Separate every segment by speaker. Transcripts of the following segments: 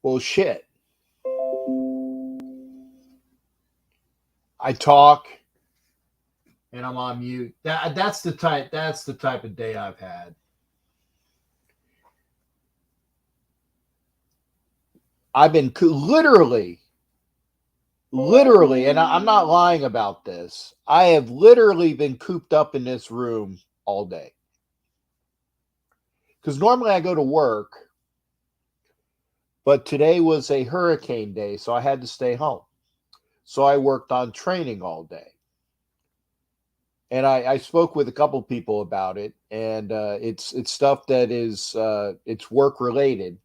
Speaker 1: Well, shit. I talk and I'm on mute. That's the type. That's the type of day I've had. I've been literally, and I'm not lying about this. I have literally been cooped up in this room all day. Because normally I go to work, but today was a hurricane day, so I had to stay home. So I worked on training all day. And I spoke with a couple people about it, and it's stuff that is it's work related,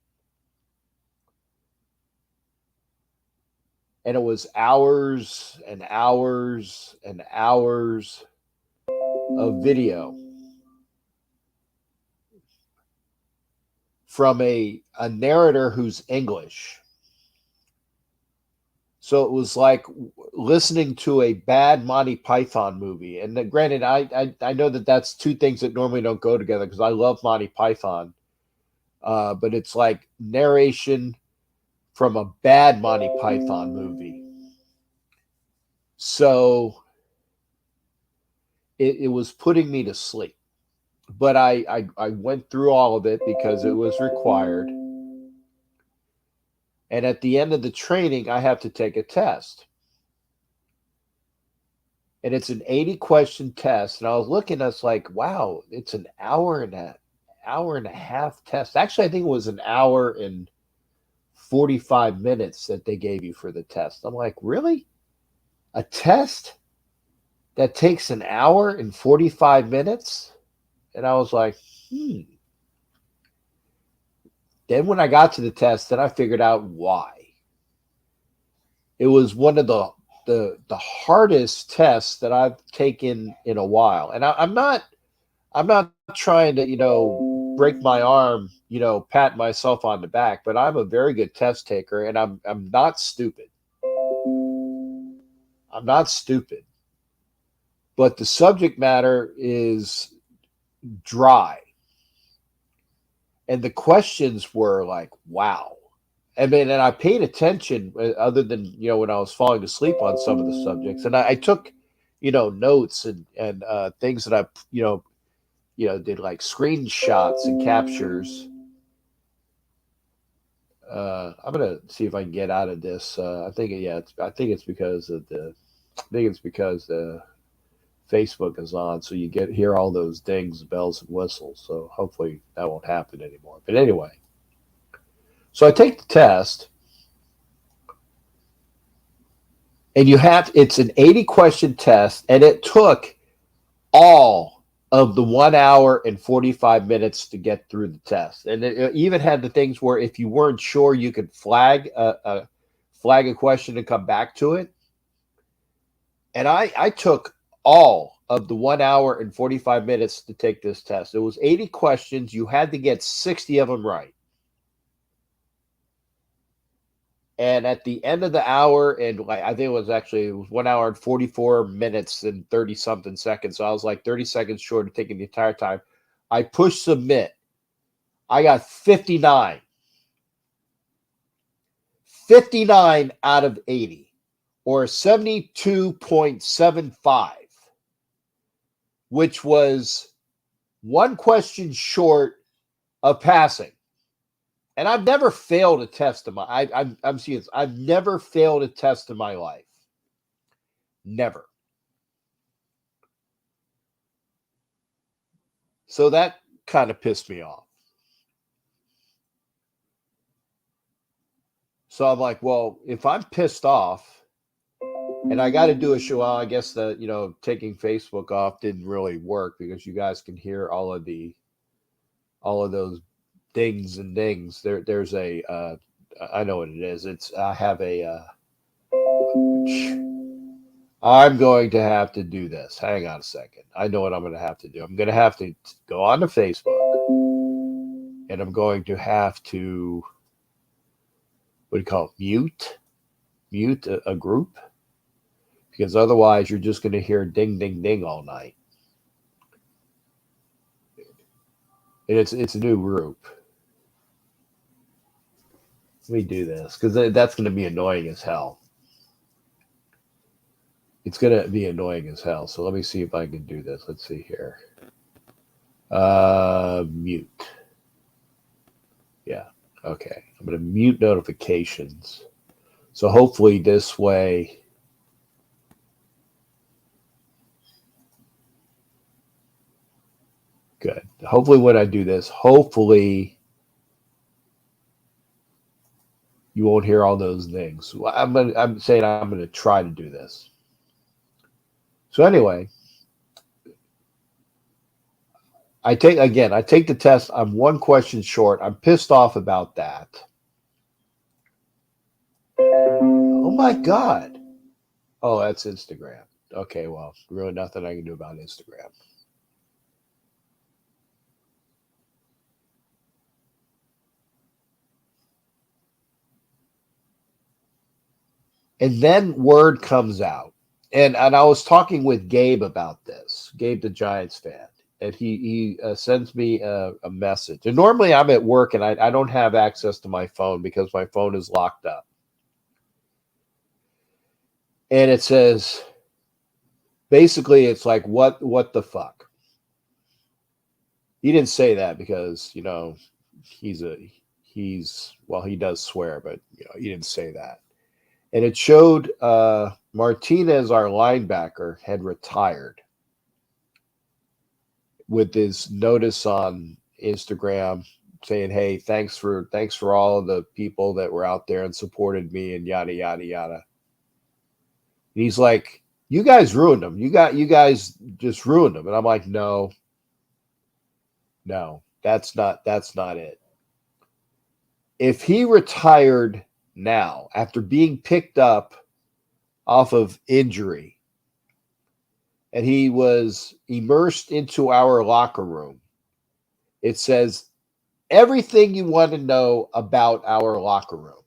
Speaker 1: and it was hours and hours and hours of video from a narrator who's English. So it was like listening to a bad Monty Python movie. And granted, I know that that's two things that normally don't go together because I love Monty Python, but it's like narration from a bad Monty Python movie. So it was putting me to sleep. But I went through all of it because it was required. And at the end of the training, I have to take a test. And it's an 80 question test. And I was looking, I was like, wow, it's an hour and a half test. Actually, I think it was an hour and 45 minutes that they gave you for the test. I'm like, really? A test that takes an hour and 45 minutes? And I was like, hmm. Then when I got to the test, then I figured out why. It was one of the hardest tests that I've taken in a while. And I'm not trying to, break my arm, pat myself on the back, but I'm a very good test taker and I'm not stupid. I'm not stupid. But the subject matter is dry. And the questions were like, wow. I mean, and I paid attention other than, when I was falling asleep on some of the subjects. And I took, notes and things that I, did like screenshots and captures. I'm gonna see if I can get out of this. I think it's because Facebook is on, so you get hear all those dings, bells, and whistles. So hopefully that won't happen anymore. But anyway, so I take the test, and it's an 80 question test, and it took all of the 1 hour and 45 minutes to get through the test. And it even had the things where if you weren't sure, you could flag a question and come back to it. And I took all of the 1 hour and 45 minutes to take this test. It was 80 questions. You had to get 60 of them right. And at the end of the hour, and like I think it was 1 hour and 44 minutes and 30 something seconds. So I was like 30 seconds short of taking the entire time. I pushed submit. I got 59. 59 out of 80, or 72.75, which was one question short of passing. And I've never failed a test in I'm serious. I've never failed a test in my life. Never. So that kind of pissed me off. So I'm like, well, if I'm pissed off and I got to do a show, well, I guess that, taking Facebook off didn't really work because you guys can hear all of those dings and dings. There's I know what it is. I have I'm going to have to do this. Hang on a second. I know what I'm going to have to do. I'm going to have to go on to Facebook and I'm going to have to, what do you call it? Mute a group, because otherwise you're just going to hear ding, ding, ding all night. And it's a new group. Let me do this because that's going to be annoying as hell. It's going to be annoying as hell. So let me see if I can do this. Let's see here. Mute. Yeah. Okay. I'm going to mute notifications. So hopefully this way. Good. Hopefully when I do this, hopefully you won't hear all those things. I'm saying I'm gonna try to do this. So anyway, I take the test. I'm one question short. I'm pissed off about that. Oh my God. Oh, that's Instagram. Okay, well, really nothing I can do about Instagram. And then word comes out. And I was talking with Gabe about this, Gabe the Giants fan, and he sends me a message. And normally I'm at work and I don't have access to my phone because my phone is locked up. And it says, basically, it's like, what the fuck? He didn't say that because, he does swear, but, he didn't say that. And it showed Martinez, our linebacker, had retired with this notice on Instagram saying, "Hey, thanks for all of the people that were out there and supported me and yada yada yada." And he's like, "You guys ruined him. You guys just ruined him." And I'm like, "No, that's not it. If he retired now after being picked up off of injury and he was immersed into our locker room, it says everything you want to know about our locker room.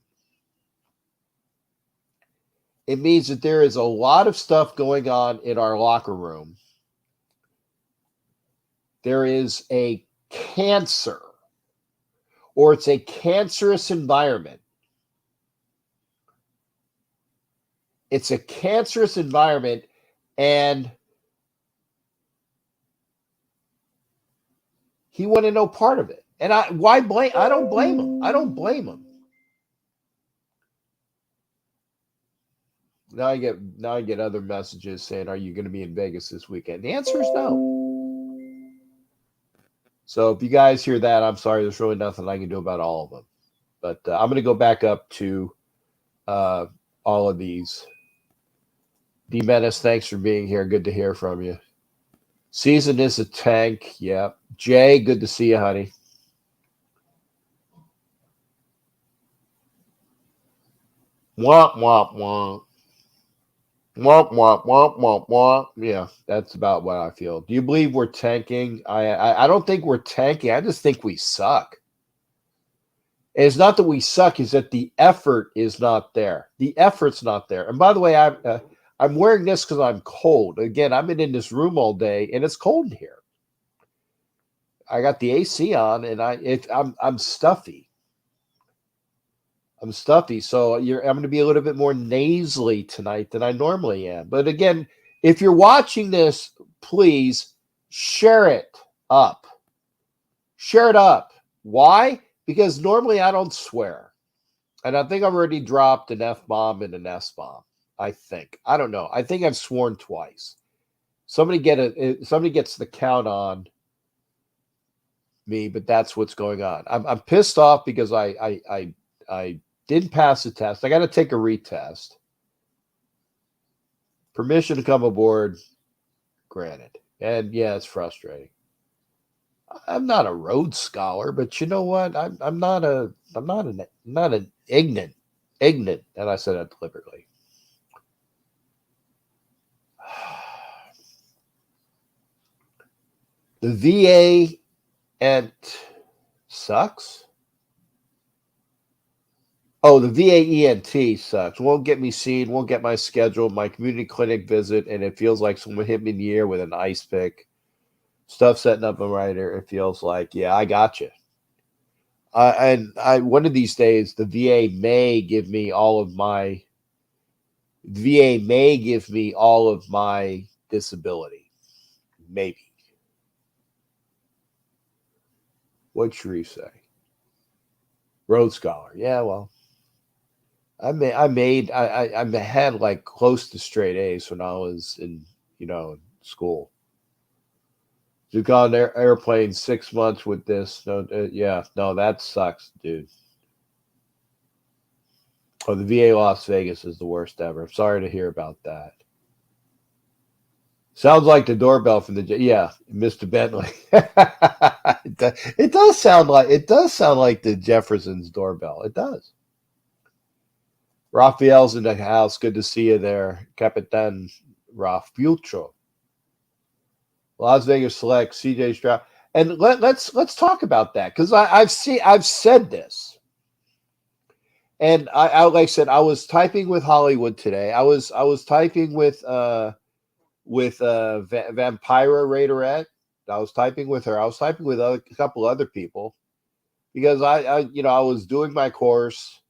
Speaker 1: It means that there is a lot of stuff going on in our locker room. There is a cancer, or it's a cancerous environment. It's a cancerous environment, and he wanted no part of it. And I don't blame him. I don't blame him. Now I get other messages saying, "Are you going to be in Vegas this weekend?" The answer is no. So if you guys hear that, I'm sorry. There's really nothing I can do about all of them. But I'm going to go back up to all of these. D Menace, thanks for being here. Good to hear from you. Season is a tank. Yeah. Jay, good to see you, honey. Womp, womp, womp. Womp, womp, womp, womp, womp. Yeah, that's about what I feel. Do you believe we're tanking? I don't think we're tanking. I just think we suck. And it's not that we suck, it's that the effort is not there. The effort's not there. And by the way, I'm wearing this because I'm cold. Again, I've been in this room all day, and it's cold in here. I got the AC on, and I'm stuffy. I'm stuffy, so I'm going to be a little bit more nasally tonight than I normally am. But again, if you're watching this, please share it up. Share it up. Why? Because normally I don't swear. And I think I've already dropped an F-bomb and an S-bomb. I think. I don't know. I think I've sworn twice. Somebody gets the count on me, but that's what's going on. I'm pissed off because I didn't pass the test. I got to take a retest. Permission to come aboard, granted. And yeah, it's frustrating. I'm not a Rhodes Scholar, but you know what? I'm not an ignorant, and I said that deliberately. The VA and sucks. Oh, the VA ENT sucks. Won't get me seen, won't get my schedule, my community clinic visit, and it feels like someone hit me in the ear with an ice pick. Stuff setting up a writer. It feels like, yeah, I got you. I one of these days the VA may give me all of my disability. Maybe. What'd Sharif say? Rhodes Scholar. Yeah, well, I had like close to straight A's when I was in school. You got on airplane 6 months with this. No, yeah, no, that sucks, dude. Oh, the VA Las Vegas is the worst ever. I'm sorry to hear about that. Sounds like the doorbell from yeah, Mr. Bentley. It does sound like the Jefferson's doorbell. It does. Raphael's in the house. Good to see you there, Capitan Rafucho. Las Vegas Select, CJ Stroud, and let's talk about that because I've said this, and I like I said I was typing with Hollywood today. I was typing with Vampira Raiderette. I was typing with her. I was typing with a couple other people because I was doing my course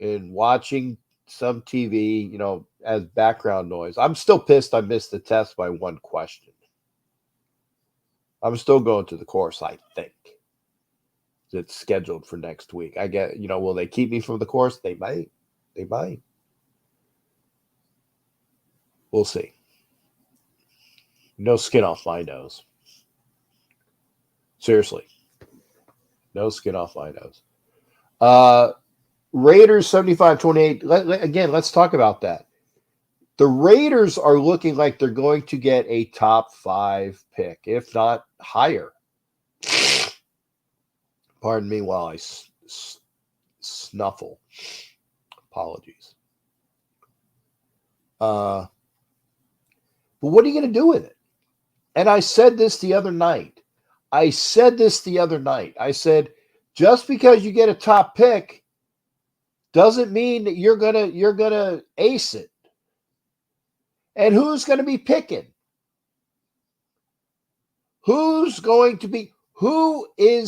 Speaker 1: and watching some TV, as background noise. I'm still pissed I missed the test by one question. I'm still going to the course, I think. It's scheduled for next week. I get, will they keep me from the course? They might. They might. We'll see. No skin off my nose. Seriously. No skin off my nose. Raiders 75-28. Again, let's talk about that. The Raiders are looking like they're going to get a top 5 pick, if not higher. Pardon me while I snuffle. Apologies. But what are you going to do with it? And I said this the other night. I said, just because you get a top pick doesn't mean that you're gonna ace it. And who's going to be picking? Who is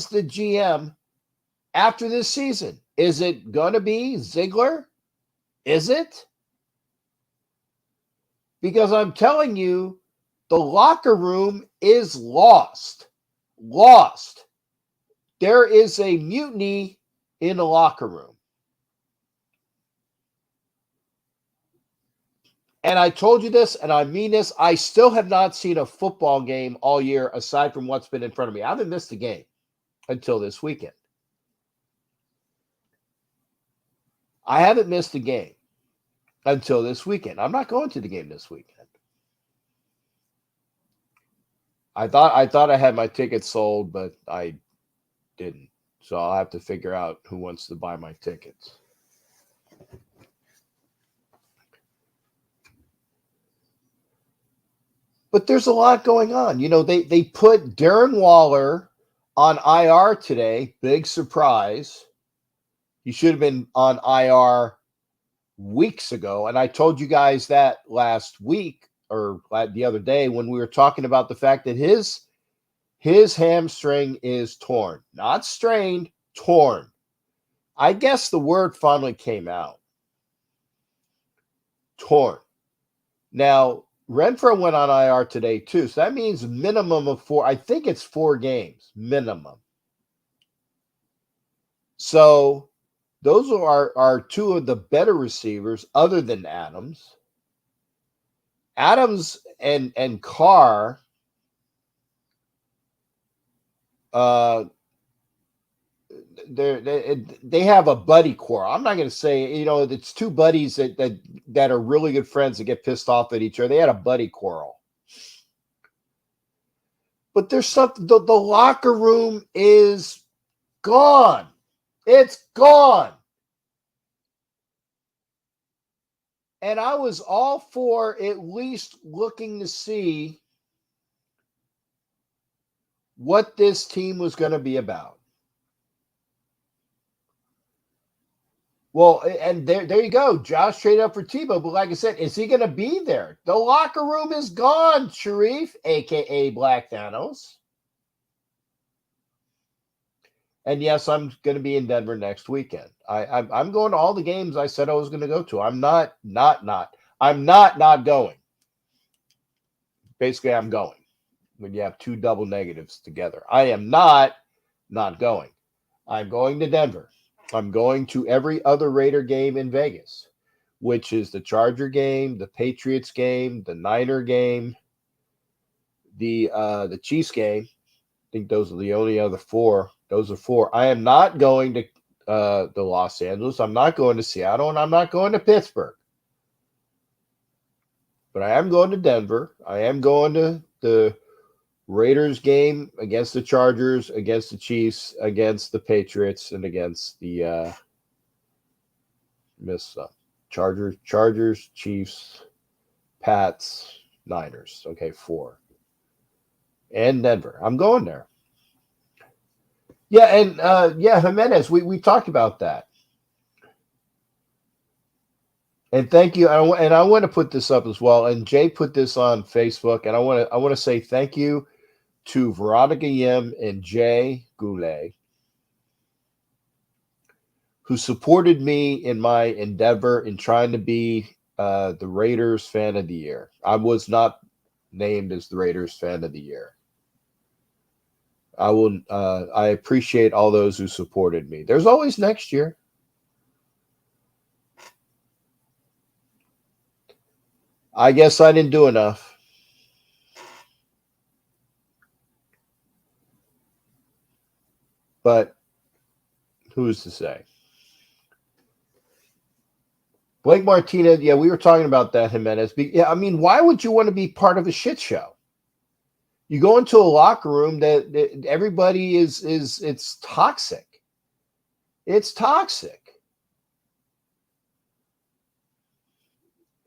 Speaker 1: the GM after this season? Is it going to be Ziegler? Is it? Because I'm telling you, the locker room is lost. Lost. There is a mutiny in the locker room. And I told you this, and I mean this. I still have not seen a football game all year aside from what's been in front of me. I haven't missed a game until this weekend. I haven't missed a game until this weekend. I'm not going to the game this weekend. I thought I had my tickets sold, but I didn't. So I'll have to figure out who wants to buy my tickets. But there's a lot going on. They put Darren Waller on IR today. Big surprise. He should have been on IR weeks ago. And I told you guys that last week or the other day when we were talking about the fact that his hamstring is torn. Not strained, torn. I guess the word finally came out. Torn. Now, Renfro went on IR today too, so that means minimum of 4. I think it's 4 games minimum. So those are 2 of the better receivers other than Adams. Adams and Carr they have a buddy quarrel. I'm not going to say, it's 2 buddies that are really good friends that get pissed off at each other. They had a buddy quarrel. But there's something, the locker room is gone. It's gone. And I was all for at least looking to see what this team was going to be about. Well, and there you go. Josh traded up for Tebow, but like I said, is he going to be there? The locker room is gone, Sharif, a.k.a. Black Thanos. And yes, I'm going to be in Denver next weekend. I'm going to all the games I said I was going to go to. I'm not going. Basically, I'm going. When you have two double negatives together, I am not going. I'm going to Denver. I'm going to every other Raider game in Vegas, which is the Charger game, the Patriots game, the Niner game, the Chiefs game. I think those are the only other four. Those are four. I am not going to the Los Angeles. I'm not going to Seattle, and I'm not going to Pittsburgh. But I am going to Denver. I am going to the Raiders game against the Chargers, against the Chiefs, against the Patriots, and against the Chargers, Chiefs, Pats, Niners. Okay, 4. And Denver. I'm going there. Yeah, and Jimenez, we talked about that. And thank you. And I want to put this up as well. And Jay put this on Facebook, and I want to say thank you to Veronica Yim and Jay Goulet, who supported me in my endeavor in trying to be the Raiders fan of the year. I was not named as the Raiders fan of the year. I appreciate all those who supported me. There's always next year. I guess I didn't do enough. But who's to say? Blake Martinez, yeah, we were talking about that, Jimenez. Yeah, I mean, why would you want to be part of a shit show? You go into a locker room that everybody is it's toxic. It's toxic.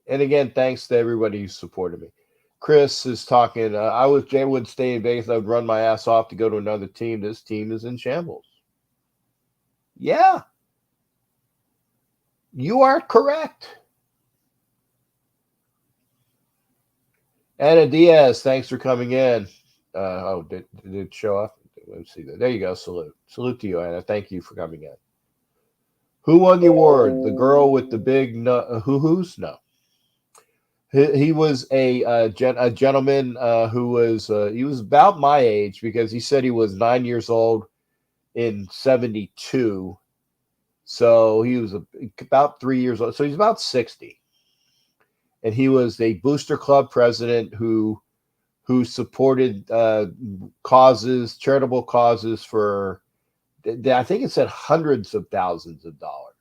Speaker 1: And again, thanks to everybody who supported me. Chris is talking. Jay would stay in Vegas. I would run my ass off to go to another team. This team is in shambles. Yeah. You are correct. Anna Diaz, thanks for coming in. Did it show up? Let's see. There you go. Salute to you, Anna. Thank you for coming in. Who won the award? The girl with the big hoo-hoos? No. He was a gentleman who was he was about my age, because he said he was 9 years old in 72. So he was about 3 years old. So he's about 60. And he was a booster club president who supported charitable causes for, I think it said hundreds of thousands of dollars.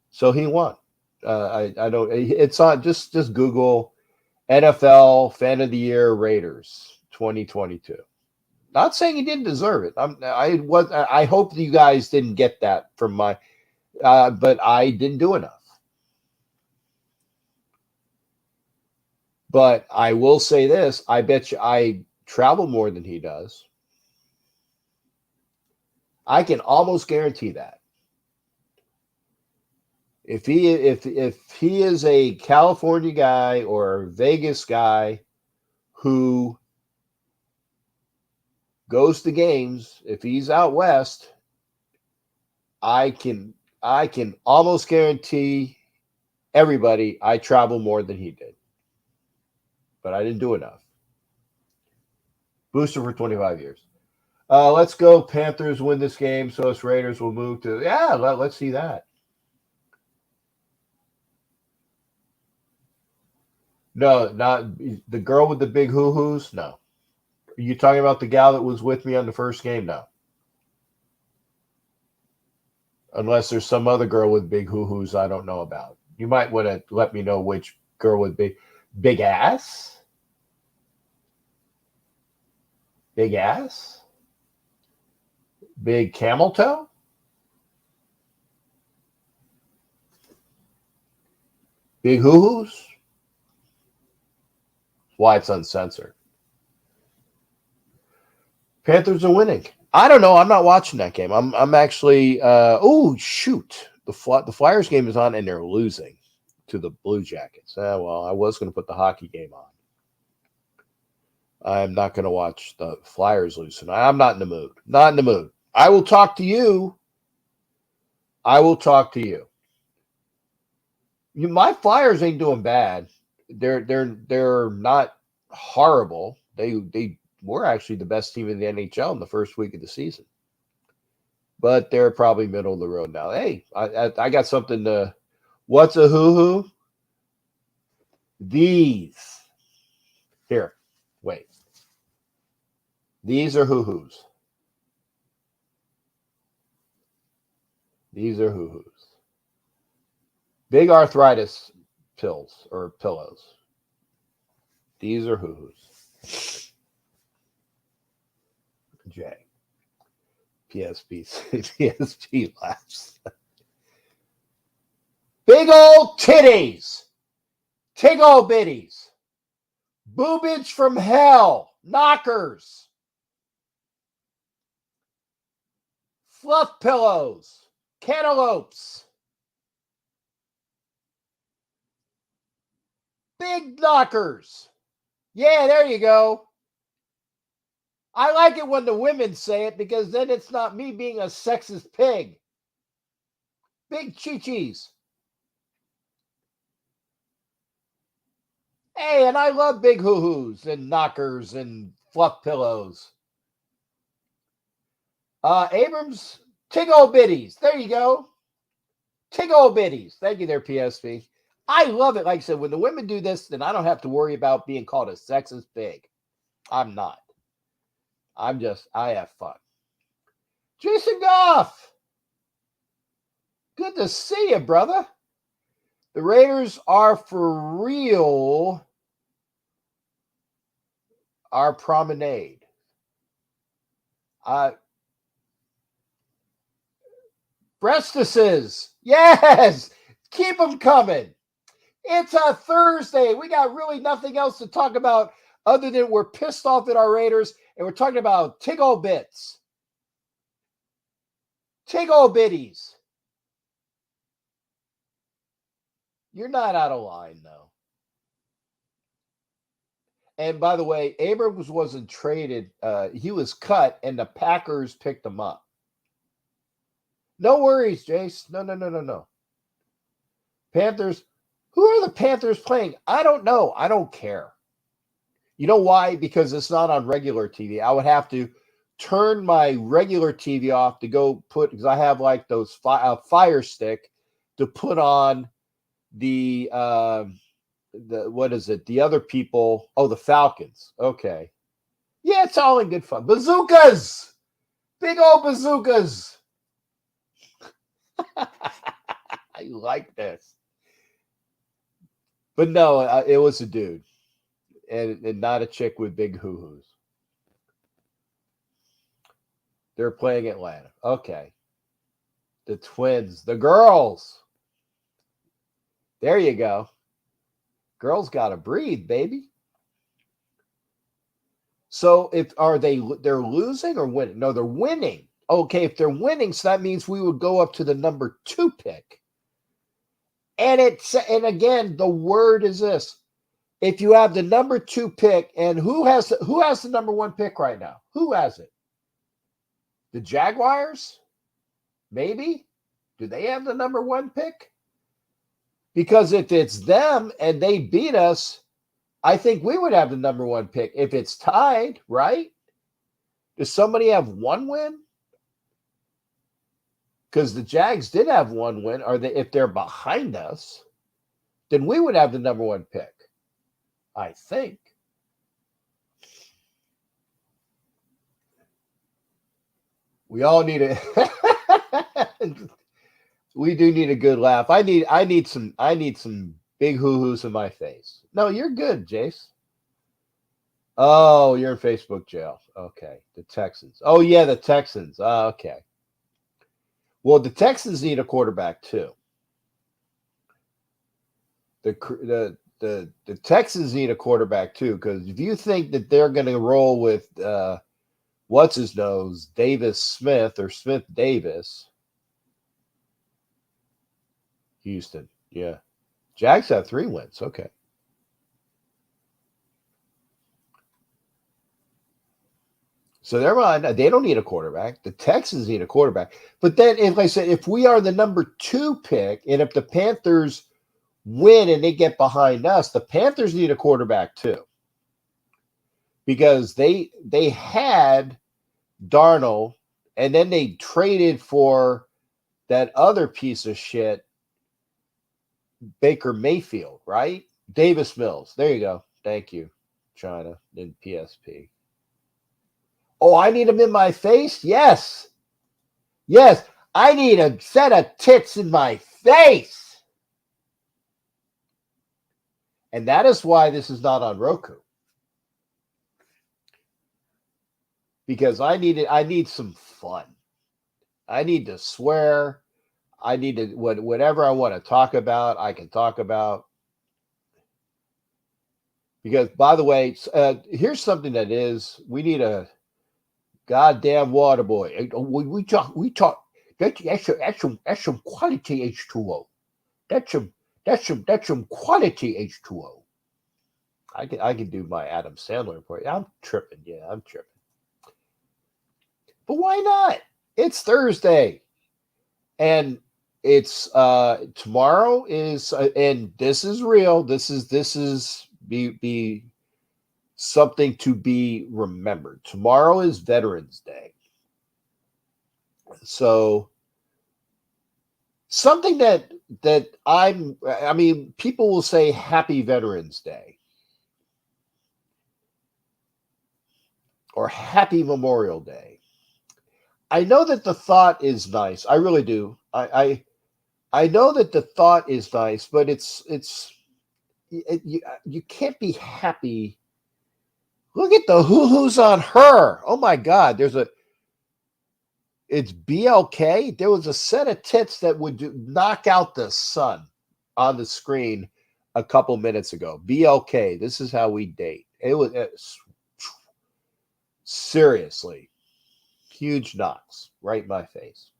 Speaker 1: So he won. I don't. It's on. Just Google NFL Fan of the Year Raiders 2022. Not saying he didn't deserve it. I hope you guys didn't get that from my. But I didn't do enough. But I will say this: I bet you I travel more than he does. I can almost guarantee that. If he is a California guy or a Vegas guy who goes to games, if he's out west, I can almost guarantee everybody I travel more than he did. But I didn't do enough. Booster for 25 years. Let's go. Panthers win this game, so us Raiders will move to let's see that. No, not the girl with the big hoo-hoos. No. Are you talking about the gal that was with me on the first game? No. Unless there's some other girl with big hoo-hoos I don't know about. You might want to let me know which girl with big ass. Big ass? Big camel toe? Big hoo-hoos? Why it's uncensored. Panthers are winning. I don't know. I'm not watching that game. I'm actually. Oh shoot! The Flyers game is on, and they're losing to the Blue Jackets. Well, I was going to put the hockey game I'm not going to watch the Flyers lose tonight. I'm not in the mood. Not in the mood. I will talk to you. I will talk to you. My Flyers ain't doing bad. They're not horrible. They were actually the best team in the NHL in the first week of the season, but they're probably middle of the road now. Hey, I got something to. What's a hoo hoo? These here. Wait. These are hoo hoos. These are hoo hoos. Big arthritis pills or pillows. These are hoo hoos. J. PSP. PSP laughs. Big old titties. Tig old bitties. Boobage from hell. Knockers. Fluff pillows. Cantaloupes. Big knockers. Yeah, there you go. I like it when the women say it because then it's not me being a sexist pig. Big chi-chis. Hey, and I love big hoo-hoos and knockers and fluff pillows. Abrams, tig old bitties. There you go. Tig old bitties. Thank you there, PSP. I love it. Like I said, when the women do this, then I don't have to worry about being called a sexist pig. I'm not. I have fun. Jason Goff. Good to see you, brother. The Raiders are for real. Our promenade. Breastises. Yes. Keep them coming. It's a Thursday. We got really nothing else to talk about other than we're pissed off at our Raiders and we're talking about tig old bits. Tig old bitties. You're not out of line, though. And by the way, Abrams wasn't traded. He was cut, and the Packers picked him up. No worries, Jace. No. Panthers. Who are the Panthers playing? I don't know. I don't care. You know why? Because it's not on regular TV. I would have to turn my regular TV off to go put, because I have like those Fire Stick to put on the what is it? The other people. Oh, the Falcons. Okay. Yeah, it's all in good fun. Bazookas! Big old bazookas. I like this. But no, it was a dude. And not a chick with big hoo-hoos. They're playing Atlanta. Okay. The Twins. The girls. There you go. Girls got to breathe, baby. So they're losing or winning? No, they're winning. Okay, if they're winning, so that means we would go up to the number 2 pick. And again, the word is this. If you have the number 2 pick, and who has the number 1 pick right now? Who has it? The Jaguars? Maybe? Do they have the number 1 pick? Because if it's them and they beat us, I think we would have the number 1 pick. If it's tied, right? Does somebody have 1 win? Because the Jags did have 1 win. If they're behind us, then we would have the number 1 pick. I think. We all need a we do need a good laugh. I need some big hoo-hoos in my face. No, you're good, Jace. Oh, you're in Facebook jail. Okay. The Texans. Oh, yeah, the Texans. Okay. Well, the Texans need a quarterback too. The Texans need a quarterback too, because if you think that they're going to roll with what's his nose, Davis Smith or Smith Davis, Houston, yeah, Jags have 3 wins. Okay. So they're on. They don't need a quarterback. The Texans need a quarterback. But then, if I said, if we are the number 2 pick, and if the Panthers win and they get behind us, the Panthers need a quarterback too, because they had Darnold, and then they traded for that other piece of shit, Baker Mayfield, right? Davis Mills. There you go. Thank you, China and PSP. Oh, I need him in my face? Yes. Yes. I need a set of tits in my face. And that is why this is not on Roku. Because I need some fun. I need to swear. I need to whatever I want to talk about, I can talk about. Because, by the way, here's something that is, we need a goddamn water boy. We talk. That's some quality H2O. That's some quality H2O. I can do my Adam Sandler for you. I'm tripping. Yeah, I'm tripping. But why not? It's Thursday, and it's tomorrow is and this is real. This is be something to be remembered. Tomorrow is Veterans Day. So something that I mean, people will say Happy Veterans Day or Happy Memorial Day. I know that the thought is nice. I really do. I know that the thought is nice, but you can't be happy. Look at the hoo-hoos on her. Oh my God. It's BLK. There was a set of tits that would knock out the sun on the screen a couple minutes ago. BLK. This is how we date. It was seriously huge knocks right in my face.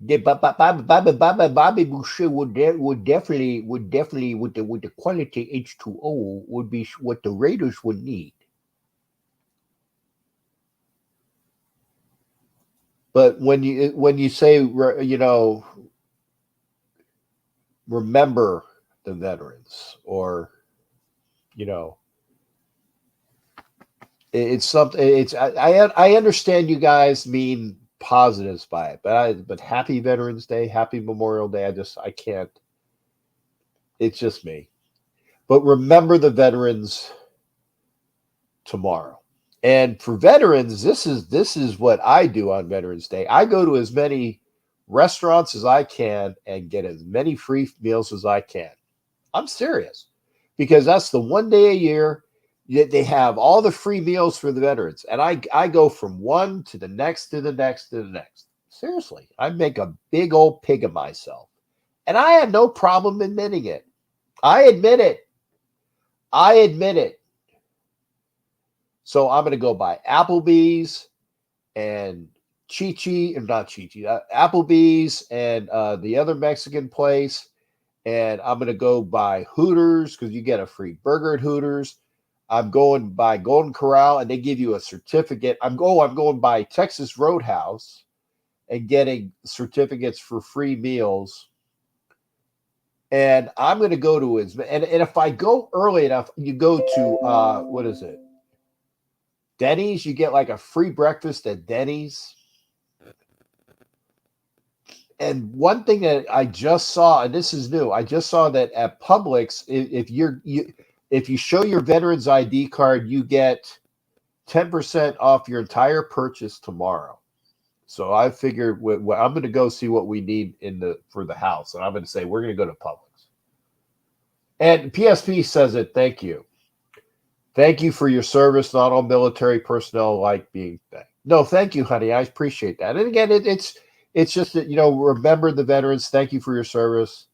Speaker 1: Yeah, Bobby Boucher would definitely with the quality H2O would be what the Raiders would need. But when you say, remember the veterans, or it's something. I understand you guys mean positives by it, but Happy Veterans Day, Happy Memorial Day. I can't. It's just me. But remember the veterans tomorrow. And for veterans, this is what I do on Veterans Day. I go to as many restaurants as I can and get as many free meals as I can. I'm serious, because that's the one day a year that they have all the free meals for the veterans. And I go from one to the next to the next to the next. Seriously, I make a big old pig of myself. And I had no problem admitting it. I admit it. I admit it. So I'm going to go by Applebee's and Applebee's and the other Mexican place. And I'm going to go by Hooters, because you get a free burger at Hooters. I'm going by Golden Corral, and they give you a certificate. I'm going by Texas Roadhouse and getting certificates for free meals. And I'm going to go to and if I go early enough, you go to what is it? Denny's. You get like a free breakfast at Denny's. And one thing that I just saw, and this is new, I just saw that at Publix, if you show your veterans ID card, you get 10% off your entire purchase tomorrow. So I figured I'm going to go see what we need for the house, and I'm going to say we're going to go to Publix. And PSP says it. Thank you. Thank you for your service. Not all military personnel like being thanked. No, thank you, honey. I appreciate that. And again, it's just that, remember the veterans. Thank you for your service.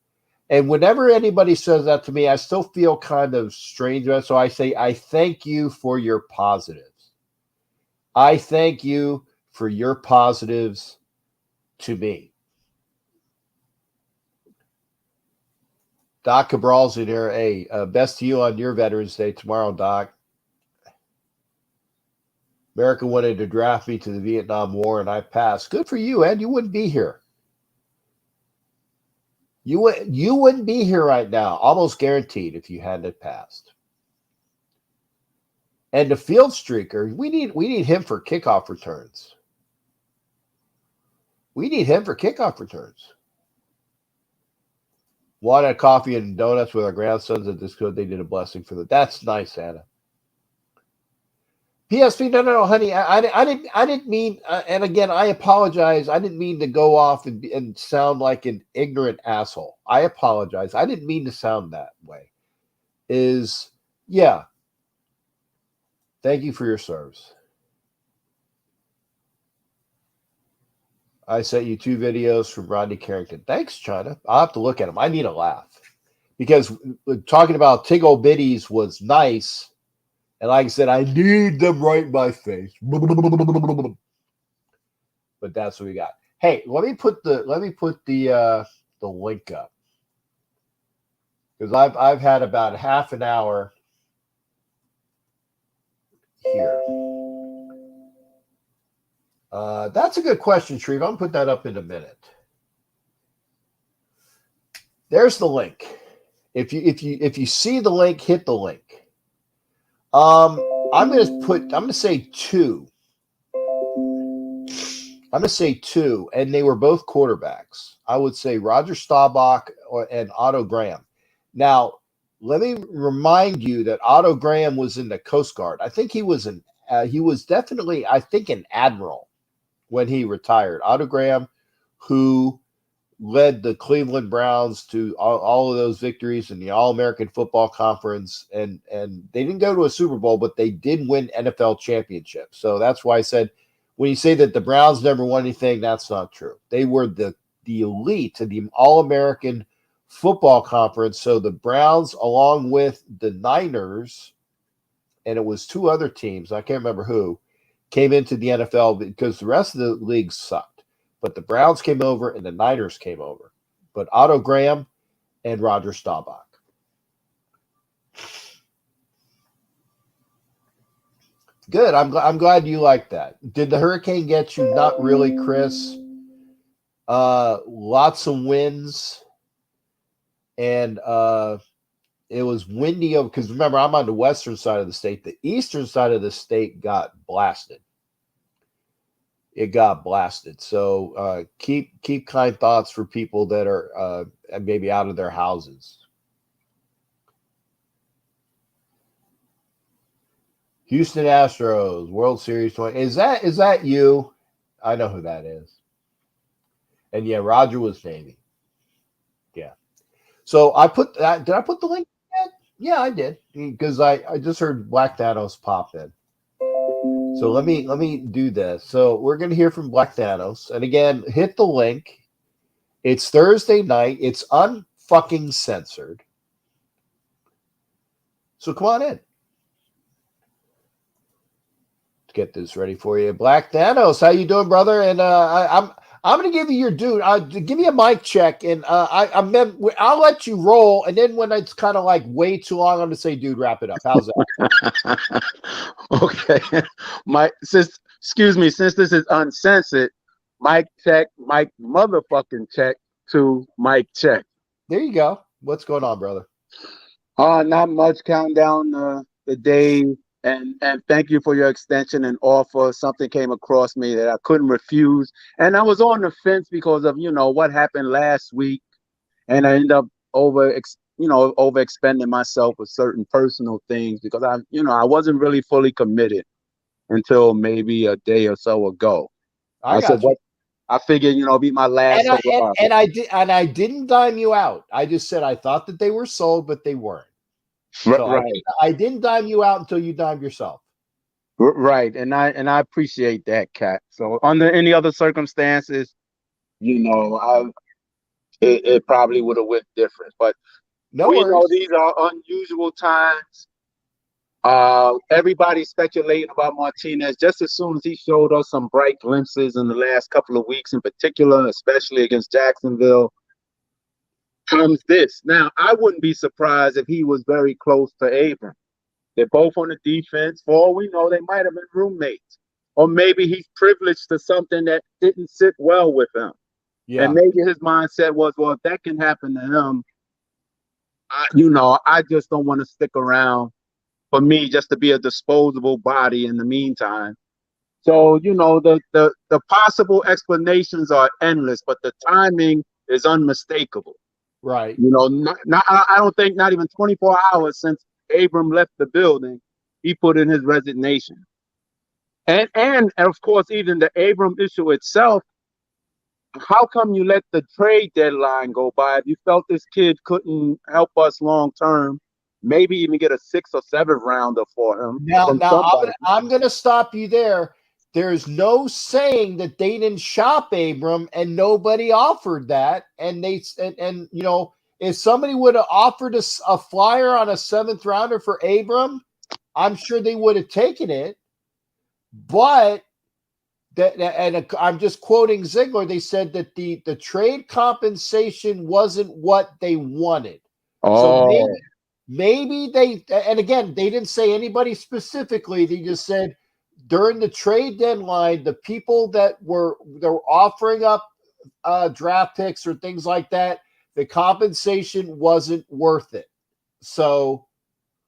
Speaker 1: And whenever anybody says that to me, I still feel kind of strange. So I say, I thank you for your positives. I thank you for your positives to me. Doc Cabral's in here. Hey, best to you on your Veterans Day tomorrow, Doc. America wanted to draft me to the Vietnam War, and I passed. Good for you, Ed. You wouldn't be here. You wouldn't be here right now, almost guaranteed, if you hadn't passed. And the field streaker, we need him for kickoff returns. We need him for kickoff returns. Wanted coffee and donuts with our grandsons at this code. They did a blessing for them. That's nice, Anna. PSP, no, honey, I didn't mean, and again, I apologize. I didn't mean to go off and sound like an ignorant asshole. I apologize. I didn't mean to sound that way. Yeah. Thank you for your service. I sent you 2 videos from Rodney Carrington. Thanks, China. I'll have to look at them. I need a laugh. Because talking about Tiggle Bitties was nice. And like I said, I need them right in my face. But that's what we got. Hey, let me put the link up. Because I've had about half an hour here. That's a good question, Shreve. I'm gonna put that up in a minute. There's the link. If you see the link, hit the link. I'm gonna say 2. I'm gonna say 2, and they were both quarterbacks. I would say Roger Staubach and Otto Graham. Now, let me remind you that Otto Graham was in the Coast Guard. I think he was definitely, I think, an admiral when he retired. Otto Graham, who led the Cleveland Browns to all of those victories in the All-American Football Conference, and they didn't go to a Super Bowl, but they did win NFL championships. So that's why I said, when you say that the Browns never won anything, that's not true. They were the elite of the All-American Football Conference. So the Browns, along with the Niners, and it was 2 other teams, I can't remember who, came into the NFL because the rest of the league sucked. But the Browns came over and the Niners came over. But Otto Graham and Roger Staubach. Good. I'm glad you like that. Did the hurricane get you? Not really, Chris. Lots of winds. And it was windy because remember, I'm on the western side of the state. The eastern side of the state got blasted. It got blasted. So keep kind thoughts for people that are maybe out of their houses. Houston Astros, World Series 20. Is that you? I know who that is. And yeah, Roger was Navy. Yeah. So I put that. Did I put the link in? Yeah, I did. Because I just heard Black Thanos pop in. So let me do this. So we're going to hear from Black Thanos. And again, hit the link. It's Thursday night. It's unfucking censored. So come on in. Let's get this ready for you. Black Thanos, how you doing, brother? And I'm going to give you your dude. Give me a mic check, and I'll let you roll. And then when it's kind of like way too long, I'm going to say, dude, wrap it up. How's that?
Speaker 2: Okay. Since this is uncensored, mic check, mic motherfucking check to mic check.
Speaker 1: There you go. What's going on, brother?
Speaker 2: Not much. Count down the day, and thank you for your extension and offer. Something came across me that I couldn't refuse, and I was on the fence because of what happened last week, and I ended up overexpending myself with certain personal things because I wasn't really fully committed until maybe a day or so ago.
Speaker 1: I said,
Speaker 2: what? I figured, be my last.
Speaker 1: And I didn't dime you out. I just said I thought that they were sold, but they weren't. So
Speaker 2: right.
Speaker 1: I didn't dime you out until you dimed yourself.
Speaker 2: Right, and I appreciate that, Kat. So under any other circumstances, it probably would have went different. But
Speaker 1: no worries.
Speaker 2: These are unusual times. Everybody's speculating about Martinez just as soon as he showed us some bright glimpses in the last couple of weeks in particular, especially against Jacksonville, comes this. Now, I wouldn't be surprised if he was very close to Abram. They're both on the defense. For all we know, they might have been roommates. or maybe he's privileged to something that didn't sit well with him. And
Speaker 1: Yeah.
Speaker 2: maybe his mindset was, well, if that can happen to him, I just don't want to stick around for me just to be a disposable body in the meantime. So, the possible explanations are endless, but the timing is unmistakable.
Speaker 1: Right.
Speaker 2: I don't think not even 24 hours since Abram left the building, he put in his resignation. And of course, even the Abram issue itself, how come you let the trade deadline go by? If you felt this kid couldn't help us long term, maybe even get a 6th or 7th rounder for him
Speaker 1: Now,
Speaker 2: from
Speaker 1: now
Speaker 2: somebody.
Speaker 1: I'm gonna stop you there. There's no saying that they didn't shop Abram and nobody offered that. And if somebody would have offered us a flyer on a 7th rounder for Abram, I'm sure they would have taken it. But I'm just quoting Ziegler. They said that the trade compensation wasn't what they wanted. So
Speaker 2: Oh,
Speaker 1: maybe they, and again, they didn't say anybody specifically. They just said during the trade deadline, the people that were offering up draft picks or things like that, the compensation wasn't worth it. So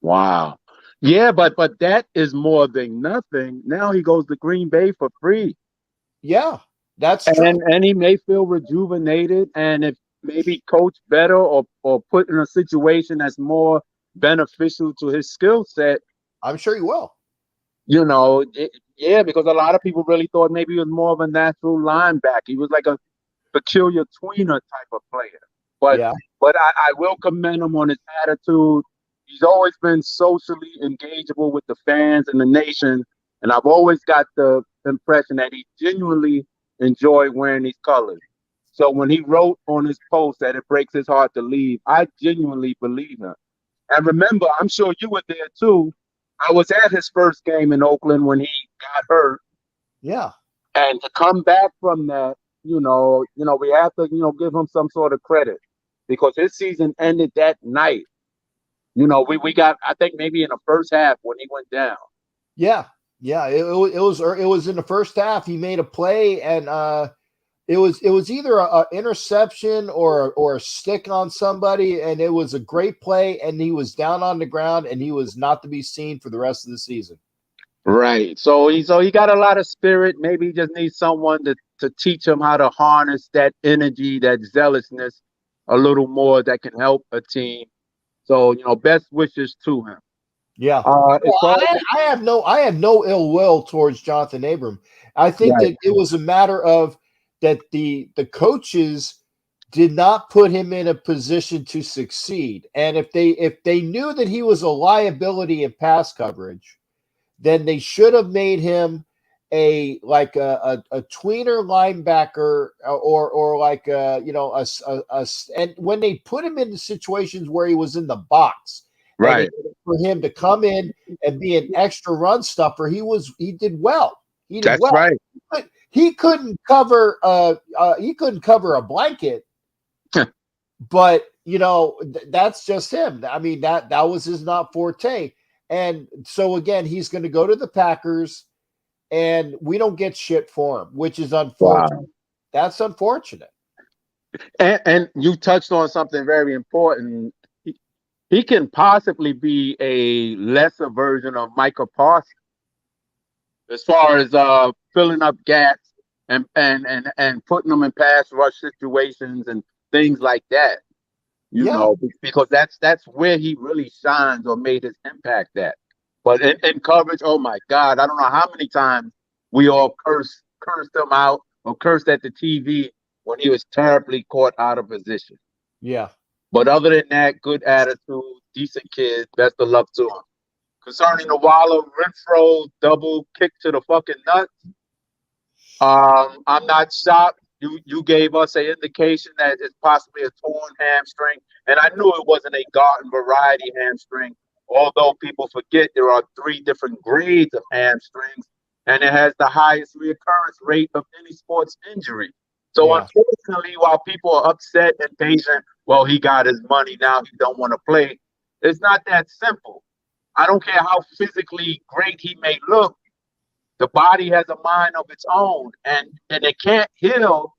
Speaker 2: wow. Yeah, but that is more than nothing. Now he goes to Green Bay for free.
Speaker 1: yeah, that's true.
Speaker 2: And he may feel rejuvenated, and if maybe coach better or put in a situation that's more beneficial to his skill set,
Speaker 1: I'm sure he will.
Speaker 2: yeah, because a lot of people really thought maybe he was more of a natural linebacker. He was like a peculiar tweener type of player. But
Speaker 1: Yeah,
Speaker 2: I will commend him on his attitude. He's always been socially engageable with the fans and the nation, and I've always got the impression that he genuinely enjoyed wearing these colors. So when he wrote on his post that it breaks his heart to leave, I genuinely believe him. And remember, I'm sure you were there too. I was at his first game in Oakland when he got hurt,
Speaker 1: yeah.
Speaker 2: and to come back from that, we have to, give him some sort of credit because his season ended that night. We got, I think maybe in the first half when he went down.
Speaker 1: Yeah, yeah. It was in the first half. He made a play, and it was either a interception or a stick on somebody, and it was a great play. And he was down on the ground, and he was not to be seen for the rest of the season.
Speaker 2: Right. So he got a lot of spirit. Maybe he just needs someone to teach him how to harness that energy, that zealousness a little more that can help a team. So, best wishes to him.
Speaker 1: Yeah.
Speaker 2: As
Speaker 1: Well,
Speaker 2: far
Speaker 1: I have no ill will towards Jonathan Abram. I think
Speaker 2: right,
Speaker 1: that it was a matter of that the coaches did not put him in a position to succeed. And if they knew that he was a liability in pass coverage, then they should have made him a tweener linebacker or like and when they put him into situations where he was in the box and
Speaker 2: right.
Speaker 1: for him to come in and be an extra run stuffer, he did well. He did
Speaker 2: That's
Speaker 1: well.
Speaker 2: right.
Speaker 1: But he couldn't cover a blanket, but that's just him. I mean, that was his not forte. And so again, he's going to go to the Packers, and we don't get shit for him, which is unfortunate.
Speaker 2: Wow.
Speaker 1: That's unfortunate.
Speaker 2: And you touched on something very important. He can possibly be a lesser version of Micah Parsons as far as filling up gaps and putting them in pass rush situations and things like that.
Speaker 1: Yeah,
Speaker 2: Because that's where he really shines or made his impact at. But in coverage, oh my God, I don't know how many times we all cursed him out or cursed at the TV when he was terribly caught out of position.
Speaker 1: yeah,
Speaker 2: But other than that, good attitude, decent kid. Best of luck to him. Concerning the Waller Renfro double kick to the fucking nuts, I'm not shocked. You gave us an indication that it's possibly a torn hamstring, and I knew it wasn't a garden variety hamstring. Although people forget there are 3 different grades of hamstrings, and it has the highest reoccurrence rate of any sports injury. So
Speaker 1: yeah,
Speaker 2: unfortunately, while people are upset and patient, well, he got his money now, he don't want to play. It's not that simple. I don't care how physically great he may look. The body has a mind of its own, and it can't heal,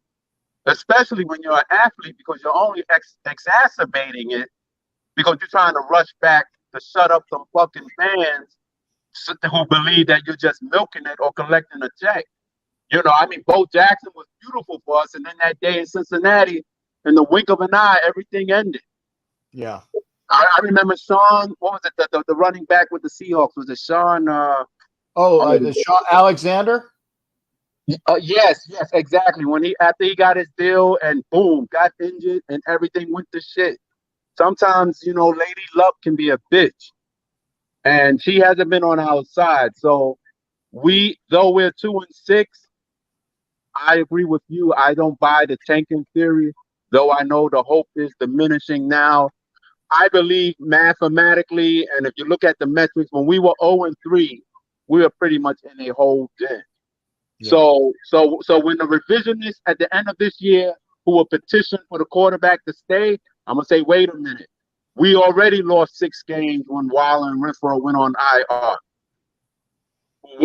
Speaker 2: especially when you're an athlete, because you're only exacerbating it because you're trying to rush back to shut up some fucking fans who believe that you're just milking it or collecting a check. You know, I mean, Bo Jackson was beautiful for us, and then that day in Cincinnati, in the wink of an eye, everything ended.
Speaker 1: Yeah.
Speaker 2: I remember Sean. What was it? The running back with the Seahawks, was it Sean?
Speaker 1: The Shaw Alexander.
Speaker 2: Yes, exactly. When he after he got his deal and boom, got injured and everything went to shit. Sometimes, you know, Lady Luck can be a bitch, and she hasn't been on our side. So though we're 2-6, I agree with you. I don't buy the tanking theory, though I know the hope is diminishing now. I believe mathematically, and if you look at the metrics, when we were 0-3, we were pretty much in a hole then.
Speaker 1: Yeah.
Speaker 2: So when the revisionists at the end of this year who will petition for the quarterback to stay, I'm gonna say, wait a minute. We already lost 6 games when Waller and Renfro went on IR.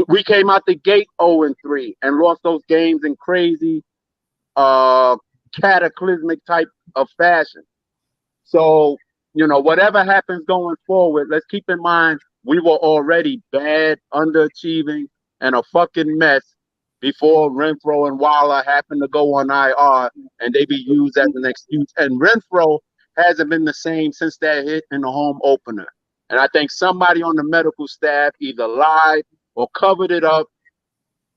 Speaker 2: We came out the gate 0-3 and lost those games in crazy, uh, cataclysmic type of fashion. So, you know, whatever happens going forward, let's keep in mind we were already bad, underachieving, and a fucking mess before Renfro and Waller happened to go on IR and they be used as an excuse. And Renfro hasn't been the same since that hit in the home opener. And I think somebody on the medical staff either lied or covered it up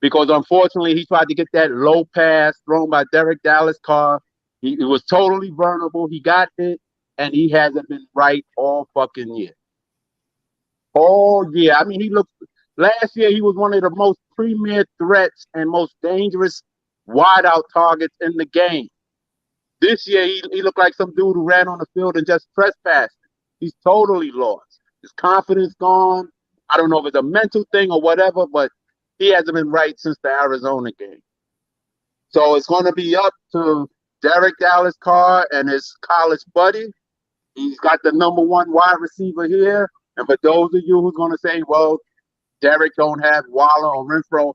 Speaker 2: because unfortunately he tried to get that low pass thrown by Derek Dallas Carr. He was totally vulnerable. He got hit, and he hasn't been right all fucking year. Oh yeah, I mean he looked. Last year he was one of the most premier threats and most dangerous wideout targets in the game. This year he looked like some dude who ran on the field and just trespassed. He's totally lost. His confidence gone. I don't know if it's a mental thing or whatever, but he hasn't been right since the Arizona game. So it's going to be up to Derek Dallas Carr and his college buddy. He's got the number one wide receiver here. And for those of you who's going to say, well, Derek don't have Waller or Renfro,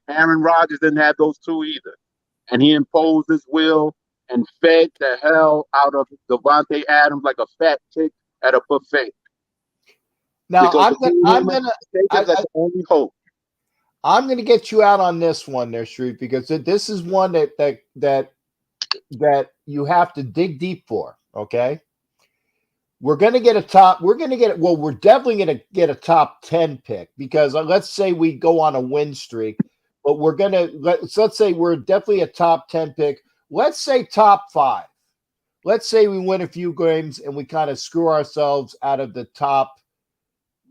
Speaker 2: Aaron Rodgers didn't have those two either. And he imposed his will and fed the hell out of Devontae Adams like a fat chick at a buffet.
Speaker 1: Now
Speaker 2: Because
Speaker 1: I'm gonna
Speaker 2: that's the only hope.
Speaker 1: I'm gonna get you out on this one there, Street, because this is one that you have to dig deep for. Okay. We're going to get we're definitely going to get a top 10 pick because let's say we go on a win streak, but let's say we're definitely a top 10 pick. Let's say top 5. Let's say we win a few games and we kind of screw ourselves out of the top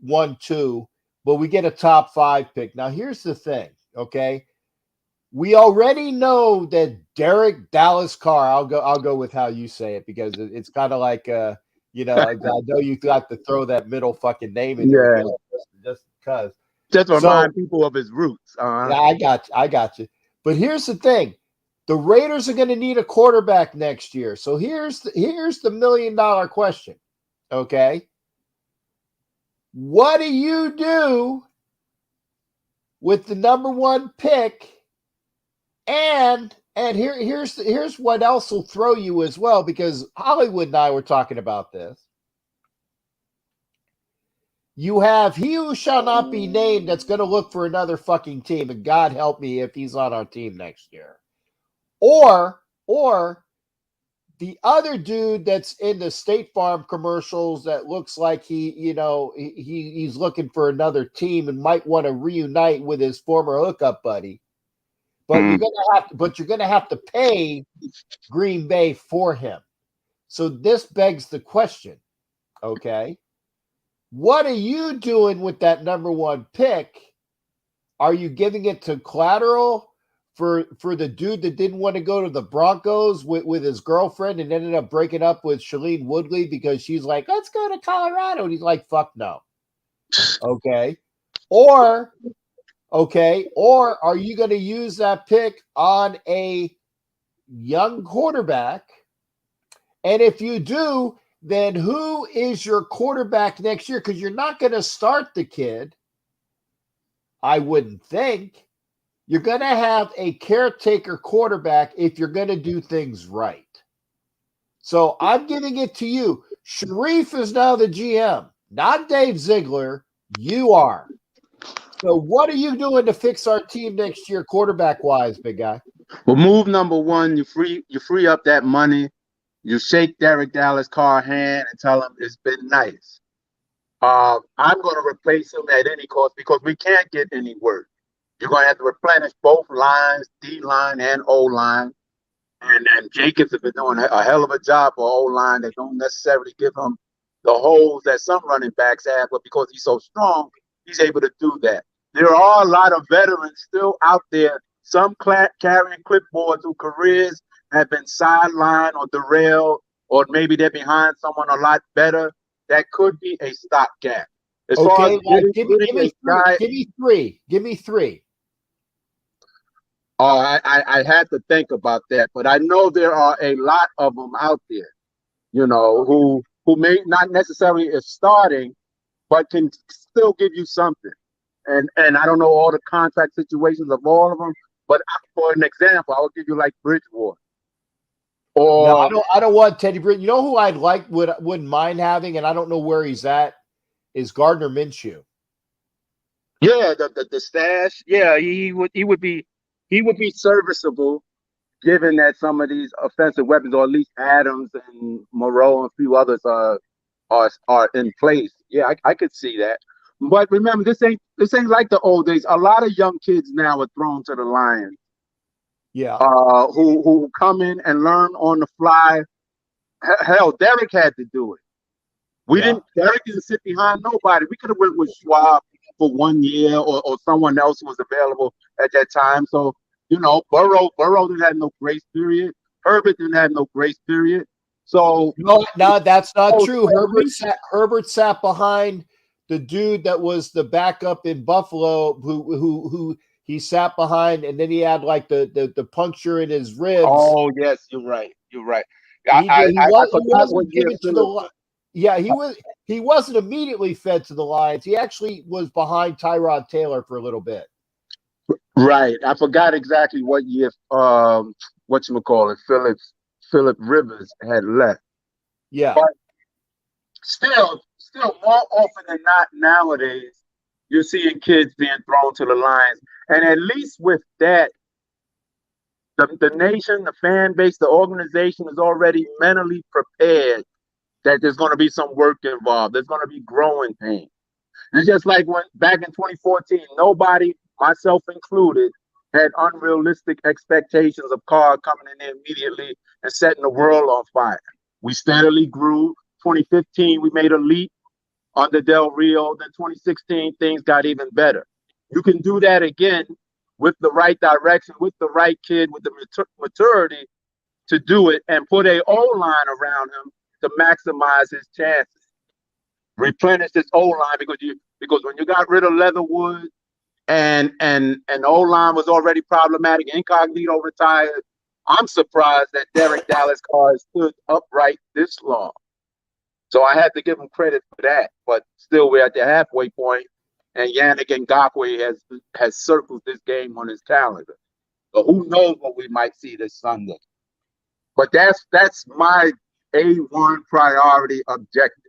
Speaker 1: 1, 2, but we get a top 5 pick. Now, here's the thing, okay? We already know that Derek Dallas Carr, I'll go with how you say it because it's kind of like you know, I know you got to throw that middle fucking name in there just because.
Speaker 2: Just remind people of his roots.
Speaker 1: Yeah, I got you. But here's the thing: the Raiders are going to need a quarterback next year. So here's the $1 million question. Okay, what do you do with the number 1 pick? And here's what else will throw you as well, because Hollywood and I were talking about this. You have he who shall not be named that's going to look for another fucking team, and God help me if he's on our team next year. Or the other dude that's in the State Farm commercials that looks like he's looking for another team and might want to reunite with his former hookup buddy. But you're gonna have to pay Green Bay for him. So this begs the question, okay? What are you doing with that number 1 pick? Are you giving it to collateral for the dude that didn't want to go to the Broncos with his girlfriend and ended up breaking up with Shailene Woodley because she's like, let's go to Colorado. And he's like, fuck no. Okay. Or are you going to use that pick on a young quarterback? And if you do, then who is your quarterback next year? Because you're not going to start the kid. I wouldn't think. You're going to have a caretaker quarterback if you're going to do things right. So I'm giving it to you. Sharif is now the GM, not Dave Ziegler. You are. So what are you doing to fix our team next year, quarterback wise, big guy?
Speaker 2: Well, move number one, you free up that money. You shake Derek Dallas Carr's hand and tell him it's been nice. I'm going to replace him at any cost because we can't get any worse. You're going to have to replenish both lines, D line and O line. And Jacobs has been doing a hell of a job for O line. They don't necessarily give him the holes that some running backs have, but because he's so strong, he's able to do that. There are a lot of veterans still out there, some carrying clipboards whose careers have been sidelined or derailed, or maybe they're behind someone a lot better. That could be a stopgap. As far as
Speaker 1: Okay, give me three. Give me three. Give me three.
Speaker 2: I had to think about that, but I know there are a lot of them out there, who may not necessarily is starting, but can still give you something. And I don't know all the contract situations of all of them, but for an example, I will give you like Bridgewater.
Speaker 1: No,
Speaker 2: Or
Speaker 1: I don't want Teddy Bridgewater. You know who I'd like wouldn't mind having, and I don't know where he's at, is Gardner Minshew.
Speaker 2: yeah, the stash. Yeah, he would be serviceable given that some of these offensive weapons, or at least Adams and Moreau and a few others are in place. Yeah, I could see that. But remember, this ain't like the old days. A lot of young kids now are thrown to the lions.
Speaker 1: Yeah.
Speaker 2: Who come in and learn on the fly. Hell, Derek had to do it. Derek didn't sit behind nobody. We could have went with Schwab for 1 year, or someone else who was available at that time. So, Burrow didn't have no grace period. Herbert didn't have no grace period. So
Speaker 1: no, that's not true. Herbert sat behind the dude that was the backup in Buffalo, who he sat behind, and then he had like the puncture in his ribs.
Speaker 2: Oh yes, you're right. You're right.
Speaker 1: He wasn't given to the. Yeah, he wasn't immediately fed to the Lions. He actually was behind Tyrod Taylor for a little bit.
Speaker 2: Right. I forgot exactly what year whatchamacallit, Philip Rivers had left.
Speaker 1: Yeah.
Speaker 2: But still more often than not nowadays, you're seeing kids being thrown to the lions. And at least with that, the nation, the fan base, the organization is already mentally prepared that there's going to be some work involved. There's going to be growing pains. It's just like when back in 2014, nobody, myself included, had unrealistic expectations of Carr coming in there immediately and setting the world on fire. We steadily grew. 2015, we made a leap under Del Rio. Then 2016, things got even better. You can do that again with the right direction, with the right kid, with the maturity to do it, and put a O-line around him to maximize his chances. Replenish this O-line because when you got rid of Leatherwood and the O-line was already problematic, Incognito retired, I'm surprised that Derek Dallas Carr stood upright this long. So I had to give him credit for that. But still, we're at the halfway point, and Yannick Ngakoue has circled this game on his calendar. So who knows what we might see this Sunday. But that's my A1 priority objective.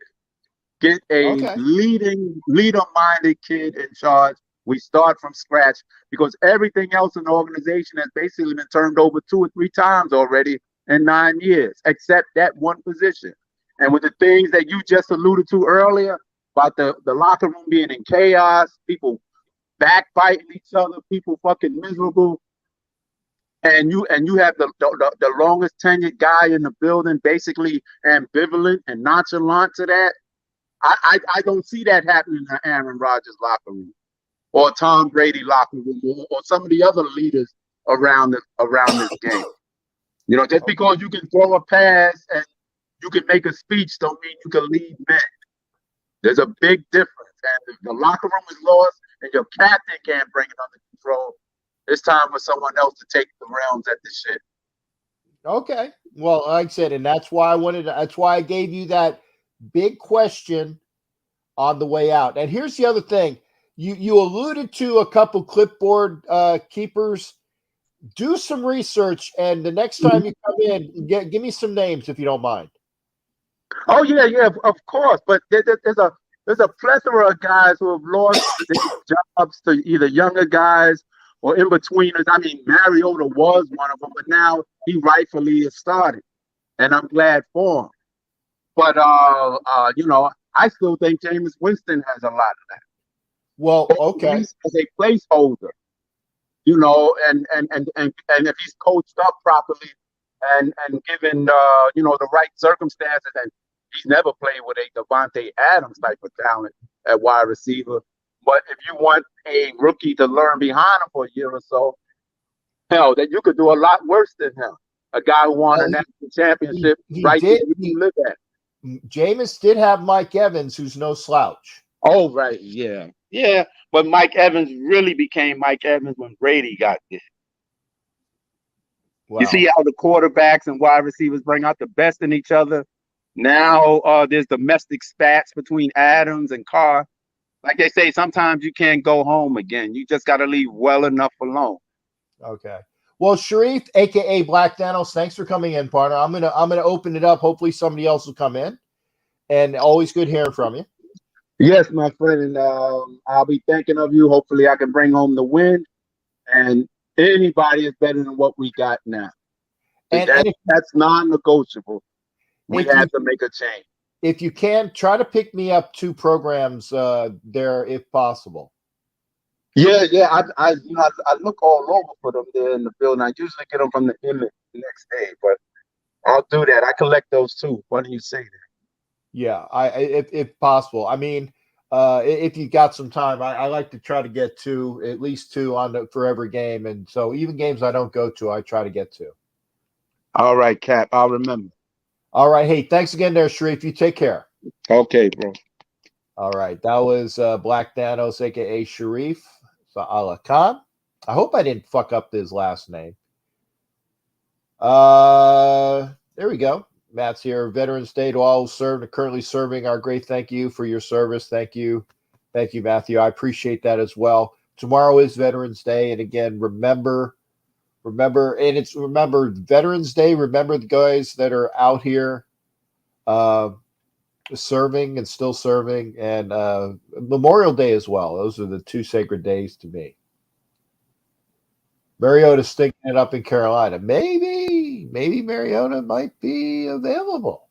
Speaker 2: Get a leader-minded kid in charge. We start from scratch because everything else in the organization has basically been turned over 2 or 3 times already in 9 years, except that one position. And with the things that you just alluded to earlier about the locker room being in chaos, people backbiting each other, people fucking miserable, and you have the longest tenured guy in the building basically ambivalent and nonchalant to that. I don't see that happening in the Aaron Rodgers locker room or Tom Brady locker room or some of the other leaders around this game. Just because you can throw a pass and you can make a speech don't mean you can lead men. There's a big difference. And if the locker room is lost and your captain can't bring it under control, it's time for someone else to take the realms at the shit.
Speaker 1: Okay. Well, like I said, and that's why I gave you that big question on the way out. And here's the other thing. You alluded to a couple clipboard keepers. Do some research, and the next time you come in, give me some names if you don't mind.
Speaker 2: Oh yeah, yeah, of course. But there's a plethora of guys who have lost their jobs to either younger guys or in betweeners. I mean, Mariota was one of them, but now he rightfully is starting, and I'm glad for him. But I still think Jameis Winston has a lot of that,
Speaker 1: Well,
Speaker 2: at
Speaker 1: okay.
Speaker 2: least as a placeholder. And if he's coached up properly and given the right circumstances, and he's never played with a Devontae Adams type of talent at wide receiver. But if you want a rookie to learn behind him for a year or so, hell, that you could do a lot worse than him. A guy who won a national championship
Speaker 1: he
Speaker 2: right
Speaker 1: did.
Speaker 2: there where you live at.
Speaker 1: Jameis did have Mike Evans, who's no slouch.
Speaker 2: Oh, right, yeah. Yeah, but Mike Evans really became Mike Evans when Brady got there.
Speaker 1: Wow.
Speaker 2: You see how the quarterbacks and wide receivers bring out the best in each other. Now there's domestic spats between Adams and Carr. Like they say, sometimes you can't go home again. You just got to leave well enough alone.
Speaker 1: Okay. Well, Sharif, aka Black Thanos, thanks for coming in, partner. I'm gonna open it up. Hopefully, somebody else will come in. And always good hearing from you.
Speaker 2: Yes, my friend, and I'll be thinking of you. Hopefully, I can bring home the win. And anybody is better than what we got now.
Speaker 1: And
Speaker 2: that's non-negotiable. We have to make a change.
Speaker 1: If you can, try to pick me up 2 programs there if possible.
Speaker 2: Yeah. I look all over for them there in the building. I usually get them from the next day, but I'll do that. I collect those too. Why do you say that?
Speaker 1: Yeah, if possible. I mean, if you got some time, I like to try to get at least 2 for every game, and so even games I don't go to, I try to get to.
Speaker 2: All right, Cap. I'll remember.
Speaker 1: All right. Hey, thanks again there, Sharif. You take care.
Speaker 2: Okay, bro.
Speaker 1: All right. That was Black Thanos, a.k.a. Sharif Sa'ala Khan. I hope I didn't fuck up his last name. There we go. Matt's here. Veterans Day to all who served and currently serving. Our great thank you for your service. Thank you. Thank you, Matthew. I appreciate that as well. Tomorrow is Veterans Day. And again, remember Veterans Day. Remember the guys that are out here serving and still serving, and Memorial Day as well. Those are the 2 sacred days to me. Mariota's sticking it up in Carolina. Maybe Mariota might be available.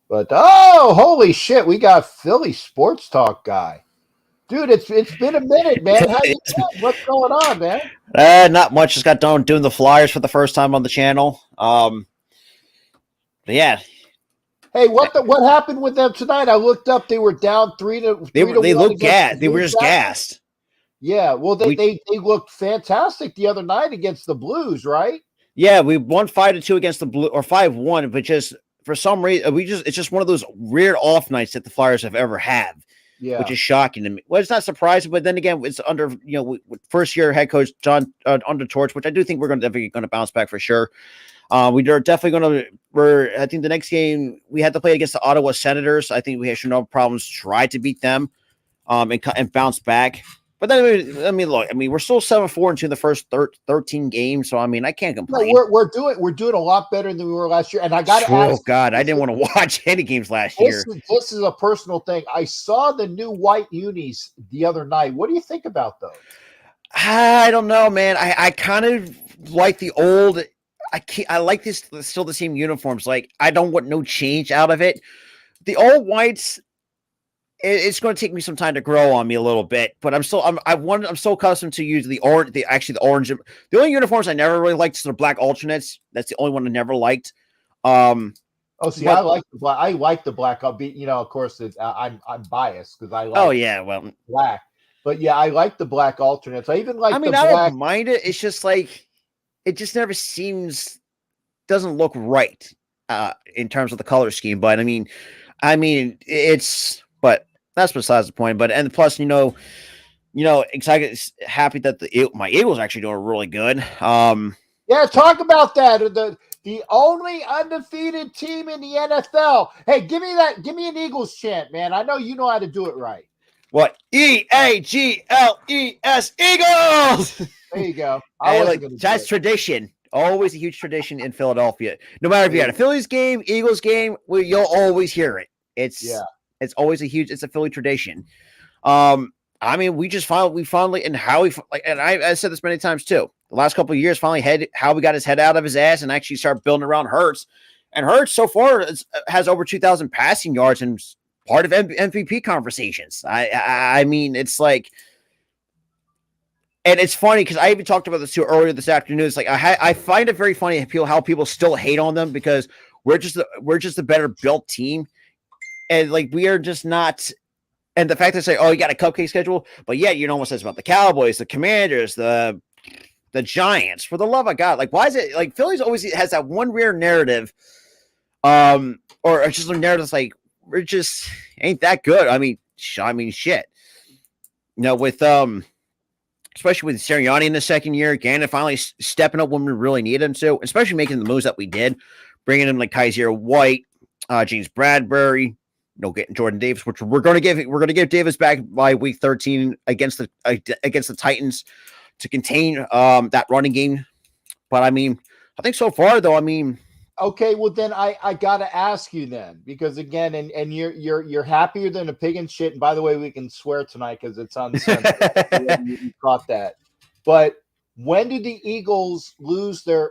Speaker 1: But holy shit, we got Philly sports talk guy. Dude, it's been a minute, man. How you doing? What's going on, man?
Speaker 3: Not much. Just got done doing the Flyers for the first time on the channel. Yeah.
Speaker 1: Hey, what happened with them tonight? I looked up; they were down 3-1.
Speaker 3: They looked gassed. They were just gassed.
Speaker 1: Yeah, well, they looked fantastic the other night against the Blues, right?
Speaker 3: Yeah, we won 5-2 against the Blue, or 5-1, but just for some reason, it's just one of those weird off nights that the Flyers have ever had. Yeah. Which is shocking to me. Well, it's not surprising, but then again, it's under first year head coach John under Torch, which I do think we're definitely going to bounce back for sure. We are definitely going to. I think the next game we had to play against the Ottawa Senators. I think we should no problems try to beat them, and bounce back. But then, I mean, look, we're still 7-4 in the first 13 games, so I can't complain.
Speaker 1: No, we're doing a lot better than we were last year. And I got to ask.
Speaker 3: Oh God, I didn't want to watch any games last year.
Speaker 1: This is a personal thing. I saw the new white unis the other night. What do you think about those?
Speaker 3: I don't know, man. I kind of like the old. I like this still the same uniforms. Like I don't want no change out of it. The old whites. It's going to take me some time to grow on me a little bit, but I'm so accustomed to use the orange. The orange. The only uniforms I never really liked is the black alternates. That's the only one I never liked.
Speaker 1: I like the black. I like the black. I'll be, of course, I'm biased because I like.
Speaker 3: Oh yeah, well,
Speaker 1: black. But yeah, I like the black alternates. I even like.
Speaker 3: I don't mind it. It's just like it just never doesn't look right in terms of the color scheme. But I mean, it's. But that's besides the point. But and plus, excited, happy that my Eagles are actually doing really good.
Speaker 1: Yeah, talk about that. The only undefeated team in the NFL. Hey, give me an Eagles chant, man. I know you know how to do it right.
Speaker 3: What? EAGLES Eagles.
Speaker 1: There you go.
Speaker 3: That's tradition. Always a huge tradition in Philadelphia. No matter if you had a Phillies game, Eagles game, you'll always hear it. It's always it's a Philly tradition. I mean, we finally, and I said this many times too. The last couple of years, finally Howie got his head out of his ass and actually started building around Hurts. And Hurts so far has over 2,000 passing yards and part of MVP conversations. I mean, it's like. And it's funny because I even talked about this too earlier this afternoon. It's like I find it very funny how people still hate on them because we're just a better built team, and like we are just not. And the fact that say, oh, you got a cupcake schedule, but yet you know what says about the Cowboys, the Commanders, the Giants. For the love of God, like why is it like Phillies always has that one rare narrative, or just a narrative that's like we're just ain't that good. I mean shit. You know, with especially with Sirianni in the second year, Gannon finally stepping up when we really needed him to, especially making the moves that we did, bringing in like Kaiser White, James Bradbury, getting Jordan Davis, which we're going to give Davis back by week 13 against the Titans to contain that running game. But I mean, I think so far though, I mean.
Speaker 1: Okay, well then I gotta ask you then, because again, and you're happier than a pig in shit. And by the way, we can swear tonight because it's uncensored. You caught that. But when did the Eagles lose their?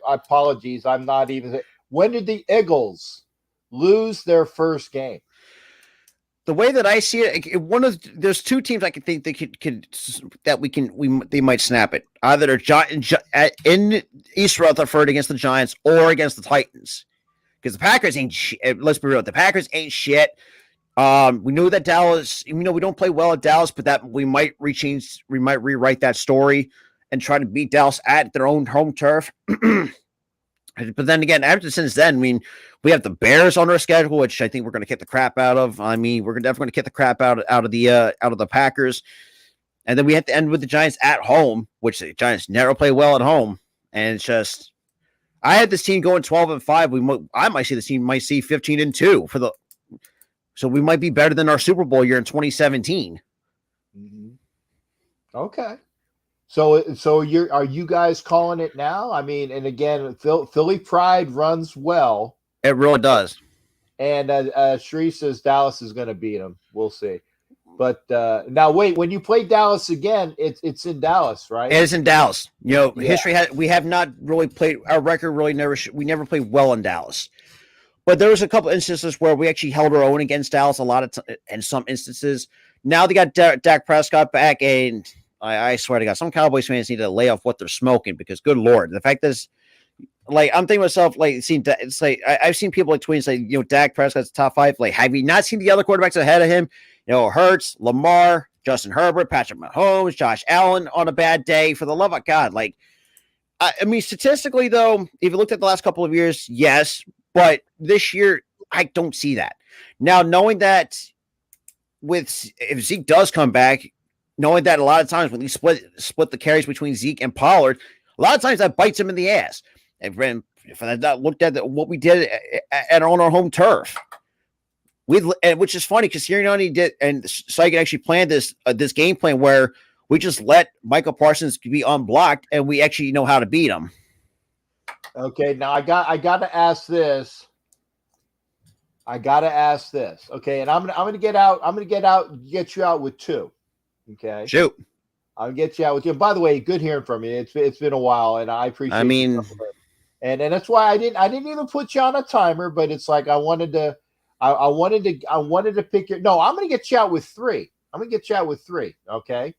Speaker 1: Apologies, I'm not even. When did the Eagles lose their first game?
Speaker 3: The way that I see it, there's two teams I can think they might snap it. Either in East Rutherford against the Giants or against the Titans, because the Packers ain't shit. Let's be real, the Packers ain't shit. We knew that Dallas. We don't play well at Dallas, but that we might rewrite that story and try to beat Dallas at their own home turf. But then again, since then, I mean, we have the Bears on our schedule, which I think we're going to kick the crap out of. I mean, we're definitely going to kick the crap out of the Packers, and then we have to end with the Giants at home, which the Giants never play well at home. And it's just, I had this team going 12-5. I might see this team 15-2 so we might be better than our Super Bowl year in 2017.
Speaker 1: Mm-hmm. Okay. So are you guys calling it now? I mean, and again, Philly pride runs well.
Speaker 3: It really does.
Speaker 1: And Shree says Dallas is going to beat them. We'll see. But now wait, when you play Dallas again, it's in Dallas, right?
Speaker 3: It is in Dallas. History we have not really played. Our record really we never played well in Dallas. But there was a couple instances where we actually held our own against Dallas. In some instances. Now they got Dak Prescott back, and I swear to God, some Cowboys fans need to lay off what they're smoking because, good Lord, the fact is, like, I'm thinking to myself, like, it's like I've seen people like tweeting say, Dak Prescott's top 5. Like, have you not seen the other quarterbacks ahead of him? Hurts, Lamar, Justin Herbert, Patrick Mahomes, Josh Allen on a bad day. For the love of God, like, I mean, statistically though, if you looked at the last couple of years, yes, but this year I don't see that. Now, knowing that if Zeke does come back. Knowing that a lot of times when you split the carries between Zeke and Pollard, a lot of times that bites him in the ass. And if I looked at what we did on our home turf, which is funny because Sirianni did, and Syke actually planned this game plan where we just let Michael Parsons be unblocked, and we actually know how to beat him.
Speaker 1: Okay, now I got to ask this. Okay, and I'm gonna get you out with 2. Okay.
Speaker 3: Shoot.
Speaker 1: I'll get you out with you. By the way, good hearing from you. It's been a while, and I appreciate.
Speaker 3: I mean,
Speaker 1: and that's why I didn't even put you on a timer, but it's like I wanted to pick your. No, I'm going to get you out with 3. Okay.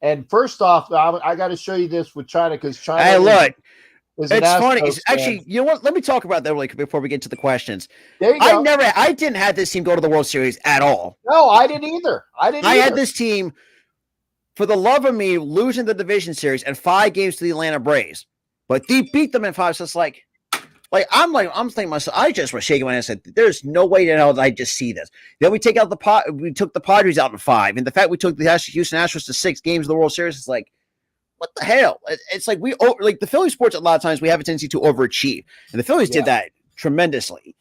Speaker 1: And first off, I got to show you this with China because China.
Speaker 3: Hey, look. It's funny. It's actually, you know what? Let me talk about that really before we get to the questions.
Speaker 1: There you go.
Speaker 3: I didn't have this team go to the World Series at all.
Speaker 1: No, I didn't either. I
Speaker 3: had this team, for the love of me, losing the division series and 5 games to the Atlanta Braves, but they beat them in 5. So it's like I'm thinking to myself, I just was shaking my head and said, "There's no way in hell that I just see this." Then we took the Padres out in 5, and the fact we took the Houston Astros to 6 games of the World Series is like. What the hell? It's like the Philly sports. A lot of times we have a tendency to overachieve, and the Phillies did that tremendously.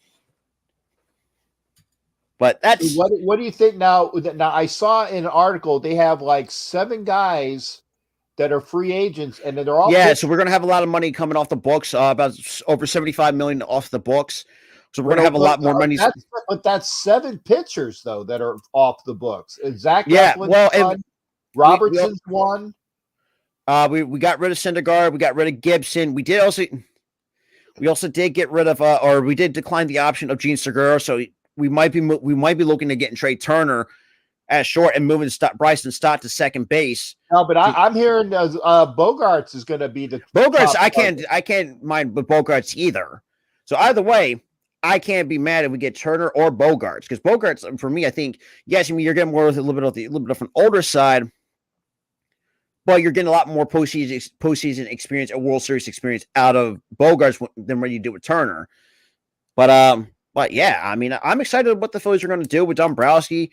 Speaker 3: But that's
Speaker 1: what do you think now? Now I saw in an article they have like 7 guys that are free agents, and they're all
Speaker 3: So we're gonna have a lot of money coming off the books, about over 75 million off the books. So we're gonna have a lot more money.
Speaker 1: But that's 7 pitchers though that are off the books. Zach
Speaker 3: Eflin's
Speaker 1: one, Robertson's one.
Speaker 3: We got rid of Syndergaard, we got rid of Gibson. We also did get rid of or we did decline the option of Gene Segura. So we might be looking to getting Trey Turner at short and moving Bryson Stott to second base.
Speaker 1: No, but I'm hearing Bogarts is going to be the
Speaker 3: Bogarts. I can't mind with Bogarts either. So either way, I can't be mad if we get Turner or Bogarts, because Bogarts, for me, I think, yes, I mean, you're getting more with a little bit of an older side, but you're getting a lot more postseason experience, a World Series experience out of Bogarts than what you do with Turner. But yeah, I mean, I'm excited what the Phillies are going to do with Dombrowski.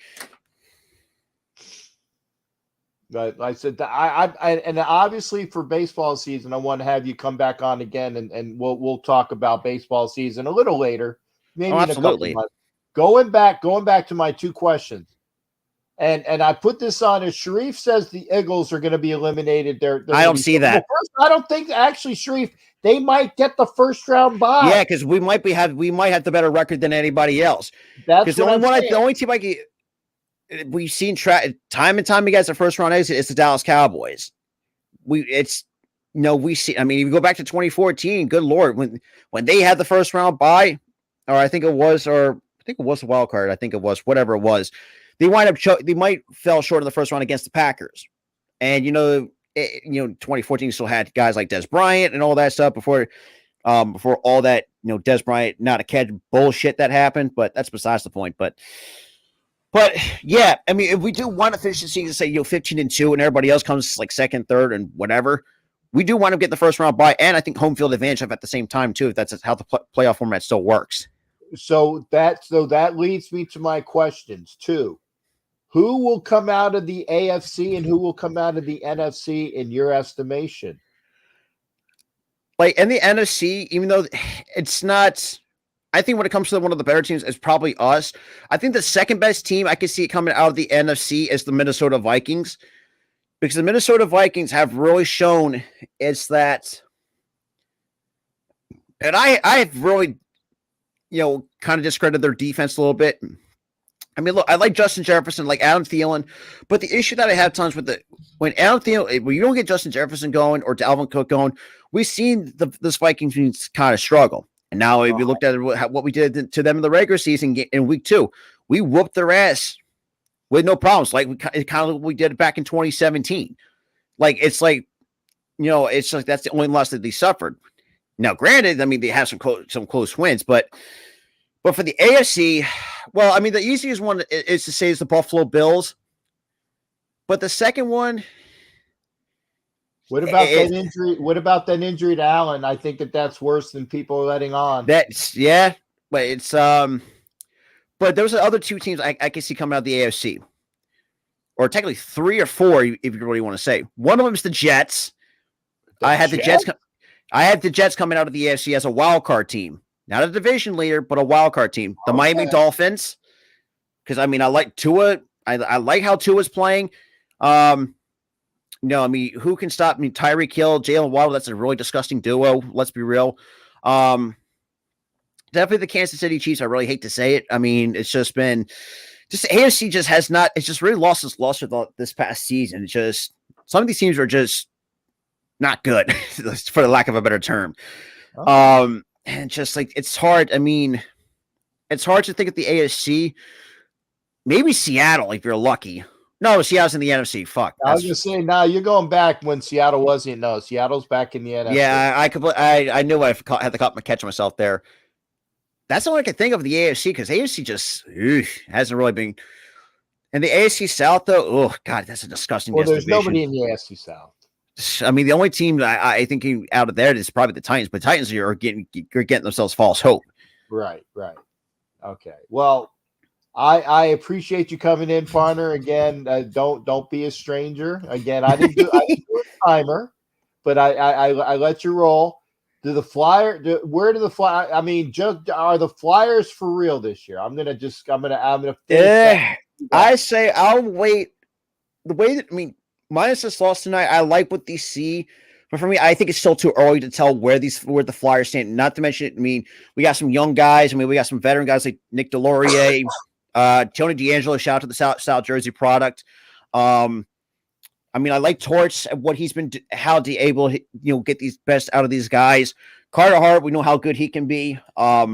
Speaker 1: But like I said, and obviously for baseball season, I want to have you come back on again, and we'll talk about baseball season a little later, maybe in a couple months. Going back to my 2 questions, and I put this on as Sharif says the Eagles are going to be eliminated.
Speaker 3: I don't see that.
Speaker 1: First, I don't think actually, Sharif, they might get the first round bye.
Speaker 3: Yeah, because we might have the better record than anybody else.
Speaker 1: That's
Speaker 3: the only team we've seen time and time again as a first round exit is the Dallas Cowboys. We see. I mean, if you go back to 2014, good Lord, when they had the first round bye, I think it was a wild card. I think it was whatever it was. They might fell short in the first round against the Packers, and 2014 still had guys like Des Bryant and all that stuff before all that Des Bryant not a catch bullshit that happened, but that's besides the point. But yeah, I mean, if we do want to finish the season, say 15-2, and everybody else comes like second, third, and whatever, we do want to get the first round bye, and I think home field advantage at the same time too. If that's how the playoff format still works.
Speaker 1: So that leads me to my questions too. Who will come out of the AFC and who will come out of the NFC in your estimation?
Speaker 3: Like in the NFC, even though it's not, I think when it comes to one of the better teams, it's probably us. I think the second best team I can see it coming out of the NFC is the Minnesota Vikings, because the Minnesota Vikings have really shown it's that, and I've really, kind of discredited their defense a little bit. I mean, look, I like Justin Jefferson, like Adam Thielen, but the issue that I have times with when you don't get Justin Jefferson going or Dalvin Cook going, we've seen this Vikings team kind of struggle. And now, if you looked at what we did to them in the regular season in week 2, we whooped their ass with no problems. Like what we did back in 2017. It's like that's the only loss that they suffered. Now, granted, I mean, they have some close wins, but for the AFC, well, I mean, the easiest one is to say is the Buffalo Bills. But the second one,
Speaker 1: what about that injury? What about that injury to Allen? I think that's worse than people are letting on.
Speaker 3: But it's but those are other 2 teams I can see coming out of the AFC, or technically 3 or 4, if you really want to say. One of them is the Jets. I had the Jets coming out of the AFC as a wild card team. Not a division leader, but a wild card team. The Miami Dolphins, because I mean, I like Tua. I like how Tua's playing. I mean, who can stop me? Tyreek Hill, Jalen Waddle. That's a really disgusting duo. Let's be real. Definitely the Kansas City Chiefs. I really hate to say it. I mean, it's just been AFC just has not. It's just really lost its luster this past season. It's just some of these teams are just not good, for the lack of a better term. And just like, it's hard. I mean, it's hard to think of the AFC. Maybe Seattle, if you're lucky. No, Seattle's in the NFC. Fuck.
Speaker 1: I was going to say, no, you're going back when Seattle wasn't. No, Seattle's back in the NFC.
Speaker 3: Yeah, I knew I had to catch myself there. That's all I can think of the AFC, because AFC just hasn't really been. And the AFC South, though, oh, God, that's a disgusting
Speaker 1: there's
Speaker 3: division.
Speaker 1: Nobody in the AFC South.
Speaker 3: I mean, the only team I think out of there is probably the Titans, but Titans are getting themselves false hope.
Speaker 1: Right. Okay. Well, I appreciate you coming in, partner. Again, don't be a stranger. Again, I didn't do a timer, but I let you roll. where do the Flyers? I mean, just are the Flyers for real this year? I'm gonna finish that.
Speaker 3: I say I'll wait. The way that minus this loss tonight, I like what they see. But for me, I think it's still too early to tell where the Flyers stand. Not to mention, we got some young guys. We got some veteran guys like Nick Delorier, Tony DeAngelo. Shout out to the South Jersey product. I like Torts and what he's been how to able get these best out of these guys. Carter Hart, we know how good he can be. I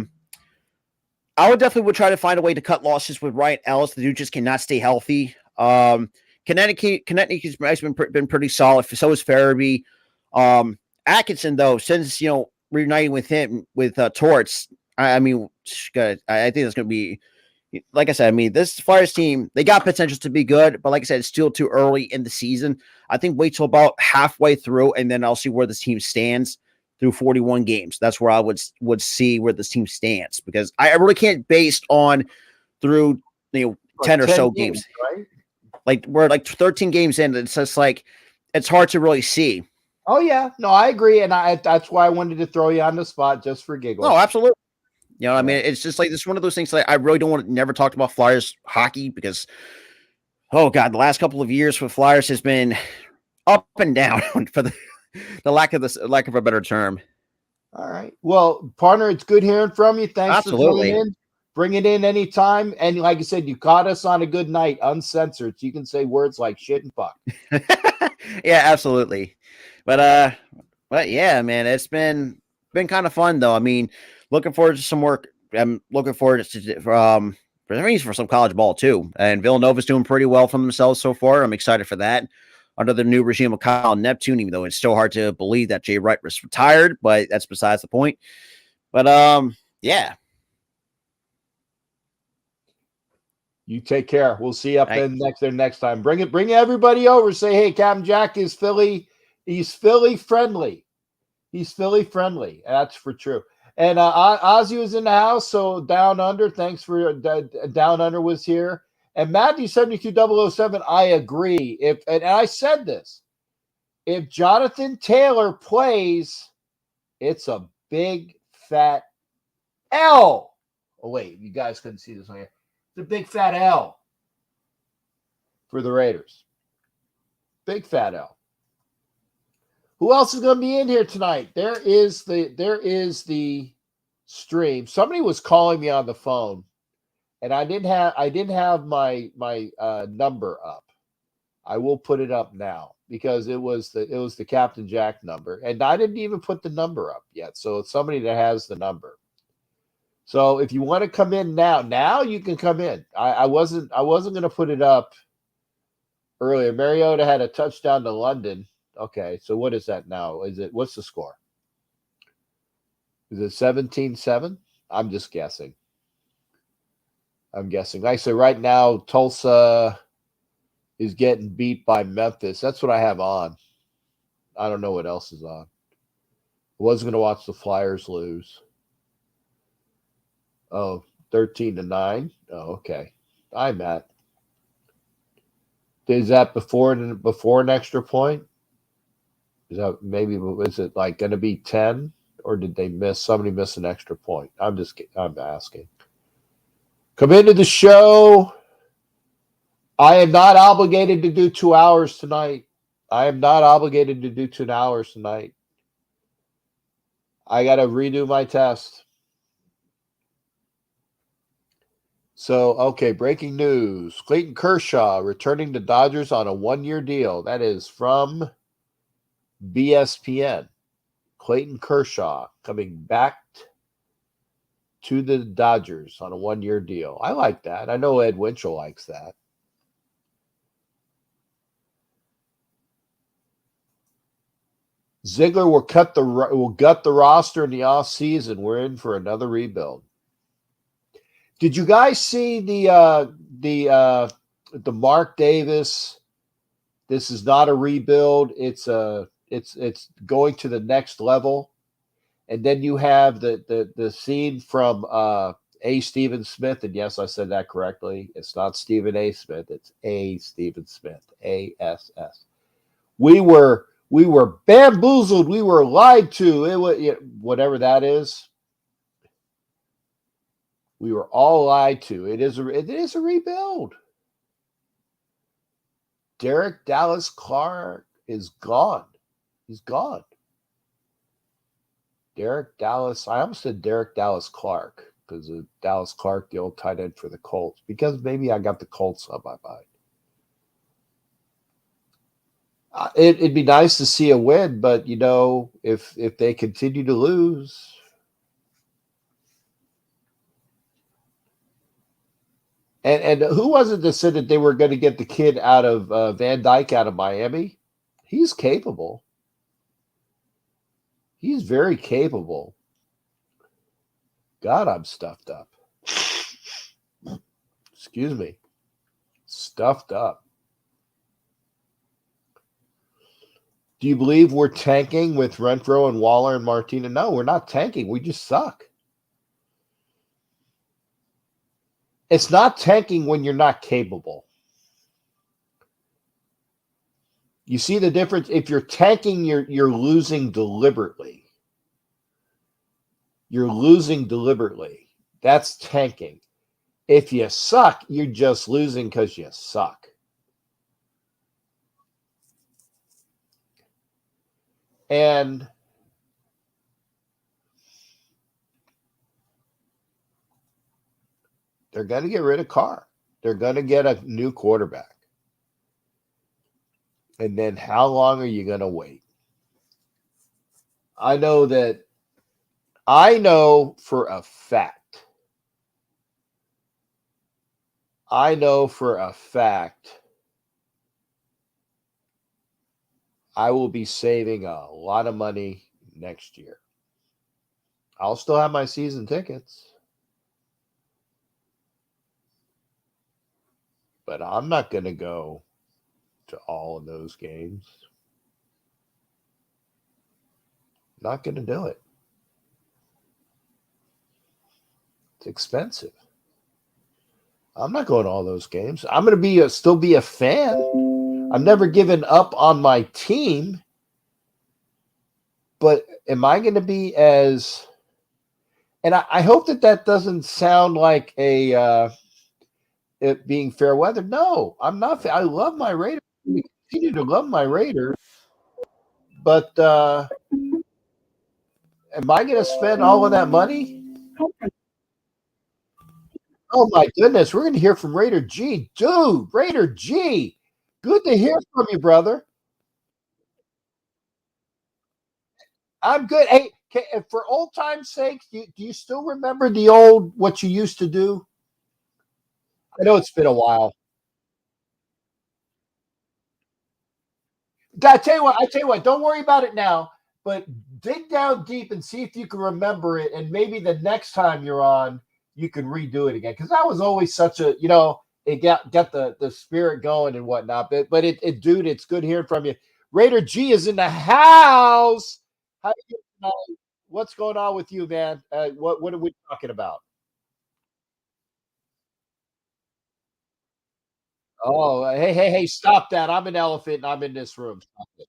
Speaker 3: would try to find a way to cut losses with Ryan Ellis. The dude just cannot stay healthy. Connecticut has been pretty solid. So is Farabee. Atkinson, though, since reuniting with him with Torts, I think that's going to be, like I said. This Flyers team, they got potential to be good, but like I said, it's still too early in the season. I think wait till about halfway through, and then I'll see where this team stands through 41 games. That's where I would see where this team stands, because I really can't based on through 10 or so games,
Speaker 1: right?
Speaker 3: Like we're like 13 games in. It's just like it's hard to really see.
Speaker 1: Oh yeah, no, I agree, and that's why I wanted to throw you on the spot just for giggles.
Speaker 3: No, absolutely. It's just like this is one of those things that I really don't want to never talk about Flyers hockey, because oh god, the last couple of years for Flyers has been up and down for the lack of a better term.
Speaker 1: All right, well, partner, it's good hearing from you. Thanks
Speaker 3: Absolutely.
Speaker 1: for coming in. Bring it in anytime. And like I said, you caught us on a good night, uncensored. So you can say words like shit and fuck.
Speaker 3: Yeah, absolutely. But yeah, man, it's been kind of fun though. Looking forward to some work. I'm looking forward to for some college ball too. And Villanova's doing pretty well for themselves so far. I'm excited for that. Under the new regime of Kyle Neptune, even though it's still hard to believe that Jay Wright was retired, but that's besides the point. But yeah.
Speaker 1: You take care. We'll see you up there next time. Bring everybody over. Say, hey, Captain Jack is Philly. He's Philly friendly. He's Philly friendly. That's for true. And Ozzy was in the house. So Down Under, thanks for Down Under was here. And Matthew 72007, I agree. And I said this, if Jonathan Taylor plays, it's a big fat L. Oh wait, you guys couldn't see this on here. The big fat L for the Raiders. Big fat L. Who else is going to be in here tonight? There is the stream. Somebody was calling me on the phone, and I didn't have my number up. I will put it up now because it was the Captain Jack number, and I didn't even put the number up yet. So it's somebody that has the number. So if you want to come in now you can come in. I wasn't going to put it up earlier. Mariota had a touchdown to London. Okay, so what is that now? What's the score? Is it 17-7? I'm just guessing. Like I said, right now Tulsa is getting beat by Memphis. That's what I have on. I don't know what else is on. I wasn't going to watch the Flyers lose. Oh, 13-9. Oh, okay. I'm at. Is that before an extra point? Is it like going to be 10, or did somebody miss an extra point? I'm asking. Come into the show. I am not obligated to do 2 hours tonight. I am not obligated to do 2 hours tonight. I got to redo my test. So, okay, breaking news. Clayton Kershaw returning to Dodgers on a 1-year deal. That is from BSPN. Clayton Kershaw coming back to the Dodgers on a 1-year deal. I like that. I know Ed Winchell likes that. Ziegler will gut the roster in the offseason. We're in for another rebuild. Did you guys see the Mark Davis? This is not a rebuild. It's going to the next level. And then you have the scene from A. Stephen Smith. And yes, I said that correctly. It's not Stephen A. Smith. It's A. Stephen Smith. ASS. We were We were bamboozled. We were lied to. It was whatever that is. We were all lied to. It is a rebuild. Derek Dallas Clark is gone. He's gone. Derek Dallas. I almost said Derek Dallas Clark because of Dallas Clark, the old tight end for the Colts. Because maybe I got the Colts on my mind. It'd be nice to see a win, but if they continue to lose, and who was it that said that they were going to get the kid out of Van Dyke out of Miami? He's capable. He's very capable. God, I'm stuffed up. Excuse me, stuffed up. Do you believe we're tanking with Renfro and Waller and Martina? No, we're not tanking. We just suck. It's not tanking when you're not capable. You see the difference? If you're tanking, you're losing deliberately. You're losing deliberately. That's tanking. If you suck, you're just losing because you suck. And they're going to get rid of Carr. They're going to get a new quarterback. And then how long are you going to wait? I know for a fact. I will be saving a lot of money next year. I'll still have my season tickets. But I'm not going to go to all of those games. Not going to do it. It's expensive. I'm not going to all those games. I'm going to still be a fan. I've never given up on my team. But am I going to be as? And I hope that doesn't sound like it being fair weather. No, I'm not. I love my Raiders. I continue to love my Raiders. But am I going to spend all of that money? Oh my goodness, we're going to hear from Raider G. Dude, Raider G. Good to hear from you, brother. I'm good. Hey, for old time's sake, do you still remember what you used to do? I know it's been a while. I tell you what, don't worry about it now, but dig down deep and see if you can remember it. And maybe the next time you're on, you can redo it again. Because that was always such it got the spirit going and whatnot. But dude, it's good hearing from you. Raider G is in the house. How you doing tonight? What's going on with you, man? What are we talking about? Oh, hey, stop that. I'm an elephant and I'm in this room. Stop it.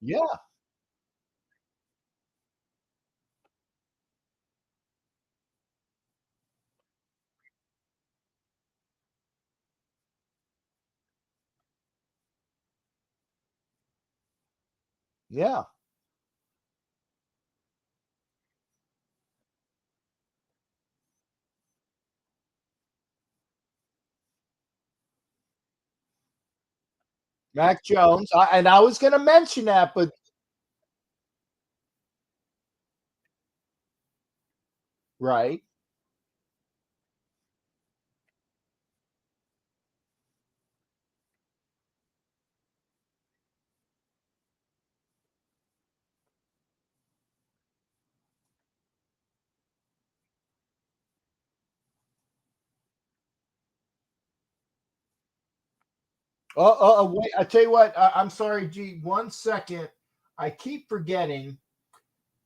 Speaker 1: Yeah, yeah. Mac Jones. And I was going to mention that, but right. Wait, I tell you what. I'm sorry, G. 1 second. I keep forgetting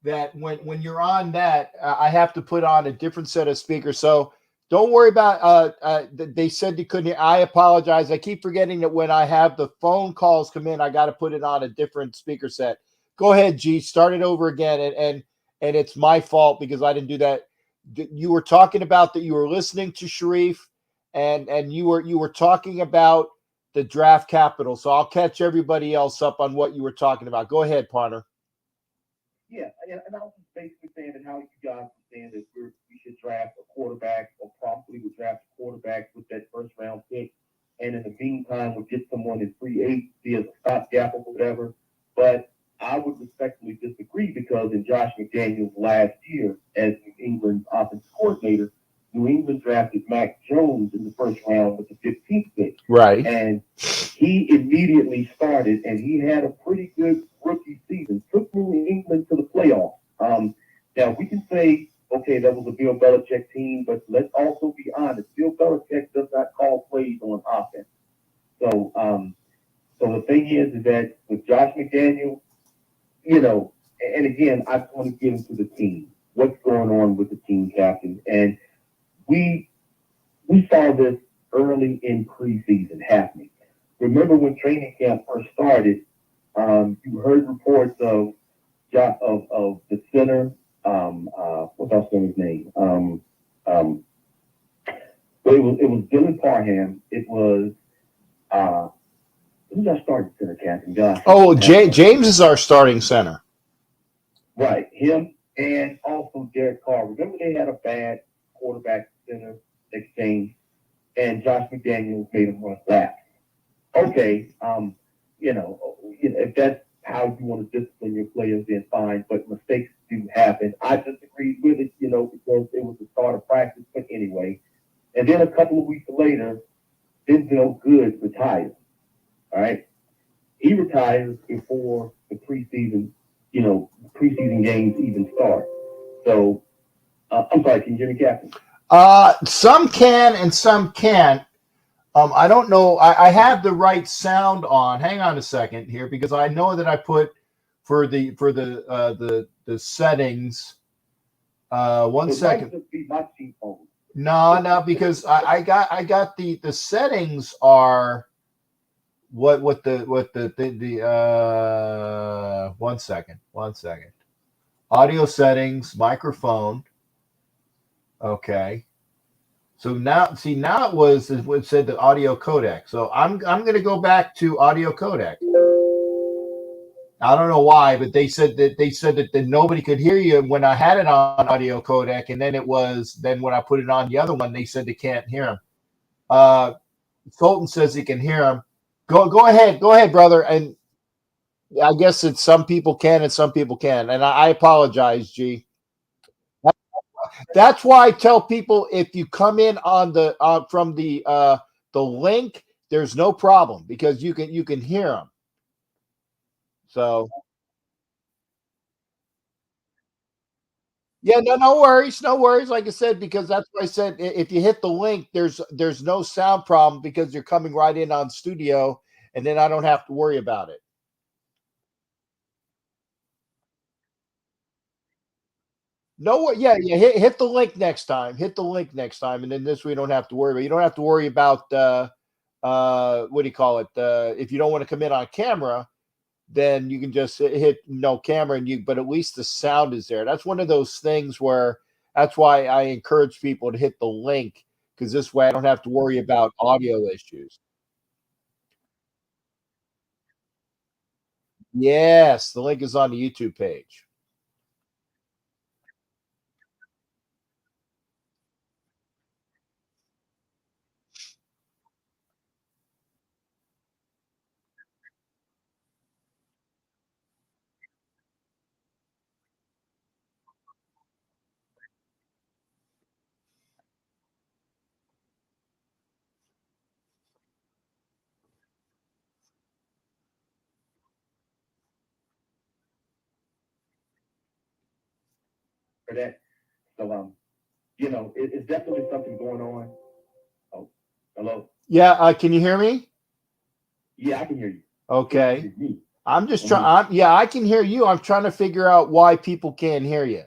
Speaker 1: that when you're on that, I have to put on a different set of speakers. So don't worry about. They said they couldn't hear. I apologize. I keep forgetting that when I have the phone calls come in, I got to put it on a different speaker set. Go ahead, G. Start it over again, and it's my fault because I didn't do that. You were talking about that you were listening to Sharif, and you were talking about the draft capital. So I'll catch everybody else up on what you were talking about. Go ahead, partner.
Speaker 4: Yeah, and I was just basically saying that how you guys are saying that we should draft a quarterback or probably would draft a quarterback with that first round pick. And in the meantime, we'll get someone in free agency as a stopgap or whatever. But I would respectfully disagree because in Josh McDaniels' last year as New England's offensive coordinator, New England drafted Mac Jones in the first round with the 15th pick.
Speaker 1: Right.
Speaker 4: And he immediately started, and he had a pretty good rookie season. Took New England to the playoffs. Now we can say, okay, that was a Bill Belichick team, but let's also be honest. Bill Belichick does not call plays on offense. So, so the thing is that with Josh McDaniel, and again, I just want to get into the team. What's going on with the team captain? And we saw this early in preseason happening. Remember when training camp first started, you heard reports of the center, what's our center's name? But it was Dylan Parham. It was who's our starting center, Captain? Gosh.
Speaker 1: Oh, James is our starting center.
Speaker 4: Right, him and also Derek Carr. Remember they had a bad quarterback center exchange, and Josh McDaniels made him run laps. Okay, if that's how you want to discipline your players, then fine. But mistakes do happen. I disagreed with it, because it was the start of practice. But anyway, and then a couple of weeks later, Denzel Good retired. All right, he retires before the preseason games even start. So, I'm sorry. Can you hear me, Captain?
Speaker 1: Some can and some can't. I don't know. I have the right sound on. Hang on a second here because I know that I put for the settings. One second. No, because I got the settings are what the 1 second. Audio settings, microphone. Okay. So now it said the audio codec. So I'm going to go back to audio codec. I don't know why, but they said that nobody could hear you when I had it on audio codec, and then when I put it on the other one, they said they can't hear him. Sultan says he can hear him. Go ahead, brother. And I guess it's some people can and some people can, and I apologize, G. That's why I tell people if you come in on the from the link, there's no problem because you can hear them. So yeah, no worries, no worries. Like I said, because that's what I said. If you hit the link, there's no sound problem because you're coming right in on studio, and then I don't have to worry about it. No, yeah. Hit the link next time. Hit the link next time, and then this way you don't have to worry about. You don't have to worry about what do you call it? If you don't want to come in on camera, then you can just hit no camera but at least the sound is there. That's one of those things where that's why I encourage people to hit the link because this way I don't have to worry about audio issues. Yes, the link is on the YouTube page.
Speaker 4: For that. So, it's definitely something going on. Oh, hello.
Speaker 1: Yeah, can you hear me?
Speaker 4: Yeah, I can hear you.
Speaker 1: Okay.
Speaker 4: It's me.
Speaker 1: I'm just trying. Yeah, I can hear you. I'm trying to figure out why people can't hear you.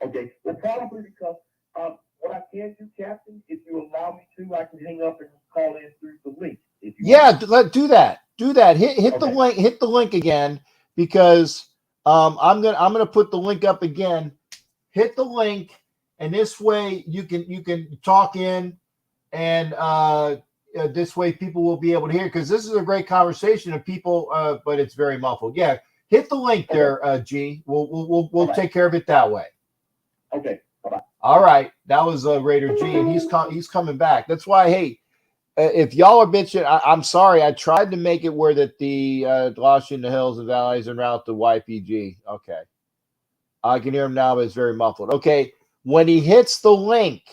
Speaker 4: Okay. Well, probably because what I can do, Captain, if you allow me to, I can hang up and call in through the link. If you
Speaker 1: Yeah, let do that. Do that. Hit the
Speaker 4: Okay.
Speaker 1: link. Hit the link again because I'm gonna put the link up again. Hit the link, and this way you can talk in, and this way people will be able to hear because this is a great conversation of people, but it's very muffled. Yeah, hit the link there, G. We'll
Speaker 4: right.
Speaker 1: take care of it that way.
Speaker 4: Okay. Bye-bye.
Speaker 1: All right, that was Raider G, and he's coming back. That's why, hey, if y'all are bitching, I'm sorry. I tried to make it where that the lost you in the hills and valleys en route to YPG. Okay, I can hear him now, but it's very muffled. Okay, when he hits the link,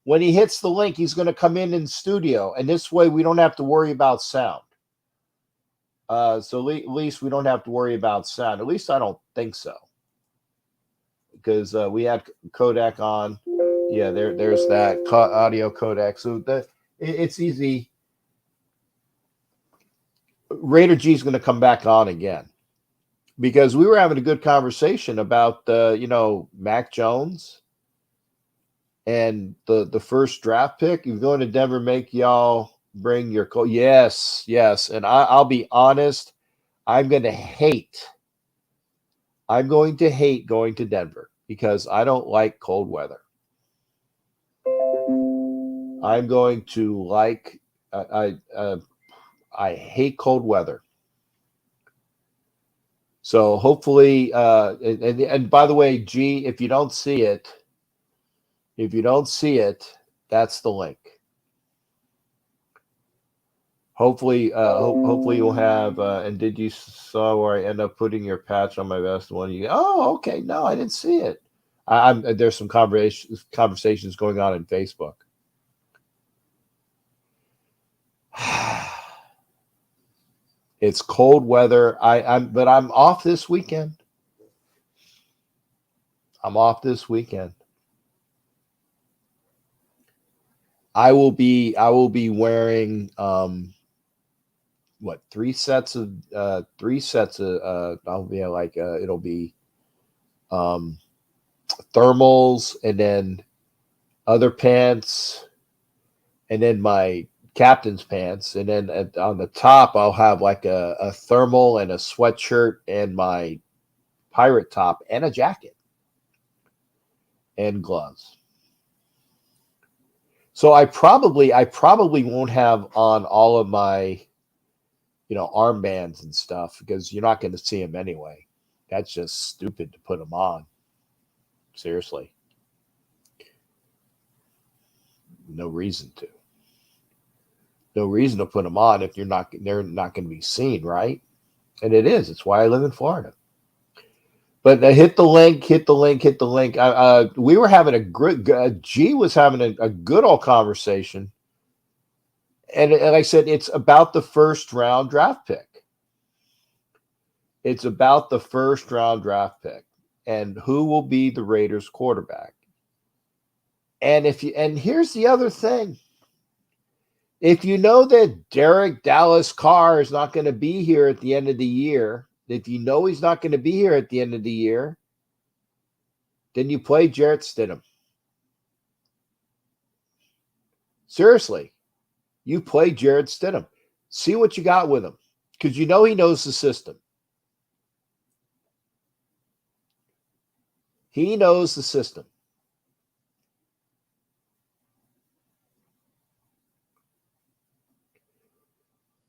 Speaker 1: he's going to come in studio, and this way we don't have to worry about sound. So at least we don't have to worry about sound. At least I don't think so, because we had codec on. Yeah, there's that audio codec. So it's easy. Raider G is going to come back on again because we were having a good conversation about Mac Jones and the first draft pick. You're going to Denver, make y'all bring your coat. Yes, and I'll be honest. I'm going to hate going to Denver because I don't like cold weather. I'm going to like I hate cold weather. So hopefully, and by the way, G, if you don't see it, that's the link. Hopefully, hopefully you'll have. And did you saw where I end up putting your patch on my vest? One you. Oh, okay. No, I didn't see it. There's some conversations going on in Facebook. It's cold weather. But I'm off this weekend. I will be wearing three sets of I'll be like it'll be thermals and then other pants and then my captain's pants, and then on the top I'll have like a thermal and a sweatshirt and my pirate top and a jacket and gloves. So I probably won't have on all of my armbands and stuff because you're not going to see them anyway. That's just stupid to put them on. Seriously. No reason to. No reason to put them on if they're not going to be seen, right? And it is. It's why I live in Florida. But hit the link. We were having a good. G was having a good old conversation, and like I said, it's about the first round draft pick. It's about the first round draft pick and who will be the Raiders quarterback. And here's the other thing. If you know that Derek Dallas Carr is not going to be here at the end of the year, if you know he's not going to be here at the end of the year, then you play Jarrett Stidham. Seriously, you play Jarrett Stidham. See what you got with him because you know he knows the system. He knows the system.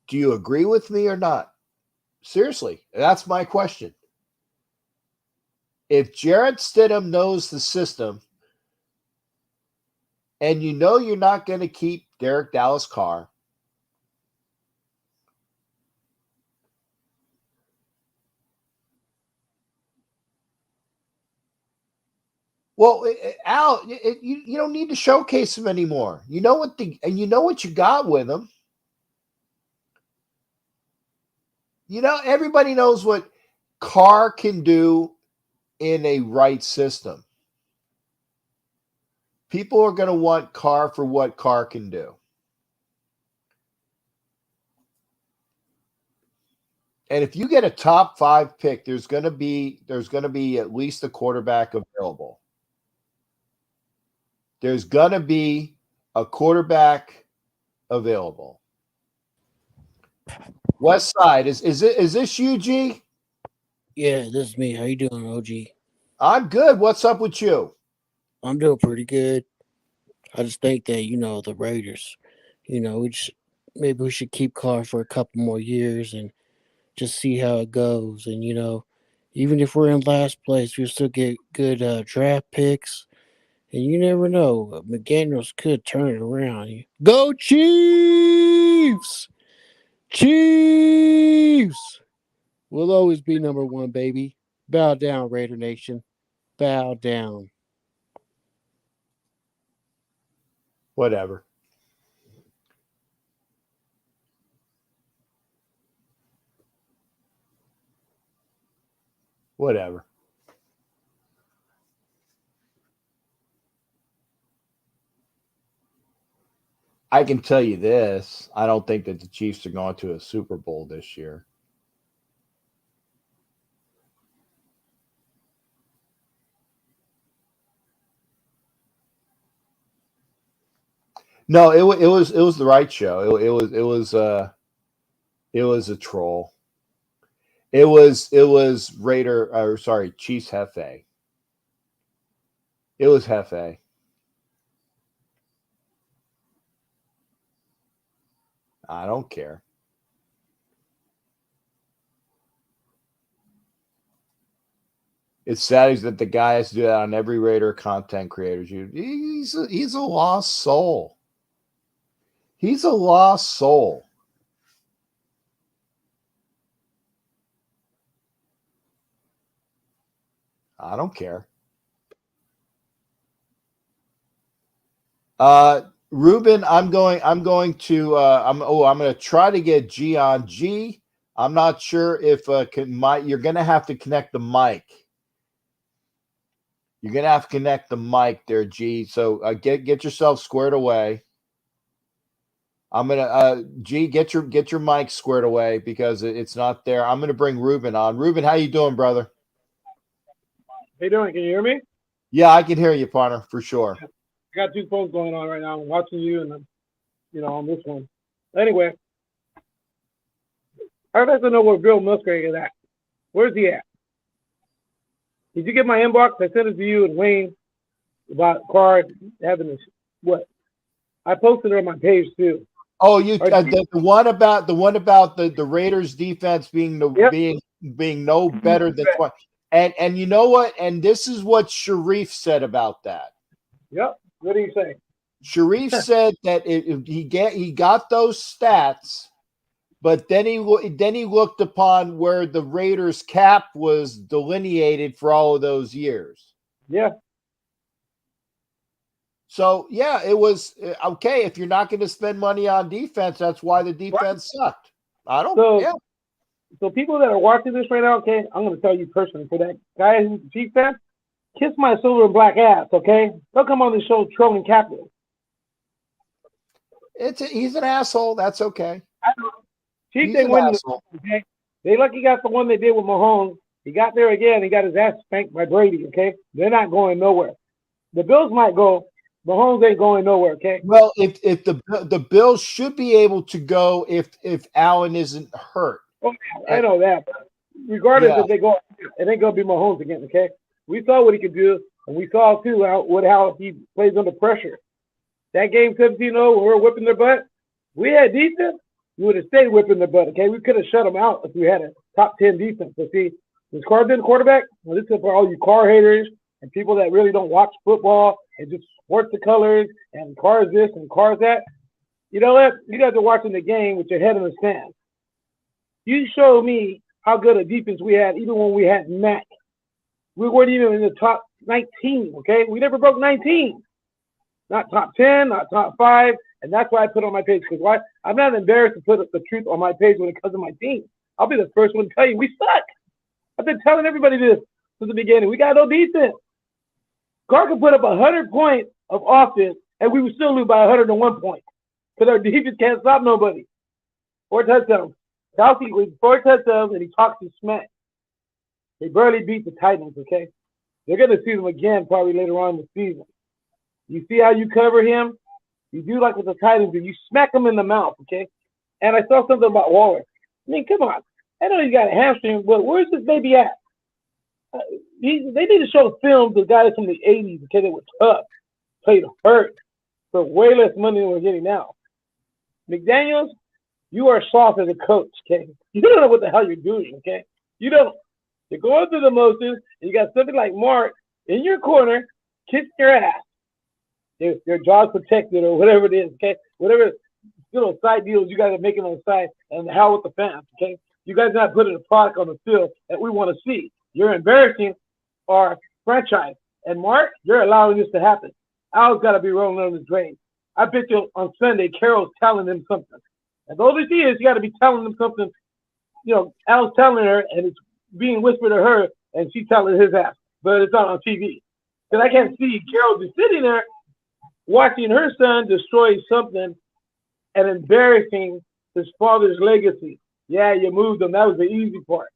Speaker 1: Do you agree with me or not? Seriously, that's my question. If Jarrett Stidham knows the system and you know you're not going to keep Derek Dallas Carr, well, Al, you don't need to showcase him anymore. You know what you got with him. Everybody knows what Carr can do in a right system. People are going to want Carr for what Carr can do. And if you get a top 5 pick, there's going to be at least a quarterback available. There's going to be a quarterback available. West Side, is this you, G?
Speaker 5: Yeah, this is me. How you doing, OG?
Speaker 1: I'm good. What's up with you?
Speaker 5: I'm doing pretty good. I just think that the Raiders, maybe we should keep Carr for a couple more years and just see how it goes. And even if we're in last place, we'll still get good draft picks. And you never know, McDaniels could turn it around. Go Chiefs! Chiefs! We'll always be number one, baby. Bow down, Raider Nation. Bow down.
Speaker 1: Whatever. Whatever. I can tell you this. I don't think that the Chiefs are going to a Super Bowl this year. No, it was the right show. It was a troll. It was Chiefs Hefe. It was Hefe. I don't care. It's sad that the guy has to do that on every Raider content creator. He's a lost soul. He's a lost soul. I don't care. Ruben, I'm going to try to get G on. G. I'm not sure if you're going to have to connect the mic. You're going to have to connect the mic there, G. So get yourself squared away. I'm going to G, get your mic squared away because it's not there. I'm going to bring Ruben on. Ruben, how you doing, brother?
Speaker 6: How you doing? Can you hear me?
Speaker 1: Yeah, I can hear you, partner, for sure.
Speaker 6: I got 2 phones going on right now. I'm watching you and I'm, on this one. Anyway, I'd like to know where Bill Musgrave is at. Where's he at? Did you get my inbox? I sent it to you and Wayne about Carr having this. What? I posted it on my page too.
Speaker 1: Oh, you the one about the Raiders defense being being no better than 20. And you know what? And this is what Sharif said about that.
Speaker 6: Yep. What do you say?
Speaker 1: Sharif said that he got those stats, but then he looked upon where the Raiders cap was delineated for all of those years.
Speaker 6: Yeah.
Speaker 1: So yeah, it was okay. If you're not going to spend money on defense, that's why the defense sucked. I don't.
Speaker 6: So people that are watching this right now, okay, I'm going to tell you personally, for that guy who's a Chiefs fan, kiss my silver and black ass, okay? Don't come on the show trolling capitals.
Speaker 1: He's an asshole. That's okay.
Speaker 6: I know. Chiefs ain't winning. Okay? They lucky got the one they did with Mahomes. He got there again. He got his ass spanked by Brady, okay? They're not going nowhere. The Bills might go. Mahomes ain't going nowhere, okay?
Speaker 1: Well, if the Bills should be able to go if Allen isn't hurt.
Speaker 6: Oh, I know that. Regardless if they go, it ain't going to be Mahomes again, okay? We saw what he could do, and we saw, too, how he plays under pressure. That game 17-0, when we were whipping their butt, we had defense, we would have stayed whipping their butt, okay? We could have shut them out if we had a top 10 defense. But see, was Carr been quarterback? Well, this is for all you Carr haters and people that really don't watch football and just support the colors and Carr's this and Carr's that. You know what? You guys are watching the game with your head in the sand. You show me how good a defense we had even when we had Mac. We weren't even in the top 19, okay? We never broke 19. Not top 10, not top 5, and that's why I put it on my page. Because why? I'm not embarrassed to put the truth on my page when it comes to my team. I'll be the first one to tell you we suck. I've been telling everybody this since the beginning. We got no defense. Carr could put up 100 points of offense, and we would still lose by 101 points because our defense can't stop nobody or touchdowns. Kelsey with 4 touchdowns, and he talks his smack. They barely beat the Titans, okay? They're going to see them again probably later on in the season. You see how you cover him? You do like with the Titans, and you smack him in the mouth, okay? And I saw something about Waller. I mean, come on. I know he's got a hamstring, but where's this baby at? They need to show film to guys from the 80s, okay, that were tough, played hurt, for way less money than we're getting now. McDaniels, you are soft as a coach, okay? You don't know what the hell you're doing, okay? You don't. You're going through the motions, and you got something like Mark in your corner, kicking your ass. Their jaw's protected or whatever it is, okay? Whatever little side deals you guys are making on the side, and the hell with the fans, okay? You guys are not putting a product on the field that we want to see. You're embarrassing our franchise. And Mark, you're allowing this to happen. Al's got to be rolling on his grave. I bet you on Sunday, Carol's telling him something. As old as he is, you got to be telling him something. You know, Al's telling her, and it's being whispered to her, and she's telling his ass. But it's not on TV. Because I can't see Carol just sitting there watching her son destroy something and embarrassing his father's legacy. Yeah, you moved him. That was the easy part.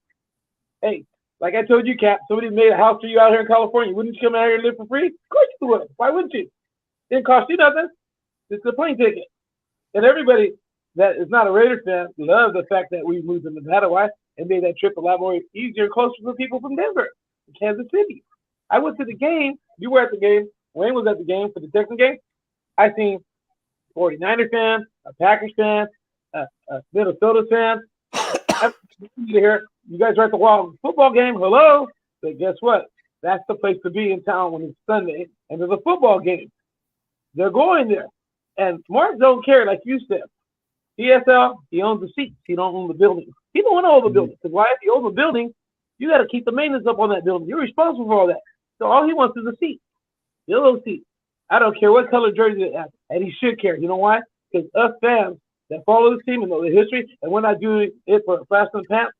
Speaker 6: Hey, like I told you, Cap, somebody made a house for you out here in California. Wouldn't you come out here and live for free? Of course you would. Why wouldn't you? Didn't cost you nothing. It's a plane ticket. And everybody that is not a Raiders fan loves the fact that we moved to Nevada. Why? And made that trip a lot more easier, closer for people from Denver and Kansas City. I went to the game. You were at the game. Wayne was at the game for the Texans game. I seen 49er fans, a Packers fan, a Minnesota fan. Here, you guys are at the Wild football game. Hello. But guess what? That's the place to be in town when it's Sunday and there's a football game. They're going there. And Mark don't care, like you said. ESL, he owns the seats. He don't own the building. He don't want to own the building. Because why? If you own the building, you got to keep the maintenance up on that building. You're responsible for all that. So all he wants is a seat. The little seat. I don't care what color jersey it has. And he should care. You know why? Because us fans that follow this team and know the history, and we're not doing it for a flash and pants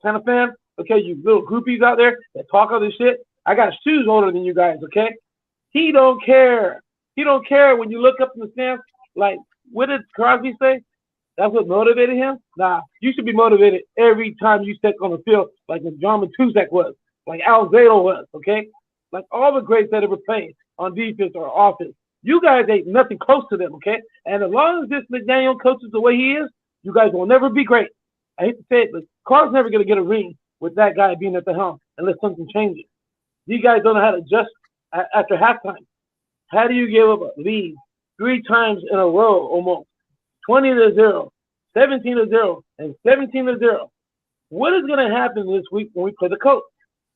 Speaker 6: kind of fan, okay, you little groupies out there that talk all this shit. I got shoes older than you guys, okay? He don't care. He don't care when you look up in the stands. Like, what did Crosby say? That's what motivated him? Nah, you should be motivated every time you step on the field like John Matuszak was, like Al Zado was, okay? Like all the greats that ever played on defense or offense. You guys ain't nothing close to them, okay? And as long as this McDaniel coaches the way he is, you guys will never be great. I hate to say it, but Carr's never going to get a ring with that guy being at the helm unless something changes. These guys don't know how to adjust after halftime. How do you give up a lead 3 times in a row almost? 20-0, 17-0, and 17-0. What is going to happen this week when we play the Colts?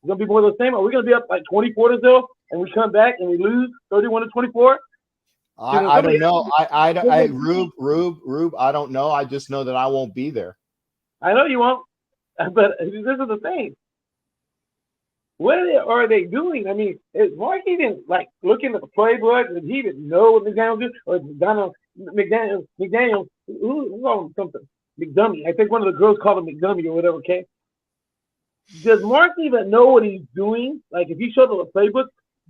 Speaker 6: It's going to be more of the same? Are we going to be up like 24-0 and we come back and we lose 31-24?
Speaker 1: I don't know. Rube, I don't know. I just know that I won't be there.
Speaker 6: I know you won't, but this is the thing. What are they doing? I mean, is Mark even like looking at the playbook? Did he even know what McDaniel did? Or McDaniel, who called him something? McDummy. I think one of the girls called him McDummy or whatever, okay? Does Mark even know what he's doing? Like, if he showed them a playbook,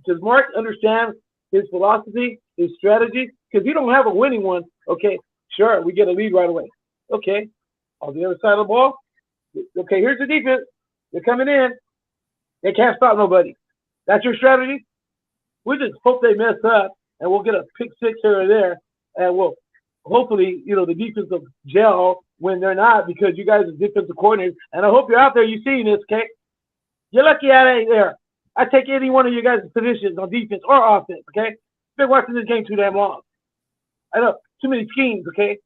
Speaker 6: does Mark understand his philosophy, his strategy? Because he don't have a winning one. Okay, sure, we get a lead right away. Okay, on the other side of the ball, okay, here's the defense. They're coming in. They can't stop nobody. That's your strategy? We just hope they mess up, and we'll get a pick 6 here or there, and we'll hopefully, the defense will gel when they're not, because you guys are defensive coordinators. And I hope you're out there, you're seeing this, okay? You're lucky I ain't there. I take any one of you guys' positions on defense or offense, okay? Been watching this game too damn long. I know, too many schemes, okay?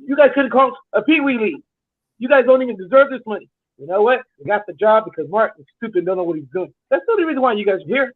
Speaker 6: You guys could have called a Pee-wee league. You guys don't even deserve this money. You know what? We got the job because Mark is stupid and don't know what he's doing. That's the only reason why you guys are here.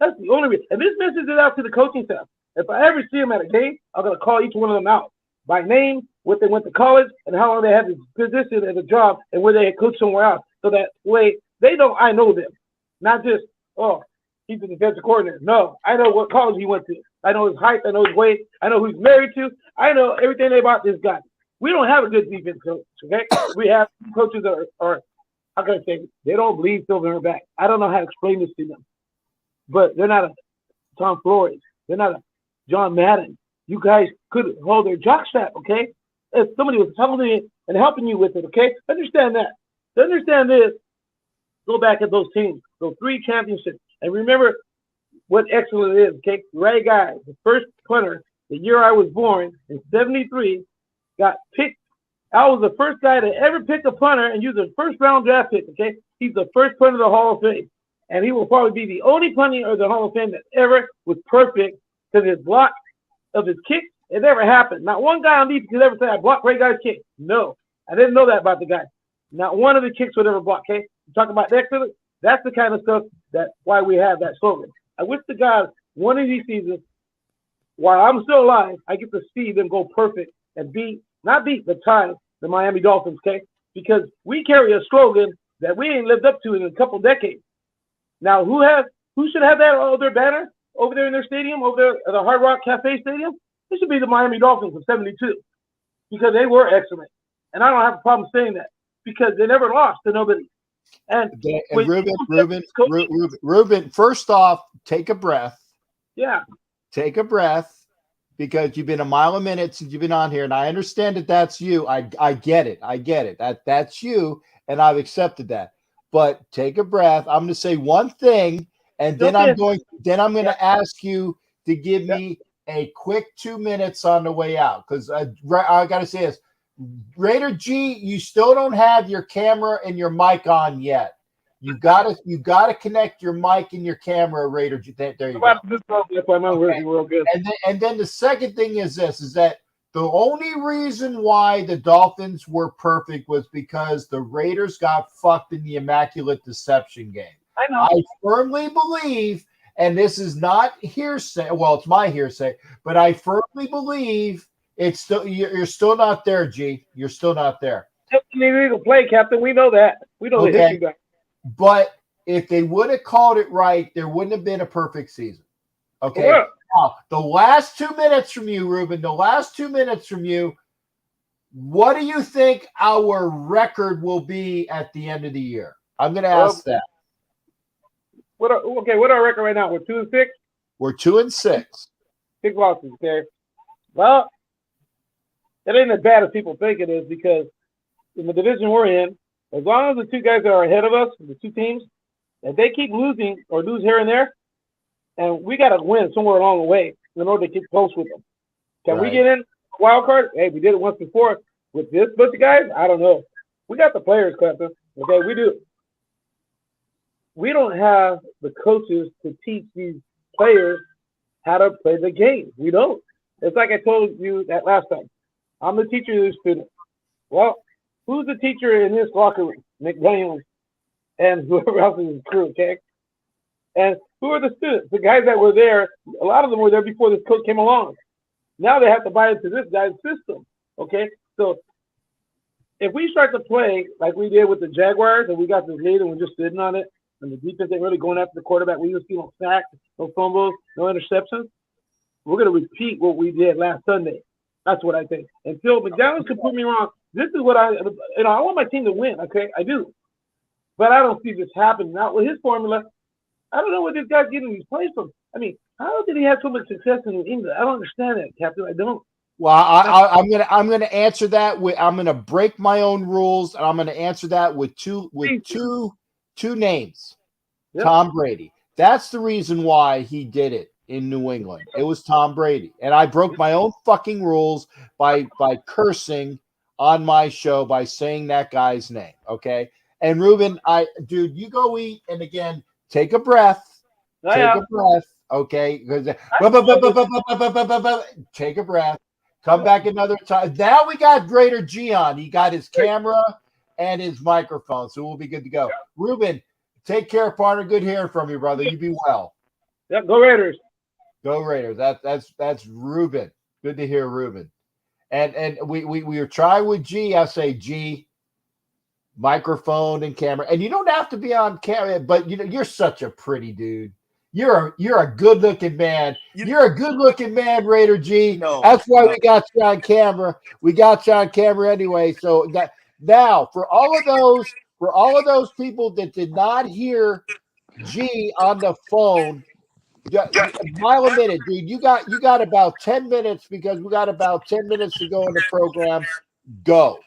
Speaker 6: That's the only reason. And this message is out to the coaching staff. If I ever see them at a game, I'm going to call each one of them out by name, what they went to college, and how long they had this position as a job, and where they had coached somewhere else. So that way, they know I know them. Not just, oh, he's a defensive coordinator. No, I know what college he went to. I know his height. I know his weight. I know who he's married to. I know everything about this guy. We don't have a good defense coach, okay? We have coaches that are how can I say, they don't bleed silver in her back. I don't know how to explain this to them. But they're not a Tom Flores. They're not a John Madden. You guys could hold their jockstrap, okay? If somebody was telling me and helping you with it, okay? Understand that. To understand this, go back at those teams, those 3 championships, and remember what excellent is, okay? Ray Guy, the first punter, the year I was born, in 73, got picked. I was the first guy to ever pick a punter and use a first-round draft pick, okay? He's the first punter of the Hall of Fame. And he will probably be the only punter of the Hall of Fame that ever was perfect because his block of his kick, it never happened. Not one guy on defense could ever say, I blocked Ray Guy's kick. No, I didn't know that about the guy. Not one of the kicks would ever block, okay? You talk about excellence, that's the kind of stuff that's why we have that slogan. I wish the guys, one of these seasons, while I'm still alive, I get to see them go perfect and not beat, but tie the Miami Dolphins, okay? Because we carry a slogan that we ain't lived up to in a couple decades. Now, who should have that on their banner over there in their stadium, over there at the Hard Rock Cafe Stadium? It should be the Miami Dolphins of 72 because they were excellent. And I don't have a problem saying that because they never lost to nobody. And
Speaker 1: Ruben, first off, take a breath.
Speaker 6: Yeah.
Speaker 1: Take a breath because you've been a mile a minute since you've been on here. And I understand that that's you. I get it. I get it. That's you. And I've accepted that. But take a breath. I'm going to say one thing, and then I'm going to ask you to give me a quick 2 minutes on the way out because I got to say this. Raider G, you still don't have your camera and your mic on yet. You got to connect your mic and your camera, Raider G. There you go.
Speaker 6: Okay.
Speaker 1: And then the second thing is this: is that the only reason why the Dolphins were perfect was because the Raiders got fucked in the Immaculate Deception game.
Speaker 6: I know.
Speaker 1: I firmly believe, and this is not hearsay. Well, it's my hearsay, but I firmly believe it's still you're still not there, G. You're still not there.
Speaker 6: You need to play, Captain. We know that. We know the history guy.
Speaker 1: But if they would have called it right, there wouldn't have been a perfect season. Okay.
Speaker 6: Yeah.
Speaker 1: Now, the last 2 minutes from you, Ruben, what do you think our record will be at the end of the year? I'm going to ask that.
Speaker 6: What our record right now? We're 2-6?
Speaker 1: We're 2-6.
Speaker 6: 6 losses, okay? Well, it ain't as bad as people think it is because in the division we're in, as long as the 2 guys that are ahead of us, the 2 teams, if they keep losing or lose here and there, and we got to win somewhere along the way in order to get close with them. Can we get in wild card? Hey, we did it once before with this bunch of guys. I don't know. We got the players, Captain. Okay, we do. We don't have the coaches to teach these players how to play the game. We don't. It's like I told you that last time. I'm the teacher of the student. Well, who's the teacher in this locker room? McDaniels and whoever else is his crew, okay? And who are the students? The guys that were there, a lot of them were there before this coach came along. Now they have to buy into this guy's system, okay? So if we start to play like we did with the Jaguars and we got this lead and we're just sitting on it and the defense ain't really going after the quarterback, we just see no sacks, no fumbles, no interceptions, we're going to repeat what we did last Sunday. That's what I think. Until McDonald's can prove me wrong, this is what I want my team to win, okay? I do. But I don't see this happening. Now with his formula, I don't know where this guy's getting these plays from. I mean, how did he have so much success in New England? I don't understand that, Captain. I don't.
Speaker 1: Well, I'm gonna answer that I'm gonna break my own rules, and I'm gonna answer that with two names. Yep. Tom Brady. That's the reason why he did it in New England. It was Tom Brady, and I broke my own fucking rules by cursing on my show by saying that guy's name. Okay, and Ruben, dude, you go eat, and again, take a breath. Take a breath. Okay, take a breath. Come back another time. Now we got Greater G on. He got his camera and his microphone, so we'll be good to go. Ruben, take care, partner. Good hearing from you, brother. You be well.
Speaker 6: Yep, go Raiders.
Speaker 1: Go Raiders. That's Ruben. Good to hear, Ruben. And we were trying with G. I say G, microphone and camera. And you don't have to be on camera, but you're such a pretty dude. You're a good looking man. You're a good looking man, Raider G. No, that's why we got you on camera. We got you on camera anyway. So now for all of those people that did not hear G on the phone, mile a minute, dude. You got about 10 minutes because we got about 10 minutes to go in the program. Go.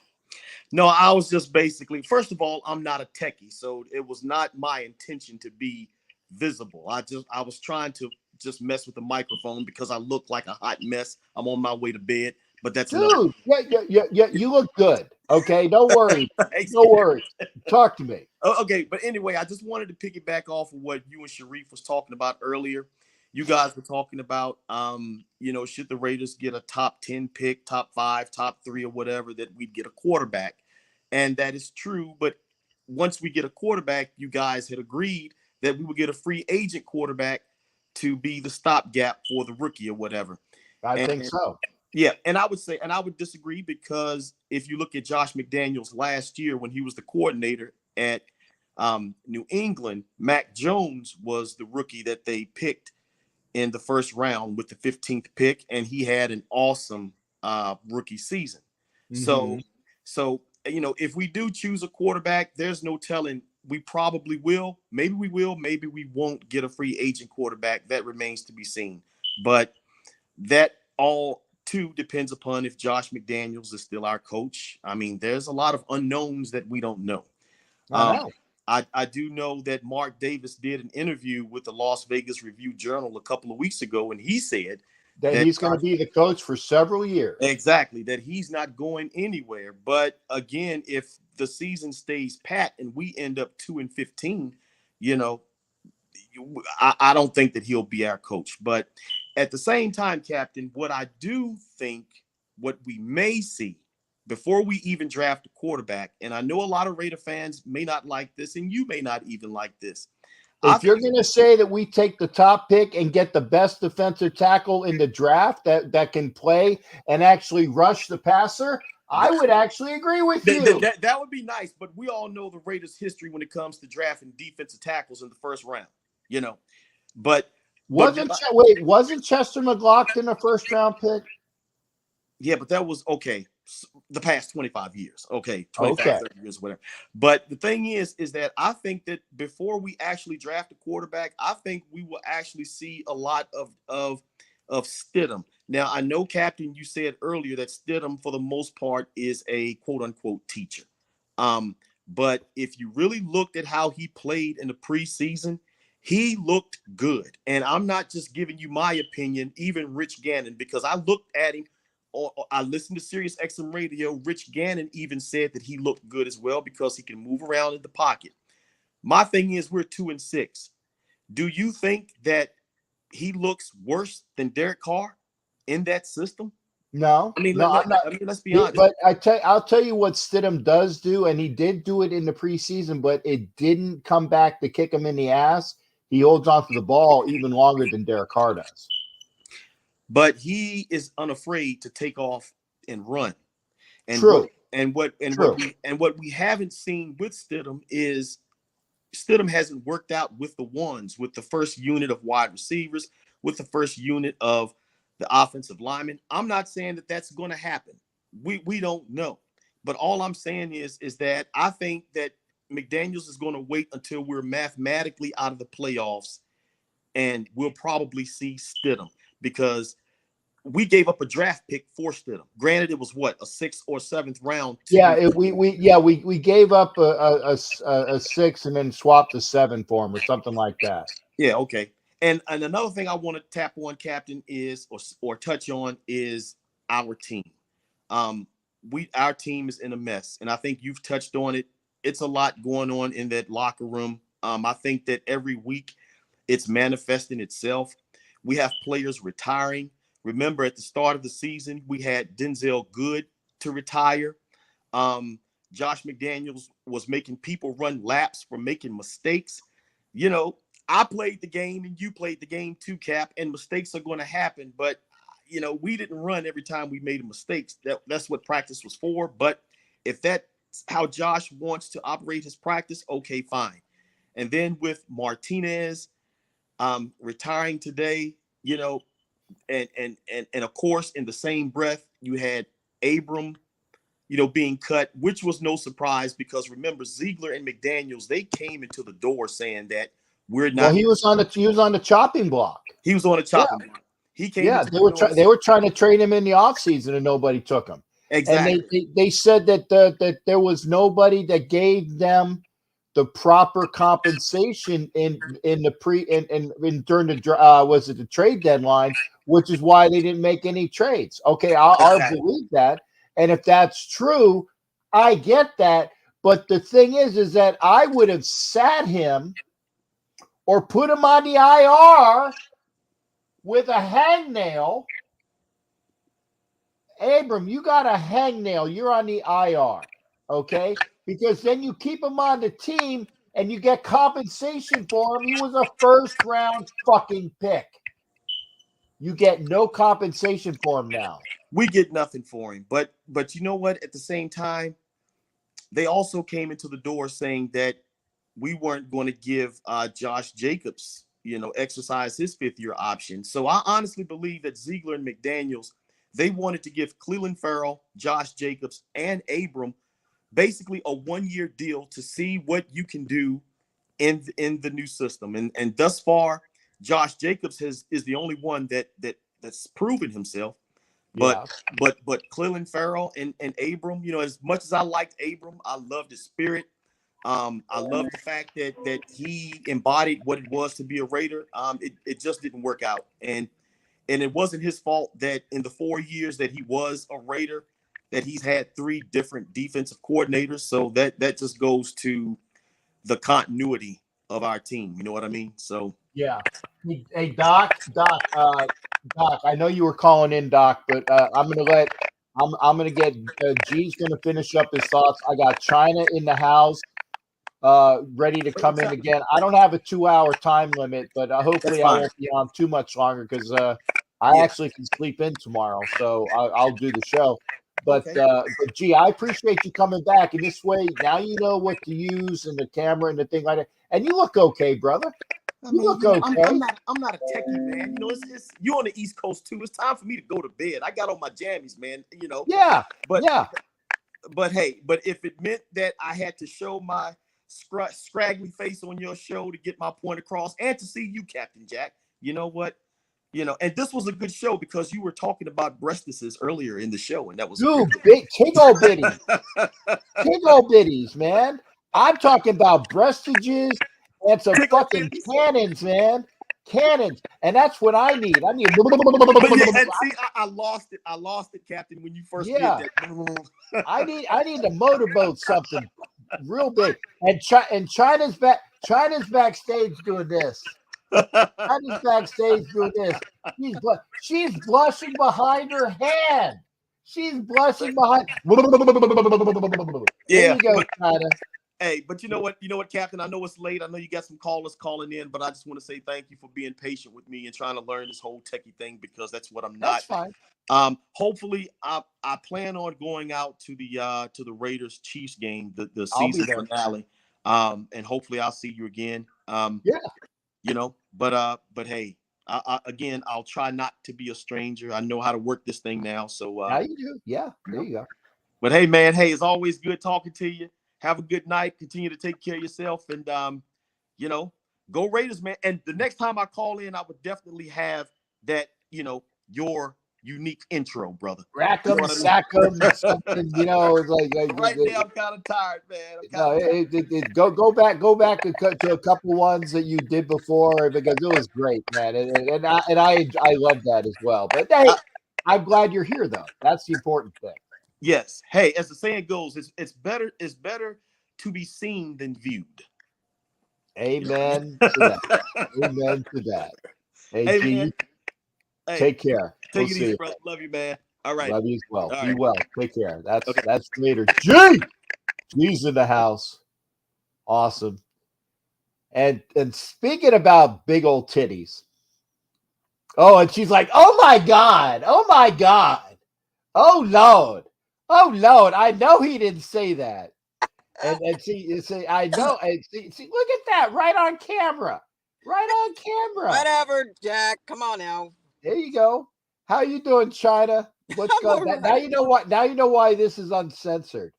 Speaker 7: No, I was just basically, first of all, I'm not a techie, so it was not my intention to be visible. I was trying to just mess with the microphone because I look like a hot mess. I'm on my way to bed, but that's another.
Speaker 1: Dude, yeah. You look good. Okay, don't worry. Don't worry. Talk to me.
Speaker 7: Okay, but anyway, I just wanted to piggyback off of what you and Sharif was talking about earlier. You guys were talking about, should the Raiders get a top 10 pick, top 5, top 3, or whatever, that we'd get a quarterback. And that is true. But once we get a quarterback, you guys had agreed that we would get a free agent quarterback to be the stopgap for the rookie or whatever.
Speaker 1: I think so.
Speaker 7: Yeah, and I would disagree, because if you look at Josh McDaniels last year when he was the coordinator at New England, Mac Jones was the rookie that they picked in the first round with the 15th pick, and he had an awesome rookie season.
Speaker 1: Mm-hmm.
Speaker 7: So if we do choose a quarterback, there's no telling. We probably will. Maybe we will. Maybe we won't get a free agent quarterback. That remains to be seen. But that all too depends upon if Josh McDaniels is still our coach. I mean, there's a lot of unknowns that we don't know. I do know that Mark Davis did an interview with the Las Vegas Review-Journal a couple of weeks ago, and he said
Speaker 1: that he's going to be the coach for several years.
Speaker 7: Exactly, that he's not going anywhere. But again, if the season stays pat and we end up 2-15, I don't think that he'll be our coach. But at the same time, Captain, what I do think, what we may see before we even draft a quarterback, and I know a lot of Raider fans may not like this, and you may not even like this.
Speaker 1: If you're going to say that we take the top pick and get the best defensive tackle in the draft that can play and actually rush the passer, I would actually agree with you.
Speaker 7: That would be nice, but we all know the Raiders' history when it comes to drafting defensive tackles in the first round. But
Speaker 1: wasn't Chester McLaughlin a first round pick?
Speaker 7: Yeah, but that was okay. The past 25 years, 30 years, whatever. But the thing is that I think that before we actually draft a quarterback, I think we will actually see a lot of Stidham. Now, I know, Captain, you said earlier that Stidham, for the most part, is a quote unquote teacher. But if you really looked at how he played in the preseason, he looked good. And I'm not just giving you my opinion, even Rich Gannon, because I looked at him. I listened to Sirius XM radio. Rich Gannon even said that he looked good as well because he can move around in the pocket. My thing is, we're 2-6. Do you think that he looks worse than Derek Carr in that system?
Speaker 1: No.
Speaker 7: I mean, let's be honest.
Speaker 1: But I'll tell you what Stidham does do, and he did do it in the preseason, but it didn't come back to kick him in the ass. He holds on to the ball even longer than Derek Carr does.
Speaker 7: But he is unafraid to take off and run. And
Speaker 1: True.
Speaker 7: What we haven't seen with Stidham is Stidham hasn't worked out with the ones, with the first unit of wide receivers, with the first unit of the offensive linemen. I'm not saying that that's going to happen. We don't know. But all I'm saying is that I think that McDaniels is going to wait until we're mathematically out of the playoffs, and we'll probably see Stidham, because we gave up a draft pick for Stidham. Granted, it was what, a 6th or 7th round.
Speaker 1: We gave up a 6 and then swapped the 7 for him or something like that.
Speaker 7: Yeah, okay. And another thing I want to tap on, Captain, is or touch on is our team. Our team is in a mess, and I think you've touched on it. It's a lot going on in that locker room. I think that every week it's manifesting itself. We have players retiring. Remember, at the start of the season, we had Denzel Good to retire. Josh McDaniels was making people run laps for making mistakes. I played the game and you played the game too, Cap, and mistakes are going to happen. But, we didn't run every time we made a mistake. That's what practice was for. But if that's how Josh wants to operate his practice, okay, fine. And then with Martinez retiring today, and of course, in the same breath, you had Abram, being cut, which was no surprise, because remember, Ziegler and McDaniels, they came into the door saying that we're not.
Speaker 1: Well, he was on the chopping block.
Speaker 7: He was on a chopping block. He came.
Speaker 1: Yeah, they were trying to trade him in the offseason and nobody took him.
Speaker 7: Exactly.
Speaker 1: And they said that that there was nobody that gave them the proper compensation in the during the was it the trade deadline, which is why they didn't make any trades. Okay, I'll believe that, and if that's true, I get that. But the thing is that I would have sat him or put him on the IR with a hangnail. Abram, you got a hangnail. You're on the IR, okay? Because then you keep him on the team and you get compensation for him. He was a first round fucking pick. You get no compensation for him now.
Speaker 7: We get nothing for him. But you know what? At the same time, they also came into the door saying that we weren't going to give Josh Jacobs, exercise his 5th-year option. So I honestly believe that Ziegler and McDaniels, they wanted to give Clelin Ferrell, Josh Jacobs, and Abram basically a 1-year deal to see what you can do in the new system. And thus far, Josh Jacobs is the only one that's proven himself. But Clelin Ferrell and Abram, as much as I liked Abram, I loved his spirit. I love the fact that he embodied what it was to be a Raider. It just didn't work out. And it wasn't his fault that in the 4 years that he was a Raider, that he's had 3 different defensive coordinators. So that just goes to the continuity of our team. You know what I mean? So
Speaker 1: yeah. Hey, Doc, I know you were calling in, Doc, but I'm gonna get G's gonna finish up his thoughts. I got China in the house, ready to come in again. I don't have a 2-hour time limit, but hopefully I won't be on too much longer because I actually can sleep in tomorrow, so I'll do the show. But G, I appreciate you coming back. And this way, now you know what to use and the camera and the thing like that. And you look okay, brother. You look okay.
Speaker 7: I'm not a techie, man. It's you on the East Coast too. It's time for me to go to bed. I got on my jammies, man.
Speaker 1: Yeah.
Speaker 7: But hey, if it meant that I had to show my scraggly face on your show to get my point across and to see you, Captain Jack, you know what? And this was a good show because you were talking about breastises earlier in the show, and that was
Speaker 1: big king old bitties. King old bitties, man. I'm talking about breastages and some fucking cannons, man. Cannons. And that's what I need. I need
Speaker 7: I lost it, Captain, when you first did that.
Speaker 1: I need to motorboat something real big. And China's backstage doing this. China's backstage doing this. She's blushing behind her hand. She's blushing behind. There you go, China.
Speaker 7: Hey, but you know what, Captain? I know it's late. I know you got some callers calling in, but I just want to say thank you for being patient with me and trying to learn this whole techie thing because that's what I'm not.
Speaker 1: That's fine.
Speaker 7: Hopefully, I plan on going out to the Raiders Chiefs game, the season finale. And hopefully I'll see you again. But hey, again, I'll try not to be a stranger. I know how to work this thing now. So
Speaker 1: now you do. Yeah, there you go.
Speaker 7: But hey, man, it's always good talking to you. Have a good night. Continue to take care of yourself, and go Raiders, man. And the next time I call in, I would definitely have that, your unique intro, brother.
Speaker 1: Rack 'em, sack 'em, something. It's like
Speaker 7: right now I'm kind of tired, man.
Speaker 1: Go back to a couple ones that you did before because it was great, man. And I love that as well. But hey, I'm glad you're here though. That's the important thing.
Speaker 7: Yes. Hey, as the saying goes, it's better to be seen than viewed.
Speaker 1: Amen to that. Amen to that. Hey, G,
Speaker 7: man.
Speaker 1: Take care.
Speaker 7: Take it easy, brother. Love you, man. All right.
Speaker 1: Love you as well.
Speaker 7: All
Speaker 1: Be
Speaker 7: right.
Speaker 1: well. Take care. That's later. G's in the house. Awesome. And speaking about big old titties. Oh, and she's like, oh my God. Oh my God. Oh Lord. Oh Lord. I know he didn't say that. And see, I know. And see, look at that. Right on camera. Right on camera.
Speaker 8: Whatever, Jack. Come on now.
Speaker 1: There you go. How you doing, China? What's going on? Now you know what. Now you know why this is uncensored.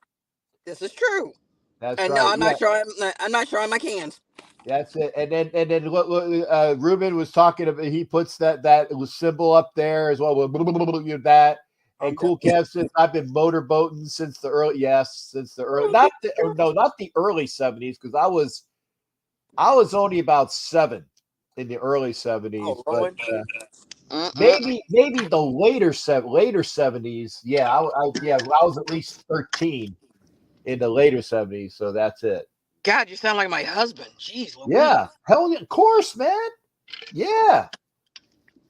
Speaker 8: This is true.
Speaker 1: That's
Speaker 8: and
Speaker 1: right.
Speaker 8: No, I'm not sure. I'm not sure on my cans.
Speaker 1: That's it. And then Ruben was talking about. He puts that symbol up there as well. That And Cool Kev says, I've been motorboating since the early, not the early 70s, because I was only about 7 in the early 70s, but maybe the later 70s. Yeah, I was at least 13 in the later 70s, so that's it.
Speaker 8: God, you sound like my husband. Jeez, Louise.
Speaker 1: Yeah, hell, of course, man. Yeah.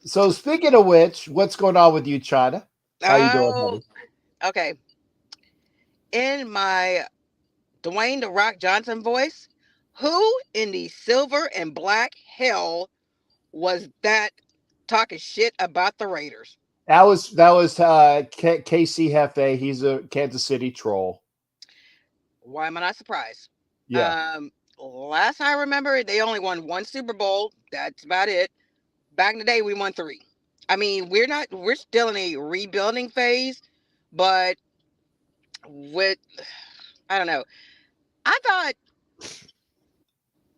Speaker 1: So speaking of which, what's going on with you, China? How you doing, honey?
Speaker 8: Okay. In my Dwayne the Rock Johnson voice, who in the silver and black hell was that talking shit about the Raiders?
Speaker 1: That was KC Hefe. He's a Kansas City troll.
Speaker 8: Why am I not surprised?
Speaker 1: Yeah.
Speaker 8: Last I remember, they only won 1 Super Bowl. That's about it. Back in the day, we won 3. I mean, we're still in a rebuilding phase, but I don't know. I thought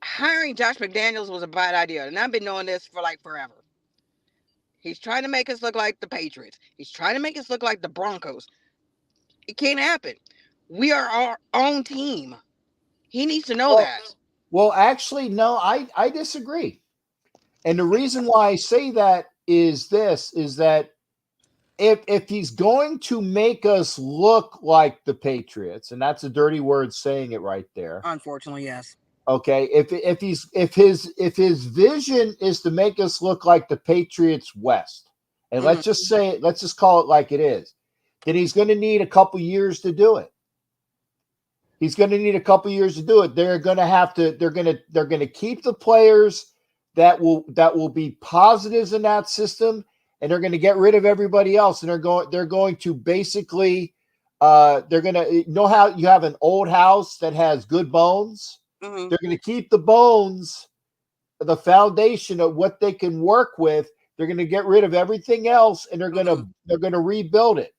Speaker 8: hiring Josh McDaniels was a bad idea, and I've been knowing this for like forever. He's trying to make us look like the Patriots. He's trying to make us look like the Broncos. It can't happen. We are our own team. He needs to know that.
Speaker 1: Well, actually, no, I disagree. And the reason why I say that is that if he's going to make us look like the Patriots, and that's a dirty word saying it right there.
Speaker 8: Unfortunately, yes.
Speaker 1: Okay, if his vision is to make us look like the Patriots West, and let's just call it like it is, then he's going to need a couple years to do it. He's going to need a couple years to do it. They're going to keep the players that will be positives in that system, and they're going to get rid of everybody else, and they're going to basically they're going to know how you have an old house that has good bones.
Speaker 8: Mm-hmm.
Speaker 1: They're going to keep the bones, the foundation of what they can work with. They're going to get rid of everything else, and they're going to rebuild it,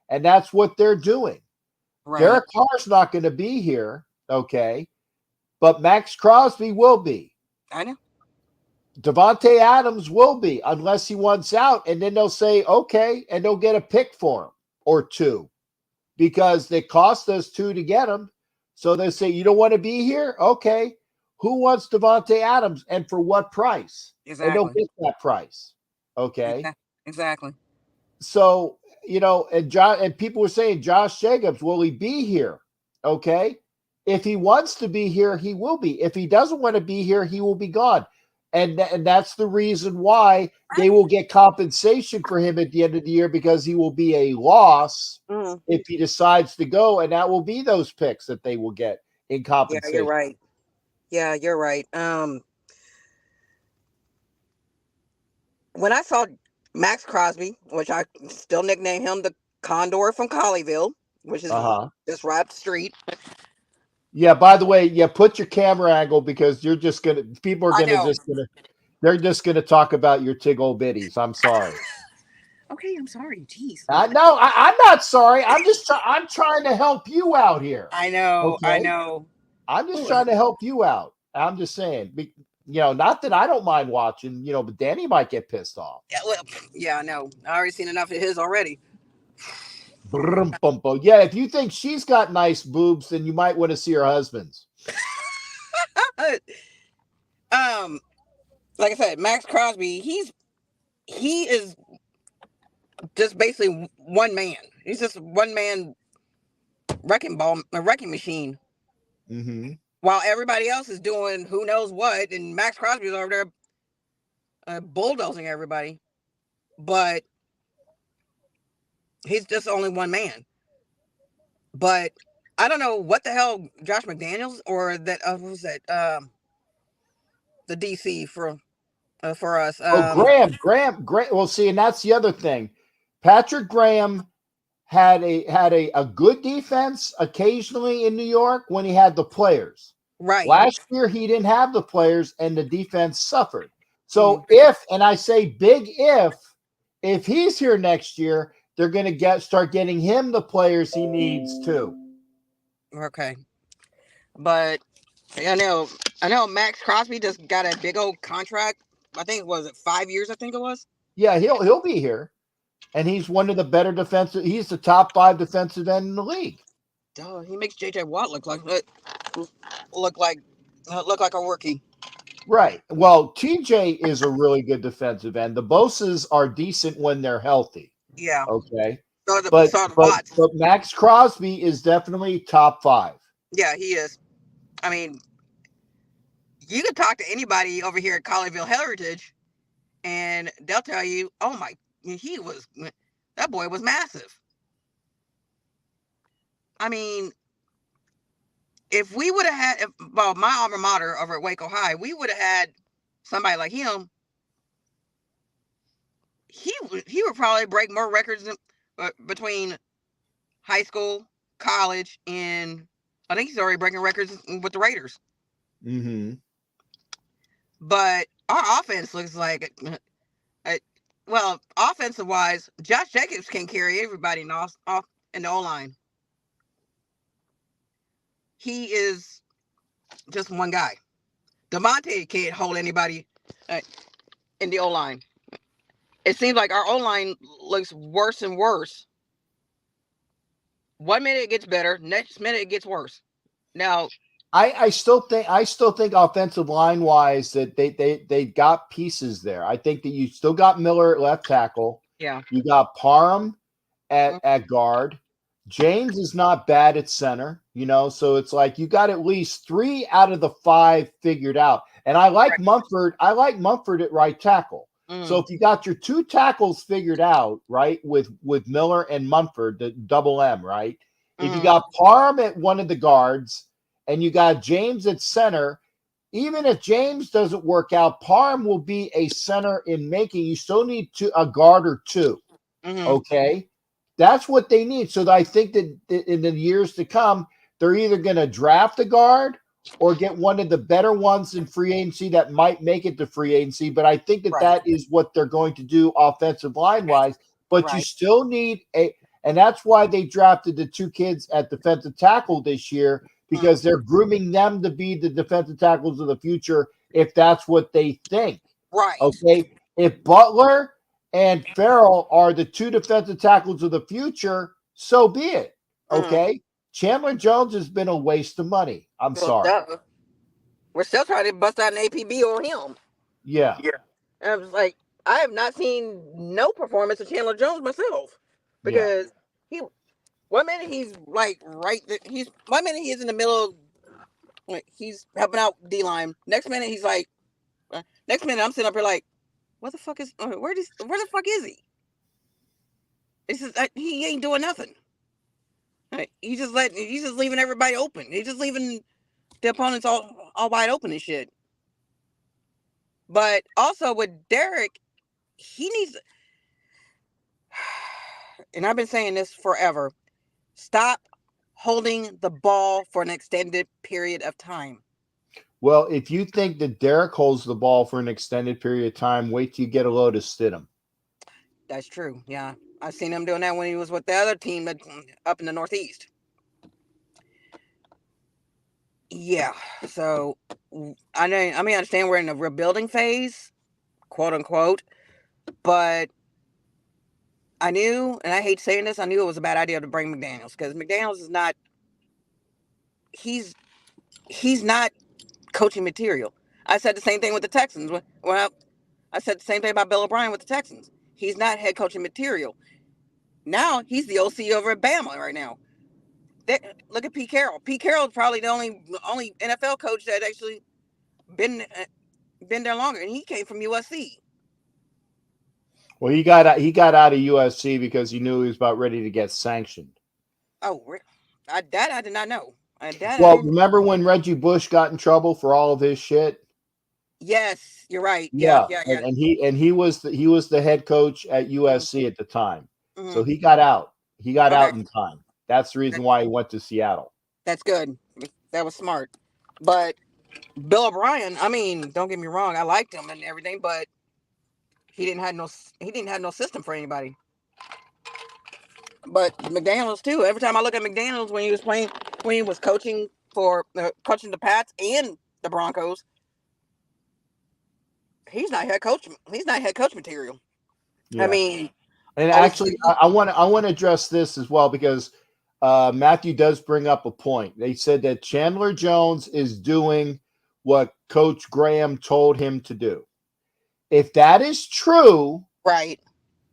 Speaker 1: and that's what they're doing.
Speaker 8: Right.
Speaker 1: Derek Carr's not going to be here, okay, but Max Crosby will be.
Speaker 8: I know.
Speaker 1: Devontae Adams will be, unless he wants out, and then they'll say okay, and they'll get a pick for him or 2 because they cost us 2 to get him. So they say, you don't want to be here? Okay. Who wants Devontae Adams and for what price?
Speaker 8: Exactly.
Speaker 1: And they'll get that price. Okay.
Speaker 8: Exactly.
Speaker 1: So, and people were saying, Josh Jacobs, will he be here? Okay. If he wants to be here, he will be. If he doesn't want to be here, he will be gone. And that's the reason why they will get compensation for him at the end of the year, because he will be a loss if he decides to go, and that will be those picks that they will get in compensation.
Speaker 8: Yeah, you're right. Yeah, you're right. When I saw Max Crosby, which I still nickname him the Condor from Colleyville, which is just right up the street.
Speaker 1: Yeah, by the way, put your camera angle, because they're just gonna talk about your tig old bitties. I'm sorry.
Speaker 8: Okay, I'm sorry. Jeez.
Speaker 1: I'm not sorry. I'm trying to help you out here.
Speaker 8: I know.
Speaker 1: Okay?
Speaker 8: I know.
Speaker 1: I'm just trying to help you out. I'm just saying, not that I don't mind watching, but Danny might get pissed off.
Speaker 8: Yeah, I know. I already seen enough of his already.
Speaker 1: Yeah, if you think she's got nice boobs, then you might want to see her husband's.
Speaker 8: Like I said, Max Crosby, he is just basically one man. He's just one man wrecking machine.
Speaker 1: Mm-hmm.
Speaker 8: While everybody else is doing who knows what, and Max Crosby's over there bulldozing everybody. But he's just only one man. But I don't know what the hell Josh McDaniels or that who's that the DC for us.
Speaker 1: Graham. Well, see, and that's the other thing. Patrick Graham had a good defense occasionally in New York when he had the players.
Speaker 8: Right.
Speaker 1: Last year he didn't have the players, and the defense suffered. So if he's here next year, they're going to start getting him the players he needs too.
Speaker 8: Okay. But I know Max Crosby just got a big old contract. I think it was 5 years, I think it was.
Speaker 1: Yeah, he'll be here. And he's one of the better defensive. He's the top 5 defensive end in the league.
Speaker 8: Duh, he makes J.J. Watt look like a rookie.
Speaker 1: Right. Well, TJ is a really good defensive end. The Bosas are decent when they're healthy.
Speaker 8: Yeah.
Speaker 1: Okay.
Speaker 8: So the
Speaker 1: But
Speaker 8: Watts.
Speaker 1: Max Crosby is definitely top 5.
Speaker 8: Yeah, he is. I mean, you could talk to anybody over here at Colleyville Heritage, and they'll tell you, "Oh my, that boy was massive." I mean, if we would have had, my alma mater over at Waco High, we would have had somebody like him. He would probably break more records between high school, college, and I think he's already breaking records with the Raiders.
Speaker 1: Mm-hmm.
Speaker 8: But our offense looks like, well, offensive wise, Josh Jacobs can carry everybody off in the O-line. He is just one guy. Devontae can't hold anybody in the O-line. It seems like our O-line looks worse and worse. 1 minute it gets better, next minute it gets worse. Now,
Speaker 1: I still think offensive line wise that they got pieces there. I think that you still got Miller at left tackle.
Speaker 8: Yeah.
Speaker 1: You got Parham at guard. James is not bad at center, so it's like you got at least 3 out of the 5 figured out. And I like Mumford. I like Mumford at right tackle. So if you got your 2 tackles figured out, right, with Miller and Mumford, the double M, right? If you got Parham at one of the guards and you got James at center, even if James doesn't work out, Parham will be a center in making. You still need a guard or 2. Okay? That's what they need. So I think that in the years to come, they're either going to draft a guard or get one of the better ones in free agency that might make it to free agency. But I think that is what they're going to do offensive line-wise. But you still need and that's why they drafted the 2 kids at defensive tackle this year, because they're grooming them to be the defensive tackles of the future if that's what they think.
Speaker 8: Right.
Speaker 1: Okay? If Butler and Farrell are the 2 defensive tackles of the future, so be it. Okay? Chandler Jones has been a waste of money. I'm sorry.
Speaker 8: We're still trying to bust out an APB on him.
Speaker 1: Yeah.
Speaker 8: And I was like, I have not seen no performance of Chandler Jones myself, because 1 minute he's like he's 1 minute he's in the middle, he's helping out D-line. Next minute he's like, next minute I'm sitting up here like, what the fuck is where the fuck is he? It's just he ain't doing nothing. He's just leaving everybody open. He's just leaving the opponents all wide open and shit. But also with Derek, he needs, and I've been saying this forever, stop holding the ball for an extended period of time.
Speaker 1: Well, if you think that Derek holds the ball for an extended period of time, wait till you get a load of Stidham.
Speaker 8: That's true. Yeah. I've seen him doing that when he was with the other team up in the Northeast. Yeah. So I understand we're in a rebuilding phase, quote unquote, but I knew, and I hate saying this, I knew it was a bad idea to bring McDaniels, because McDaniels is not, he's not coaching material. I said the same thing with the Texans. Well, I said the same thing about Bill O'Brien with the Texans. He's not head coaching material. Now he's the OC over at Bama right now. Look at Pete Carroll. Pete Carroll's probably the only NFL coach that actually been there longer, and he came from USC.
Speaker 1: Well, he got out of USC because he knew he was about ready to get sanctioned.
Speaker 8: Oh, that I did not know.
Speaker 1: Remember when Reggie Bush got in trouble for all of his shit?
Speaker 8: Yes, you're right.
Speaker 1: Yeah.
Speaker 8: Yeah.
Speaker 1: And he was the head coach at USC at the time. So he got out. He got out in time. That's the reason why he went to Seattle.
Speaker 8: That's good. That was smart. But Bill O'Brien, I mean, don't get me wrong, I liked him and everything, but he didn't have no system for anybody. But McDaniels too. Every time I look at McDaniels when he was coaching the Pats and the Broncos, he's not head coach material. Yeah. I mean,
Speaker 1: And
Speaker 8: Always
Speaker 1: actually, I want to address this as well because Matthew does bring up a point. They said that Chandler Jones is doing what Coach Graham told him to do. If that is true,
Speaker 8: right.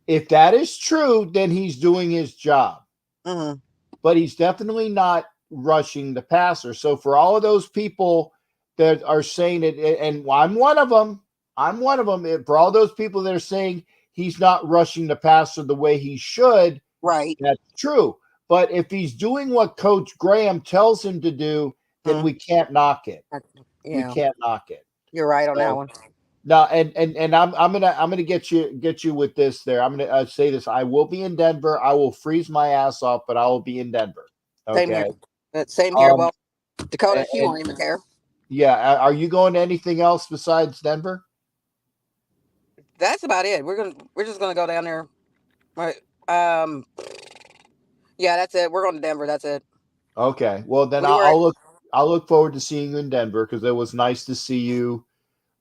Speaker 1: then he's doing his job.
Speaker 8: Mm-hmm.
Speaker 1: But he's definitely not rushing the passer. So for all of those people that are saying it, and I'm one of them. For all those people that are saying he's not rushing the passer the way he should,
Speaker 8: Right.
Speaker 1: that's true. But if he's doing what Coach Graham tells him to do, then we can't knock it.
Speaker 8: Yeah.
Speaker 1: We can't knock it.
Speaker 8: You're right on that one.
Speaker 1: No, and I'm gonna get you with this there. I'm gonna say this. I will be in Denver. I will freeze my ass off, but I will be in Denver. Okay.
Speaker 8: Same here. Same here. Well, Dakota, she won't even care.
Speaker 1: Yeah. Are you going to anything else besides Denver?
Speaker 8: That's about it. We're just gonna go down there. Right. Yeah, that's it. We're going to Denver. That's it.
Speaker 1: Okay. Well, then I'll look forward to seeing you in Denver because it was nice to see you.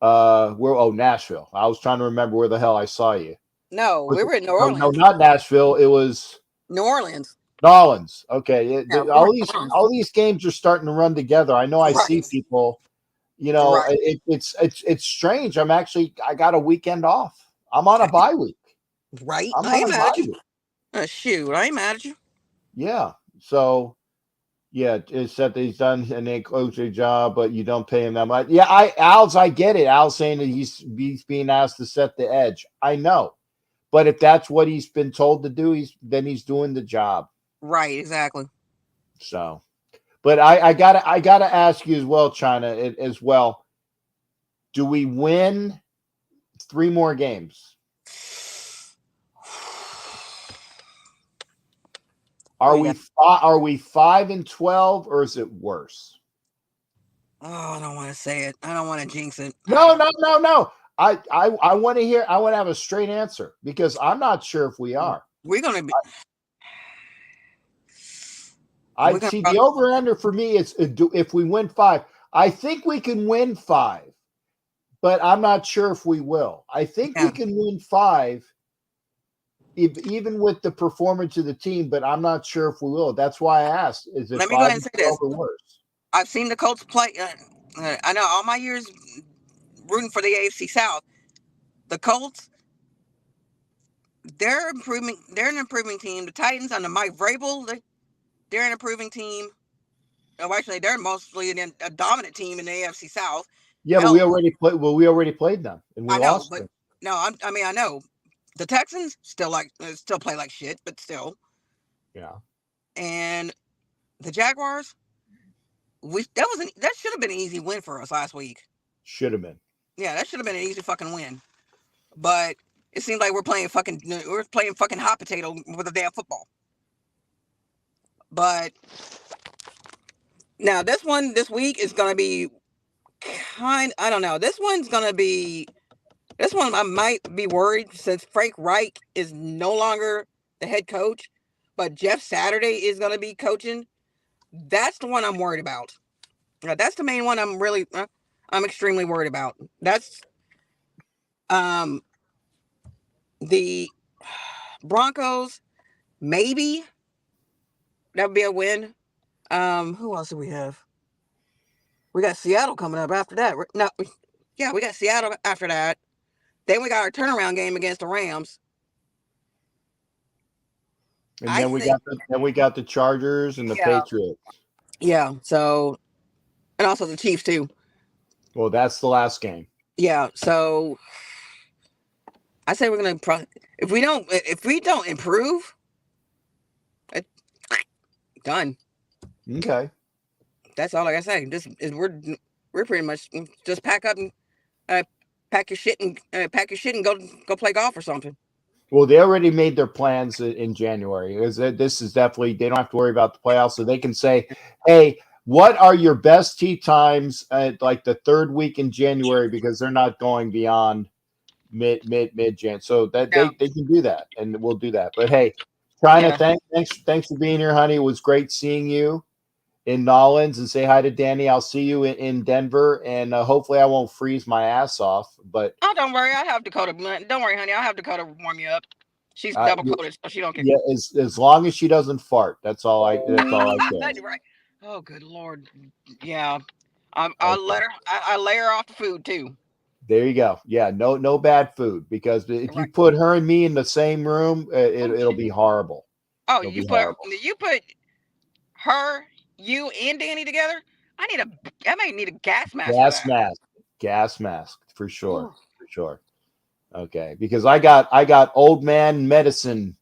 Speaker 1: Nashville. I was trying to remember where the hell I saw you.
Speaker 8: No, we were in New Orleans.
Speaker 1: No, not Nashville. It was
Speaker 8: New Orleans.
Speaker 1: Nolans. Okay.
Speaker 8: Yeah,
Speaker 1: all these games are starting to run together. I know I see people. You know,
Speaker 8: Right.
Speaker 1: it's strange. I got a weekend off. I'm on a bye week.
Speaker 8: Right.
Speaker 1: I'm
Speaker 8: I ain't
Speaker 1: on a
Speaker 8: mad at
Speaker 1: bye
Speaker 8: you.
Speaker 1: week.
Speaker 8: Shoot, I ain't mad at you.
Speaker 1: Yeah. So, yeah, it's that he's done an inclusive job, but you don't pay him that much. Yeah, I get it. Al's saying that he's being asked to set the edge. I know, but if that's what he's been told to do, he's doing the job.
Speaker 8: Right. Exactly.
Speaker 1: So, but I gotta ask you as well, China, as well. Do we win 3 more games? Are we 5-12 or is it worse?
Speaker 8: Oh, I don't want to say it. I don't want to jinx it.
Speaker 1: No. I want to hear. I want to have a straight answer because I'm not sure if we are.
Speaker 8: We're gonna be.
Speaker 1: I see the over under for me is if we win 5. I think we can win 5, but I'm not sure if we will. I think we can win 5. Even with the performance of the team, but I'm not sure if we will. That's why I asked. Is it
Speaker 8: Let me go ahead and say this.
Speaker 1: or worse?
Speaker 8: I've seen the Colts play. I know all my years rooting for the AFC South. The Colts, they're improving. They're an improving team. The Titans under Mike Vrabel, they're an improving team. Oh, actually, they're mostly a dominant team in the AFC South.
Speaker 1: Yeah, but we already played. Well, we already played them, and we lost.
Speaker 8: But no, I know. The Texans still play like shit, but still.
Speaker 1: Yeah.
Speaker 8: And the Jaguars, that should have been an easy win for us last week.
Speaker 1: Should have been.
Speaker 8: Yeah, that should have been an easy fucking win. But it seems like we're playing fucking hot potato with a damn football. But now this week is gonna be I don't know. This one I might be worried since Frank Reich is no longer the head coach, but Jeff Saturday is going to be coaching. That's the one I'm worried about. That's the main one I'm extremely worried about. That's the Broncos, maybe that would be a win. Who else do we have? We got Seattle coming up after that. We got Seattle after that. Then we got our turnaround game against the Rams.
Speaker 1: And then we got the Chargers and the Patriots.
Speaker 8: Yeah. So, and also the Chiefs too.
Speaker 1: Well, that's the last game.
Speaker 8: Yeah. So, I say we're gonna if we don't improve, done.
Speaker 1: Okay.
Speaker 8: That's all I gotta say. We're pretty much just pack up and pack your shit and go play golf or something.
Speaker 1: Well, they already made their plans in January. This is definitely, they don't have to worry about the playoffs, so they can say, hey, what are your best tee times at like the 3rd week in January, because they're not going beyond mid-Jan. So that they can do that, and we'll do that. But hey, China, thanks for being here, honey. It was great seeing you in Nolans, and say hi to Danny. I'll see you in Denver, and hopefully I won't freeze my ass off. But
Speaker 8: don't worry, I have Dakota. Don't worry, honey, I'll have Dakota warm you up. She's double coated, so she don't care.
Speaker 1: Yeah, as long as she doesn't fart. That's all I care.
Speaker 8: Right. Oh, good Lord. Yeah. I'll let her. I lay her off the food too.
Speaker 1: There you go. Yeah, no bad food, because if you
Speaker 8: Right.
Speaker 1: put her and me in the same room, it'll be horrible.
Speaker 8: Oh,
Speaker 1: It'll be horrible.
Speaker 8: you put her, you, and Danny together. I may need a gas mask for that.
Speaker 1: Gas mask for sure,
Speaker 8: Ooh.
Speaker 1: for sure. Okay, because I got old man medicine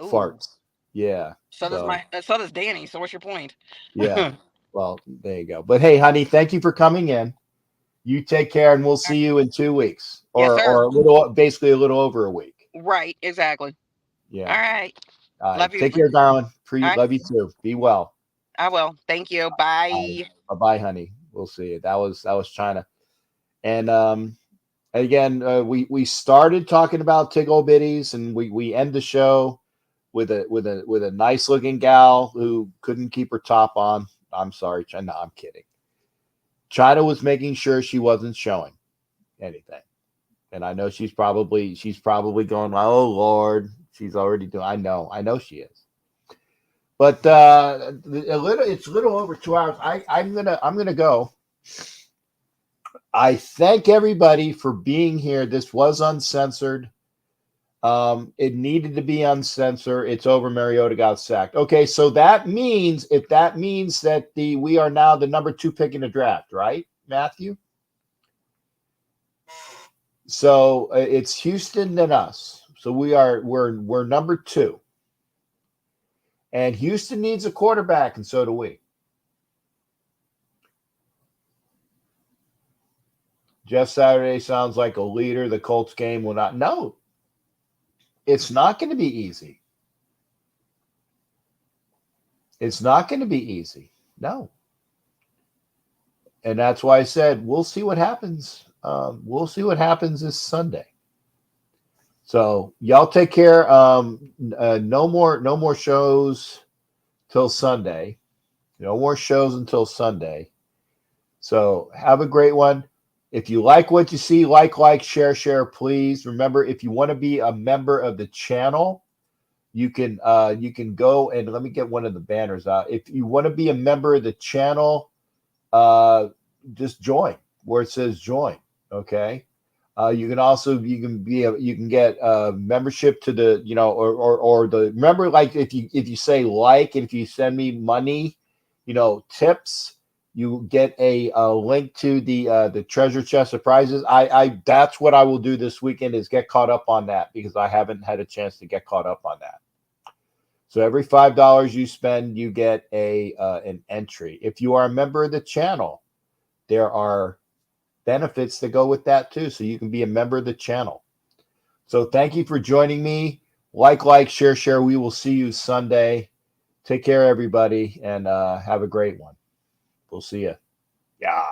Speaker 8: Ooh.
Speaker 1: farts. Yeah.
Speaker 8: So does Danny. So what's your point?
Speaker 1: Yeah. Well, there you go. But hey, honey, thank you for coming in. You take care, and we'll see you in 2 weeks,
Speaker 8: Yes,
Speaker 1: or
Speaker 8: sir.
Speaker 1: basically a little over a week.
Speaker 8: Right. Exactly.
Speaker 1: Yeah.
Speaker 8: All right.
Speaker 1: All right.
Speaker 8: Love you.
Speaker 1: Take care, darling.
Speaker 8: All right.
Speaker 1: Love you too. Be well.
Speaker 8: I will. Thank you. Bye.
Speaker 1: Bye bye, honey. We'll see you. That was China. And again, we started talking about tickle bitties, and we end the show with a nice looking gal who couldn't keep her top on. I'm sorry, China. No, I'm kidding. China was making sure she wasn't showing anything, and I know she's probably going, oh Lord, she's already doing. I know she is. But it's a little over 2 hours. I'm gonna go. I thank everybody for being here. This was uncensored. It needed to be uncensored. It's over. Mariota got sacked. Okay, so that means that we are now the number 2 pick in the draft, right, Matthew? So it's Houston than us. So we're number 2, and Houston needs a quarterback, and so do we. Jeff Saturday sounds like a leader. The Colts game will not. No, it's not going to be easy. It's not going to be easy. No. And that's why I said we'll see what happens. We'll see what happens this Sunday. So y'all take care. No more shows till Sunday. No more shows until Sunday. So have a great one. If you like what you see, like, share, please. Remember, if you want to be a member of the channel, you can go and let me get one of the banners out. If you want to be a member of the channel, just join where it says join. Okay. You can get membership to the, or the, remember, like if you say like, and if you send me money, tips, you get a link to the treasure chest of prizes. That's what I will do this weekend, is get caught up on that, because I haven't had a chance to get caught up on that. So every $5 you spend, you get an entry. If you are a member of the channel, there are benefits that go with that too. So you can be a member of the channel. So thank you for joining me. Like, share. We will see you Sunday. Take care, everybody, and have a great one. We'll see you. Yeah.